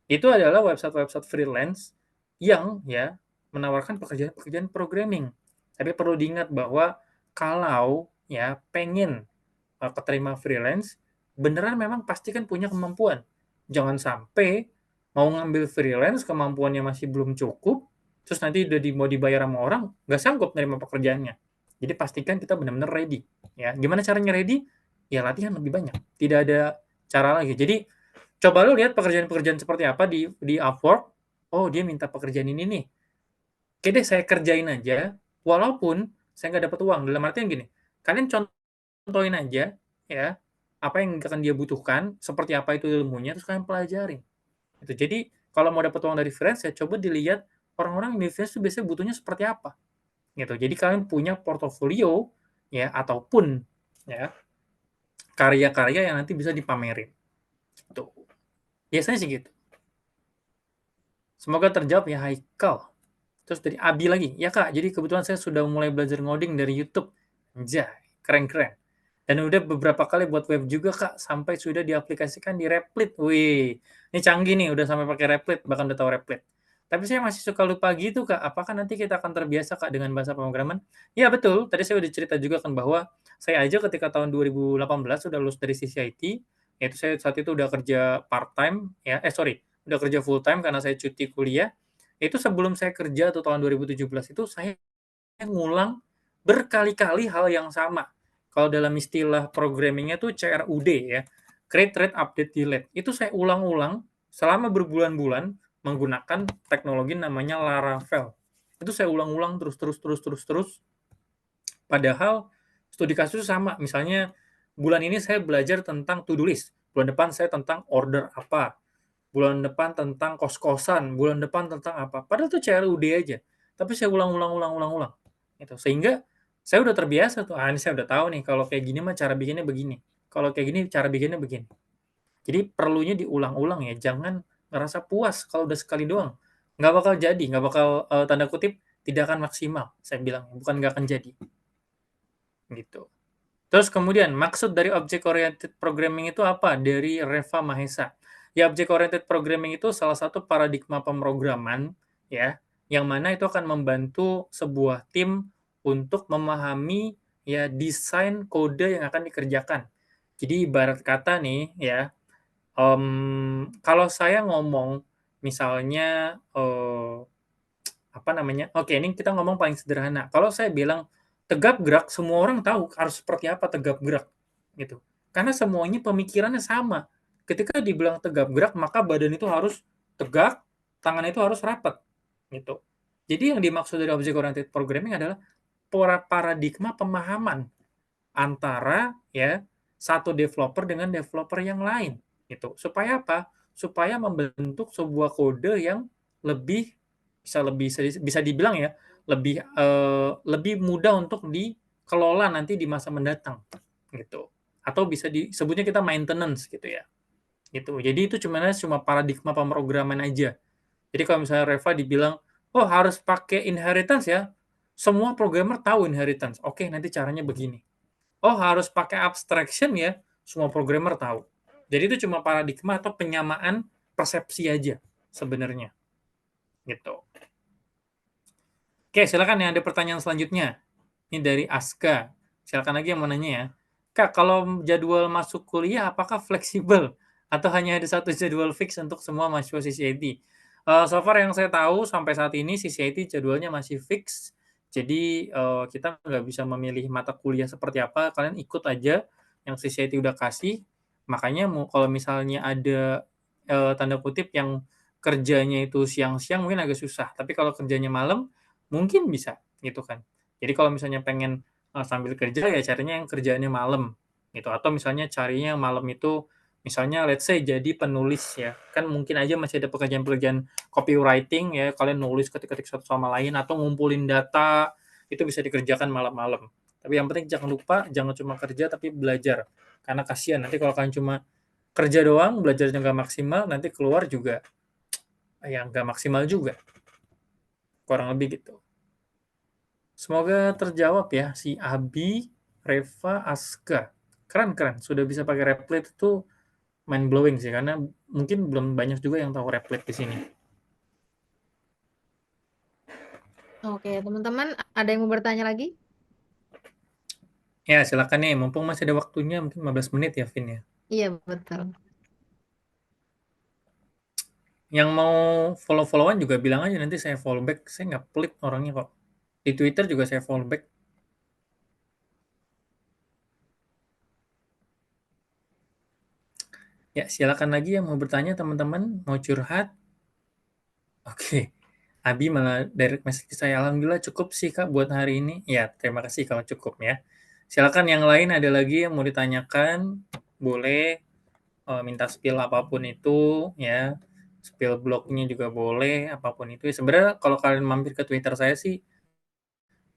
Itu adalah website-website freelance yang ya menawarkan pekerjaan-pekerjaan programming. Tapi perlu diingat bahwa kalau ya pengen keterima freelance, beneran memang pasti kan punya kemampuan. Jangan sampai mau ngambil freelance, kemampuannya masih belum cukup, terus nanti udah mau dibayar sama orang, nggak sanggup nerima pekerjaannya. Jadi pastikan kita benar-benar ready. Ya, gimana caranya ready? Ya latihan lebih banyak. Tidak ada cara lagi. Jadi coba lu lihat pekerjaan-pekerjaan seperti apa di Upwork. Oh, dia minta pekerjaan ini nih. Oke deh, saya kerjain aja. Walaupun saya nggak dapat uang. Dalam artian gini, kalian contohin aja ya apa yang akan dia butuhkan, seperti apa itu ilmunya, terus kalian pelajarin. Itu. Jadi kalau mau dapat uang dari freelance, ya coba dilihat orang-orang di freelance itu biasanya butuhnya seperti apa. Gitu. Jadi kalian punya portofolio ya ataupun ya karya-karya yang nanti bisa dipamerin. Tuh. Biasanya sih gitu. Semoga terjawab ya Haikal. Terus dari Abi lagi, ya Kak, jadi kebetulan saya sudah mulai belajar ngoding dari YouTube. Anjay, keren-keren. Dan udah beberapa kali buat web juga Kak, sampai sudah diaplikasikan di Replit. Wih, ini canggih nih, udah sampai pakai Replit, bahkan udah tahu Replit. Tapi saya masih suka lupa gitu Kak, apakah nanti kita akan terbiasa Kak dengan bahasa pemrograman? Ya betul, tadi saya udah cerita juga kan bahwa saya aja ketika tahun 2018 sudah lulus dari CCIT, yaitu saya saat itu udah kerja part-time, ya, udah kerja full-time karena saya cuti kuliah. Itu sebelum saya kerja tuh tahun 2017 itu saya ngulang berkali-kali hal yang sama. Kalau dalam istilah programmingnya tuh CRUD ya, create, read, update, delete. Itu saya ulang-ulang selama berbulan-bulan menggunakan teknologi namanya Laravel. Itu saya ulang-ulang terus. Padahal studi kasus sama. Misalnya bulan ini saya belajar tentang to-do list. Bulan depan saya tentang order apa. Bulan depan tentang kos-kosan, bulan depan tentang apa. Padahal itu CRUD aja. Tapi saya ulang. Gitu. Sehingga saya udah terbiasa tuh. Ini saya udah tahu nih kalau kayak gini mah cara bikinnya begini. Kalau kayak gini cara bikinnya begini. Jadi perlunya diulang-ulang ya. Jangan ngerasa puas kalau udah sekali doang. Nggak bakal jadi, nggak bakal tanda kutip tidak akan maksimal. Saya bilang, bukan nggak akan jadi. Gitu. Terus kemudian, maksud dari Object Oriented Programming itu apa? Dari Reva Mahesa. Ya, Object Oriented Programming itu salah satu paradigma pemrograman, ya, yang mana itu akan membantu sebuah tim untuk memahami ya desain kode yang akan dikerjakan. Jadi ibarat kata nih, ya, kalau saya ngomong misalnya apa namanya? Oke, ini kita ngomong paling sederhana. Kalau saya bilang tegap gerak, semua orang tahu harus seperti apa tegap gerak, gitu. Karena semuanya pemikirannya sama. Ketika dibilang tegap gerak, maka badan itu harus tegak, tangan itu harus rapat, gitu. Jadi yang dimaksud dari object oriented programming adalah paradigma pemahaman antara ya satu developer dengan developer yang lain, gitu. Supaya apa? Supaya membentuk sebuah kode yang lebih bisa dibilang ya lebih mudah untuk dikelola nanti di masa mendatang gitu, atau bisa disebutnya kita maintenance gitu ya, gitu. Jadi itu cuma paradigma pemrograman aja. Jadi kalau misalnya Reva dibilang oh harus pakai inheritance ya, semua programmer tahu inheritance, oke nanti caranya begini. Oh harus pakai abstraction ya, semua programmer tahu. Jadi itu cuma paradigma atau penyamaan persepsi aja sebenarnya gitu. Oke, silakan yang ada pertanyaan selanjutnya. Ini dari Aska. Silakan lagi yang mau nanya ya. Kak, kalau jadwal masuk kuliah apakah fleksibel atau hanya ada satu jadwal fix untuk semua mahasiswa CCIT? So far yang saya tahu sampai saat ini CCIT jadwalnya masih fix. Jadi kita nggak bisa memilih mata kuliah seperti apa. Kalian ikut aja yang CCIT udah kasih. Makanya kalau misalnya ada tanda kutip yang kerjanya itu siang-siang mungkin agak susah. Tapi kalau kerjanya malam mungkin bisa gitu kan. Jadi kalau misalnya pengen sambil kerja ya carinya yang kerjaannya malam gitu, atau misalnya carinya malam itu misalnya let's say jadi penulis ya. Kan mungkin aja masih ada pekerjaan-pekerjaan copywriting ya, kalian nulis ketik-ketik satu sama lain atau ngumpulin data itu bisa dikerjakan malam-malam. Tapi yang penting jangan lupa jangan cuma kerja tapi belajar. Karena kasihan nanti kalau kalian cuma kerja doang, belajarnya nggak maksimal, nanti keluar juga ya nggak maksimal juga. Kurang lebih gitu. Semoga terjawab ya si Abi, Reva, Aska. Keren. Sudah bisa pakai Replit itu mind blowing sih karena mungkin belum banyak juga yang tahu Replit di sini. Oke, teman-teman, ada yang mau bertanya lagi? Ya, silakan nih, mumpung masih ada waktunya mungkin 15 menit ya, Vin ya. Iya, betul. Yang mau follow-followan juga bilang aja nanti saya follow back. Saya nggak pelit orangnya kok. Di Twitter juga saya follow back. Ya, silakan lagi yang mau bertanya teman-teman, mau curhat. Oke. Abi malah direct message ke saya, alhamdulillah cukup sih Kak buat hari ini. Ya, terima kasih kalau cukup ya. Silakan yang lain ada lagi yang mau ditanyakan, boleh minta spill apapun itu ya. Spill blognya juga boleh, apapun itu. Sebenarnya kalau kalian mampir ke Twitter saya sih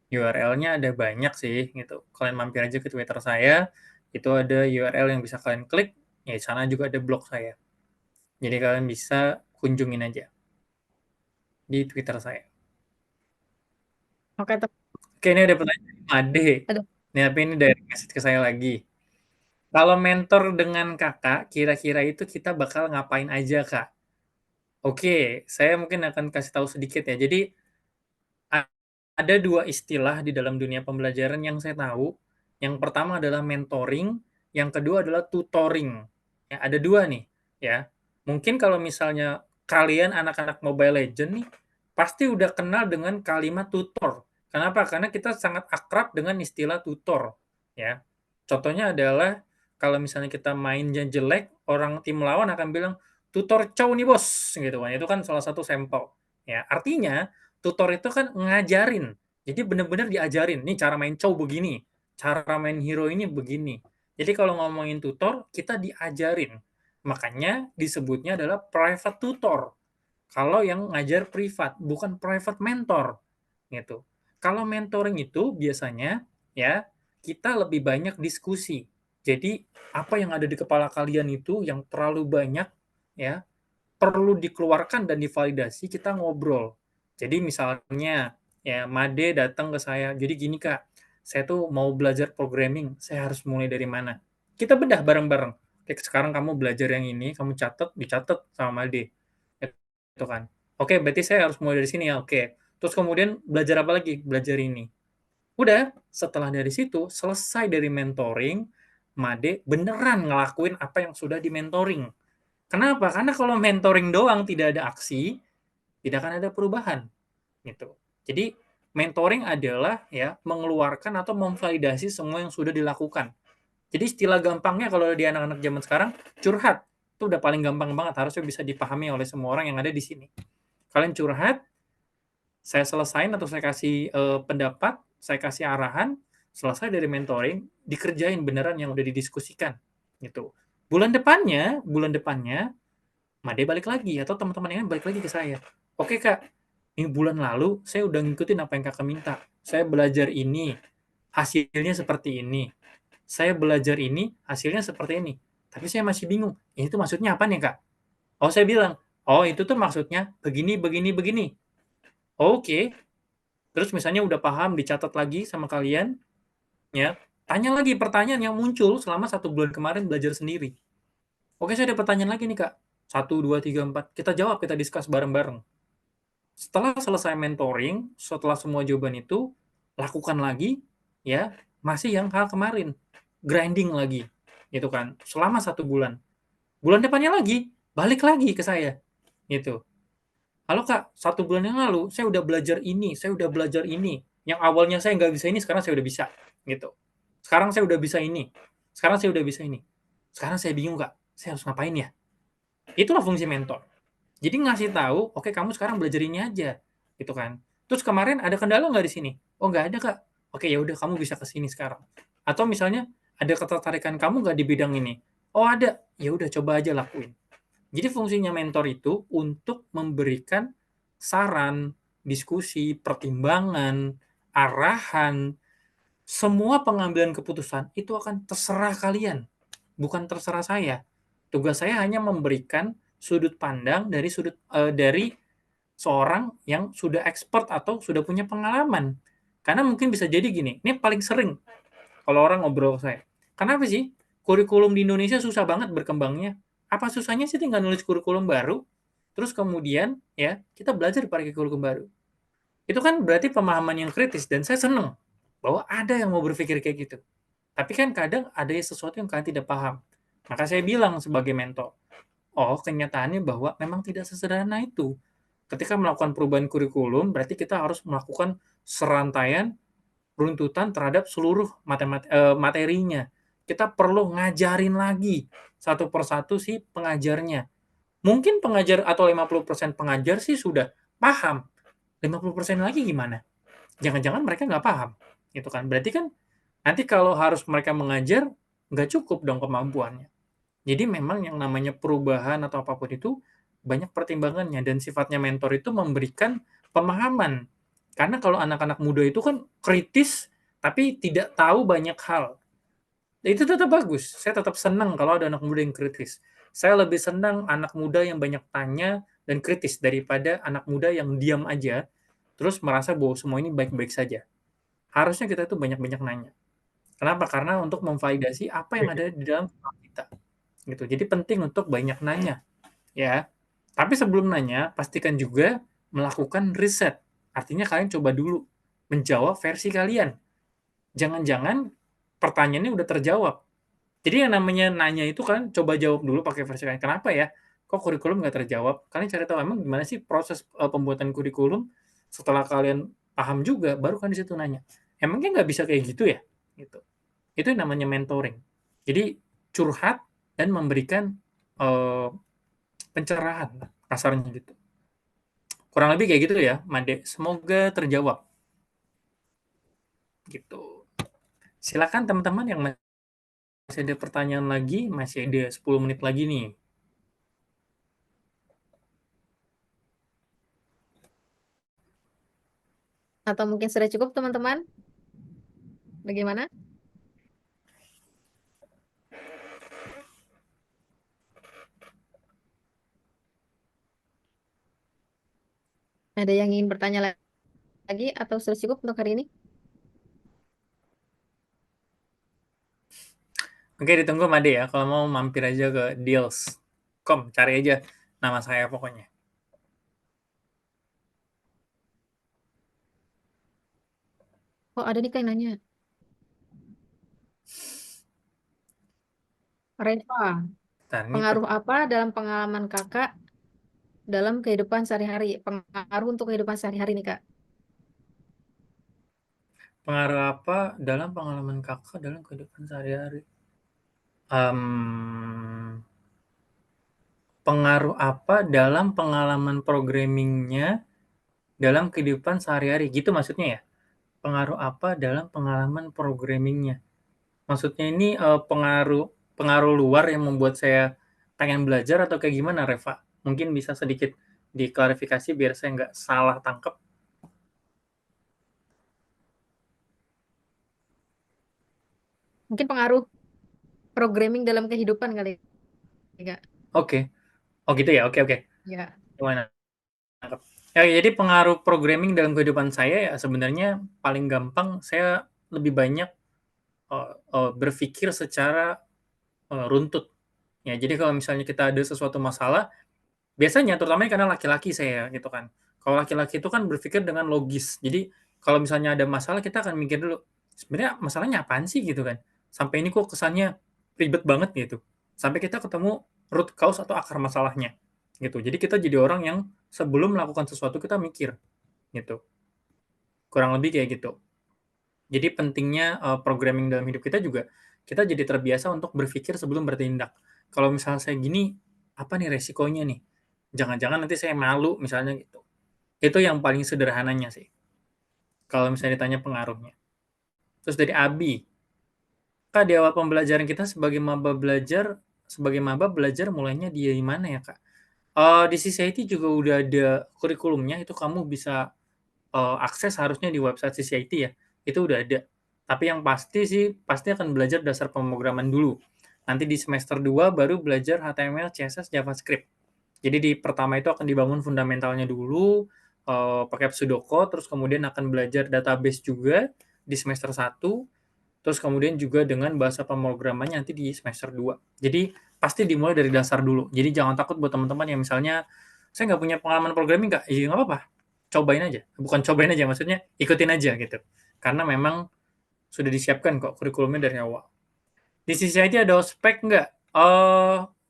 URL-nya ada banyak sih gitu. Kalian mampir aja ke Twitter saya, Itu ada URL yang bisa kalian klik, ya di sana juga ada blog saya. Jadi kalian bisa kunjungin aja di Twitter saya. Oke, Oke, ini ada pertanyaan dari Made. aduh. Nih, tapi ini dari message ke saya lagi. Kalau mentor dengan kakak, kira-kira itu kita bakal ngapain aja, Kak? Oke, saya mungkin akan kasih tahu sedikit ya. Jadi, ada dua istilah di dalam dunia pembelajaran yang saya tahu. Yang pertama adalah mentoring, yang kedua adalah tutoring. Ya, ada dua nih, ya. Mungkin kalau misalnya kalian anak-anak Mobile Legends nih, pasti udah kenal dengan kalimat tutor. Kenapa? Karena kita sangat akrab dengan istilah tutor, ya. Contohnya adalah kalau misalnya kita mainnya jelek, orang tim lawan akan bilang, tutor cow nih bos, gitu kan. Itu kan salah satu sampel. Ya, artinya tutor itu kan ngajarin. Jadi benar-benar diajarin, nih cara main cow begini, cara main hero ini begini. Jadi kalau ngomongin tutor, kita diajarin. Makanya disebutnya adalah private tutor. Kalau yang ngajar privat, bukan private mentor. Gitu. Kalau mentoring itu biasanya ya kita lebih banyak diskusi. Jadi apa yang ada di kepala kalian itu yang terlalu banyak ya perlu dikeluarkan dan divalidasi, kita ngobrol. Jadi misalnya ya Made datang ke saya, jadi gini Kak, saya tuh mau belajar programming, saya harus mulai dari mana? Kita bedah bareng-bareng. Oke, sekarang kamu belajar yang ini, kamu dicatat sama Made. Itu kan. Oke, berarti saya harus mulai dari sini ya. Oke. Terus kemudian belajar apa lagi? Belajar ini. Udah, setelah dari situ, selesai dari mentoring, Made beneran ngelakuin apa yang sudah di mentoring. Kenapa? Karena kalau mentoring doang tidak ada aksi, tidak akan ada perubahan. Gitu. Jadi mentoring adalah ya mengeluarkan atau memvalidasi semua yang sudah dilakukan. Jadi istilah gampangnya kalau di anak-anak zaman sekarang, curhat. Itu udah paling gampang banget, harusnya bisa dipahami oleh semua orang yang ada di sini. Kalian curhat, saya selesain atau saya kasih pendapat, saya kasih arahan, selesai dari mentoring, dikerjain beneran yang udah didiskusikan. Gitu. Bulan depannya, Made balik lagi atau teman-teman yang balik lagi ke saya. Oke Kak, ini bulan lalu saya udah ngikutin apa yang Kakak minta. Saya belajar ini, hasilnya seperti ini. Saya belajar ini, hasilnya seperti ini. Tapi saya masih bingung, ini tuh maksudnya apa nih Kak? Oh saya bilang, oh itu tuh maksudnya begini, begini, begini. Oke, terus misalnya udah paham, dicatat lagi sama kalian, ya, tanya lagi pertanyaan yang muncul selama 1 bulan kemarin belajar sendiri. Oke, saya ada pertanyaan lagi nih, Kak. 1, 2, 3, 4. Kita jawab, kita discuss bareng-bareng. Setelah selesai mentoring, setelah semua jawaban itu, lakukan lagi, ya, masih yang hal kemarin. Grinding lagi, gitu kan. Selama 1 bulan. Bulan depannya lagi, balik lagi ke saya. Gitu. Halo Kak, 1 bulan yang lalu, saya udah belajar ini, saya udah belajar ini. Yang awalnya saya nggak bisa ini, sekarang saya udah bisa. Gitu. Sekarang saya udah bisa ini. Sekarang saya udah bisa ini. Sekarang saya bingung Kak, saya harus ngapain ya? Itulah fungsi mentor. Jadi ngasih tahu, oke kamu sekarang belajar ini aja, gitu kan. Terus kemarin ada kendala nggak di sini? Oh nggak ada Kak. Oke ya udah kamu bisa ke sini sekarang. Atau misalnya ada ketertarikan kamu nggak di bidang ini? Oh ada, ya udah coba aja lakuin. Jadi fungsinya mentor itu untuk memberikan saran, diskusi, pertimbangan, arahan, semua pengambilan keputusan itu akan terserah kalian, bukan terserah saya. Tugas saya hanya memberikan sudut pandang dari seorang yang sudah expert atau sudah punya pengalaman. Karena mungkin bisa jadi gini, ini paling sering kalau orang ngobrol ke saya. Kenapa sih kurikulum di Indonesia susah banget berkembangnya? Apa susahnya sih tinggal nulis kurikulum baru, terus kemudian ya kita belajar pakai kurikulum baru. Itu kan berarti pemahaman yang kritis dan saya senang bahwa ada yang mau berpikir kayak gitu. Tapi kan kadang ada sesuatu yang kalian tidak paham. Maka saya bilang sebagai mentor, oh kenyataannya bahwa memang tidak sesederhana itu. Ketika melakukan perubahan kurikulum, berarti kita harus melakukan serantaian runtutan terhadap seluruh materinya. Kita perlu ngajarin lagi satu persatu si pengajarnya. Mungkin pengajar atau 50% pengajar sih sudah paham. 50% lagi gimana? Jangan-jangan mereka nggak paham. Gitu kan. Berarti kan nanti kalau harus mereka mengajar, nggak cukup dong kemampuannya. Jadi memang yang namanya perubahan atau apapun itu banyak pertimbangannya dan sifatnya mentor itu memberikan pemahaman. Karena kalau anak-anak muda itu kan kritis tapi tidak tahu banyak hal. itu tetap bagus. Saya tetap senang kalau ada anak muda yang kritis. Saya lebih senang anak muda yang banyak tanya dan kritis daripada anak muda yang diam aja, terus merasa bahwa semua ini baik-baik saja. Harusnya kita itu banyak-banyak nanya. Kenapa? Karena untuk memvalidasi apa yang ada di dalam kepala kita. Gitu. Jadi penting untuk banyak nanya, ya. Tapi sebelum nanya, pastikan juga melakukan riset. Artinya kalian coba dulu menjawab versi kalian. Jangan-jangan pertanyaannya udah terjawab. Jadi yang namanya nanya itu kan coba jawab dulu pakai versi kalian. Kenapa ya? Kok kurikulum nggak terjawab? Kalian cari tahu emang gimana sih proses pembuatan kurikulum. Setelah kalian paham juga, baru kan di situ nanya. Emangnya nggak bisa kayak gitu ya? Gitu. Itu yang namanya mentoring. Jadi curhat dan memberikan pencerahan, kasarnya gitu. Kurang lebih kayak gitu ya, Made. Semoga terjawab. Gitu. Silakan teman-teman yang masih ada pertanyaan lagi, masih ada 10 menit lagi nih. Atau mungkin sudah cukup teman-teman? Bagaimana? Ada yang ingin bertanya lagi atau sudah cukup untuk hari ini? Oke, ditunggu Made ya. Kalau mau mampir aja ke Deals.com, cari aja nama saya pokoknya. Oh, ada nih Kak yang nanya. Reva, Bentar, ini pengaruh apa dalam pengalaman Kakak dalam kehidupan sehari-hari? Pengaruh untuk kehidupan sehari-hari nih Kak. pengaruh apa dalam pengalaman kakak dalam kehidupan sehari-hari? Pengaruh apa dalam pengalaman programmingnya dalam kehidupan sehari-hari? Gitu maksudnya ya? Pengaruh apa dalam pengalaman programmingnya? Maksudnya ini pengaruh luar yang membuat saya pengen belajar atau kayak gimana, Reva? Mungkin bisa sedikit diklarifikasi biar saya nggak salah tangkap. Mungkin pengaruh programming dalam kehidupan kali Kak. Oke. Oh gitu ya, oke. Ya. Gimana? Ya, jadi pengaruh programming dalam kehidupan saya ya sebenarnya paling gampang saya lebih banyak berpikir secara runtut. Ya, jadi kalau misalnya kita ada sesuatu masalah, biasanya terutama karena laki-laki saya gitu kan. Kalau laki-laki itu kan berpikir dengan logis. Jadi kalau misalnya ada masalah kita akan mikir dulu, sebenarnya masalahnya apaan sih gitu kan. Sampai ini kok kesannya ribet banget gitu. Sampai kita ketemu root cause atau akar masalahnya gitu. Jadi kita jadi orang yang sebelum melakukan sesuatu kita mikir gitu. Kurang lebih kayak gitu. Jadi pentingnya programming dalam hidup kita juga kita jadi terbiasa untuk berpikir sebelum bertindak. Kalau misalnya saya gini, apa nih resikonya nih? Jangan-jangan nanti saya malu misalnya gitu. Itu yang paling sederhananya sih. Kalau misalnya ditanya pengaruhnya. Terus dari Abi, Kak, di awal pembelajaran kita sebagai maba belajar mulainya di mana ya, Kak? Di CCIT juga udah ada kurikulumnya, itu kamu bisa akses harusnya di website CCIT ya. Itu udah ada. Tapi yang pasti sih, pasti akan belajar dasar pemrograman dulu. Nanti di semester 2 baru belajar HTML, CSS, JavaScript. Jadi di pertama itu akan dibangun fundamentalnya dulu, pakai pseudocode, terus kemudian akan belajar database juga di semester 1, terus kemudian juga dengan bahasa pemrogramannya nanti di semester 2. Jadi pasti dimulai dari dasar dulu. Jadi jangan takut buat teman-teman yang misalnya, saya nggak punya pengalaman programming, Kak. Ya nggak apa-apa. Cobain aja. Bukan cobain aja, maksudnya ikutin aja gitu. Karena memang sudah disiapkan kok kurikulumnya dari awal. Di sisi IT ada ospek nggak?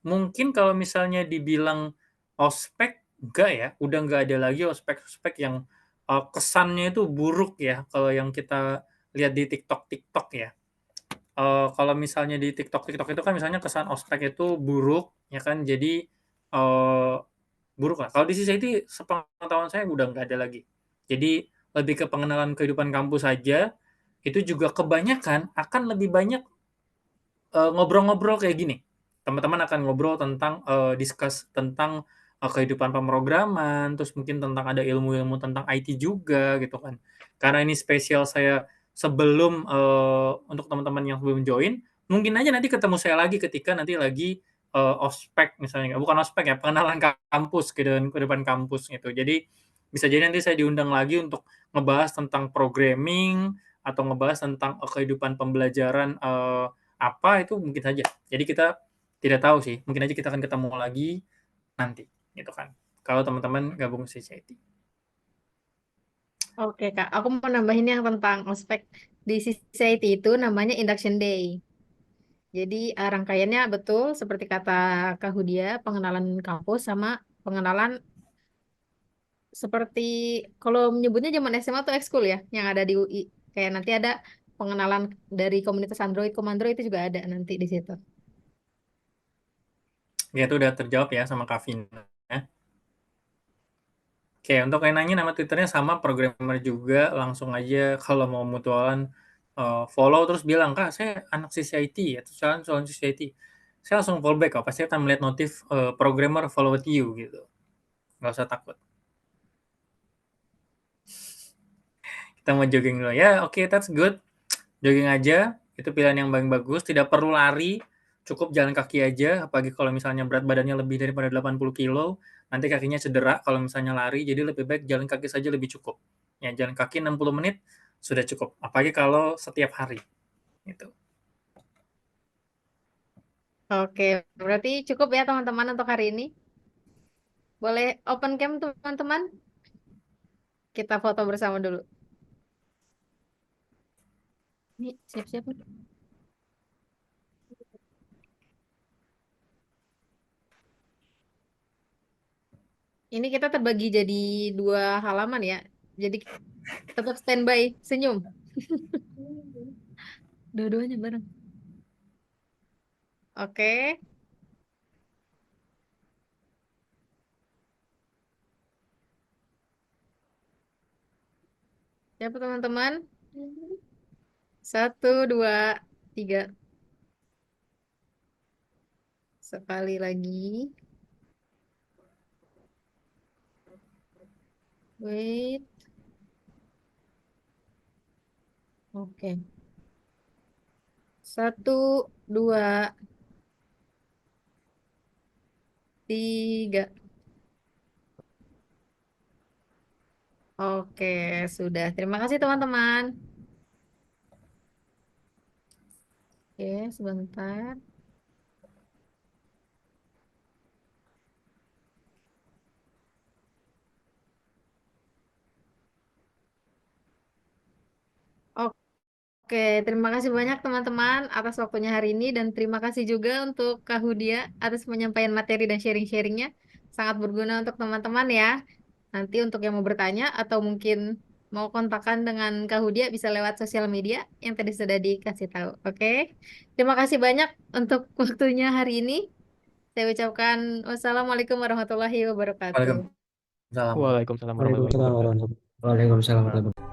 Mungkin kalau misalnya dibilang ospek, enggak ya. Udah nggak ada lagi ospek-ospek yang kesannya itu buruk ya. Kalau yang kita lihat di TikTok ya. Kalau misalnya di TikTok itu kan misalnya kesan ospek itu buruk, ya kan? Jadi buruk lah. Kalau di sisi IT, sepengetahuan saya udah nggak ada lagi. Jadi lebih ke pengenalan kehidupan kampus saja. Itu juga kebanyakan akan lebih banyak ngobrol-ngobrol kayak gini. Teman-teman akan ngobrol tentang discuss tentang kehidupan pemrograman, terus mungkin tentang ada ilmu-ilmu tentang IT juga gitu kan. Karena ini spesial saya sebelum untuk teman-teman yang belum join, mungkin aja nanti ketemu saya lagi ketika nanti lagi ospek misalnya, bukan ospek ya, pengenalan kampus ke depan kampus gitu. Jadi bisa jadi nanti saya diundang lagi untuk ngebahas tentang programming atau ngebahas tentang kehidupan pembelajaran apa itu mungkin saja. Jadi kita tidak tahu sih, mungkin aja kita akan ketemu lagi nanti gitu kan. Kalau teman-teman gabung CCIT. Oke, Kak. Aku mau nambahin yang tentang ospek di society itu namanya induction day. Jadi rangkaiannya betul seperti kata Kak Hudia, pengenalan kampus sama pengenalan seperti kalau menyebutnya zaman SMA tuh ekskul ya, yang ada di UI. Kayak nanti ada pengenalan dari komunitas Android, Komandro itu juga ada nanti di situ. Ya itu udah terjawab ya sama Kavin. Ya. Oke, untuk yang nanya nama Twitternya sama programmer juga, langsung aja kalau mau mutualan follow terus bilang, Kak, saya anak CCIT, atau soal CCIT. Saya langsung fallback kok, pasti akan melihat notif programmer follow with you gitu. Nggak usah takut. Kita mau jogging dulu ya, oke, that's good. Jogging aja, itu pilihan yang paling bagus, tidak perlu lari, cukup jalan kaki aja, apalagi kalau misalnya berat badannya lebih daripada 80 kilo, nanti kakinya cedera kalau misalnya lari, jadi lebih baik jalan kaki saja lebih cukup. Ya, jalan kaki 60 menit sudah cukup, apalagi kalau setiap hari. Gitu. Oke, berarti cukup ya teman-teman untuk hari ini. Boleh open cam teman-teman? Kita foto bersama dulu. Ini siap-siap nih. Ini kita terbagi jadi 2 halaman ya. Jadi tetap standby, senyum. Dua-duanya bareng. Oke. Siapa teman-teman? 1, 2, 3. Sekali lagi. Wait. Oke. 1, 2, 3. Oke, sudah. Terima kasih teman-teman. Oke, sebentar. Oke, terima kasih banyak teman-teman atas waktunya hari ini dan terima kasih juga untuk Kak Hudia atas penyampaian materi dan sharing-sharingnya. Sangat berguna untuk teman-teman ya. Nanti untuk yang mau bertanya atau mungkin mau kontakkan dengan Kak Hudia bisa lewat sosial media yang tadi sudah dikasih tahu. Oke, terima kasih banyak untuk waktunya hari ini. Saya ucapkan wassalamualaikum warahmatullahi wabarakatuh. Waalaikumsalam. Waalaikumsalam warahmatullahi wabarakatuh. Waalaikumsalam warahmatullahi wabarakatuh.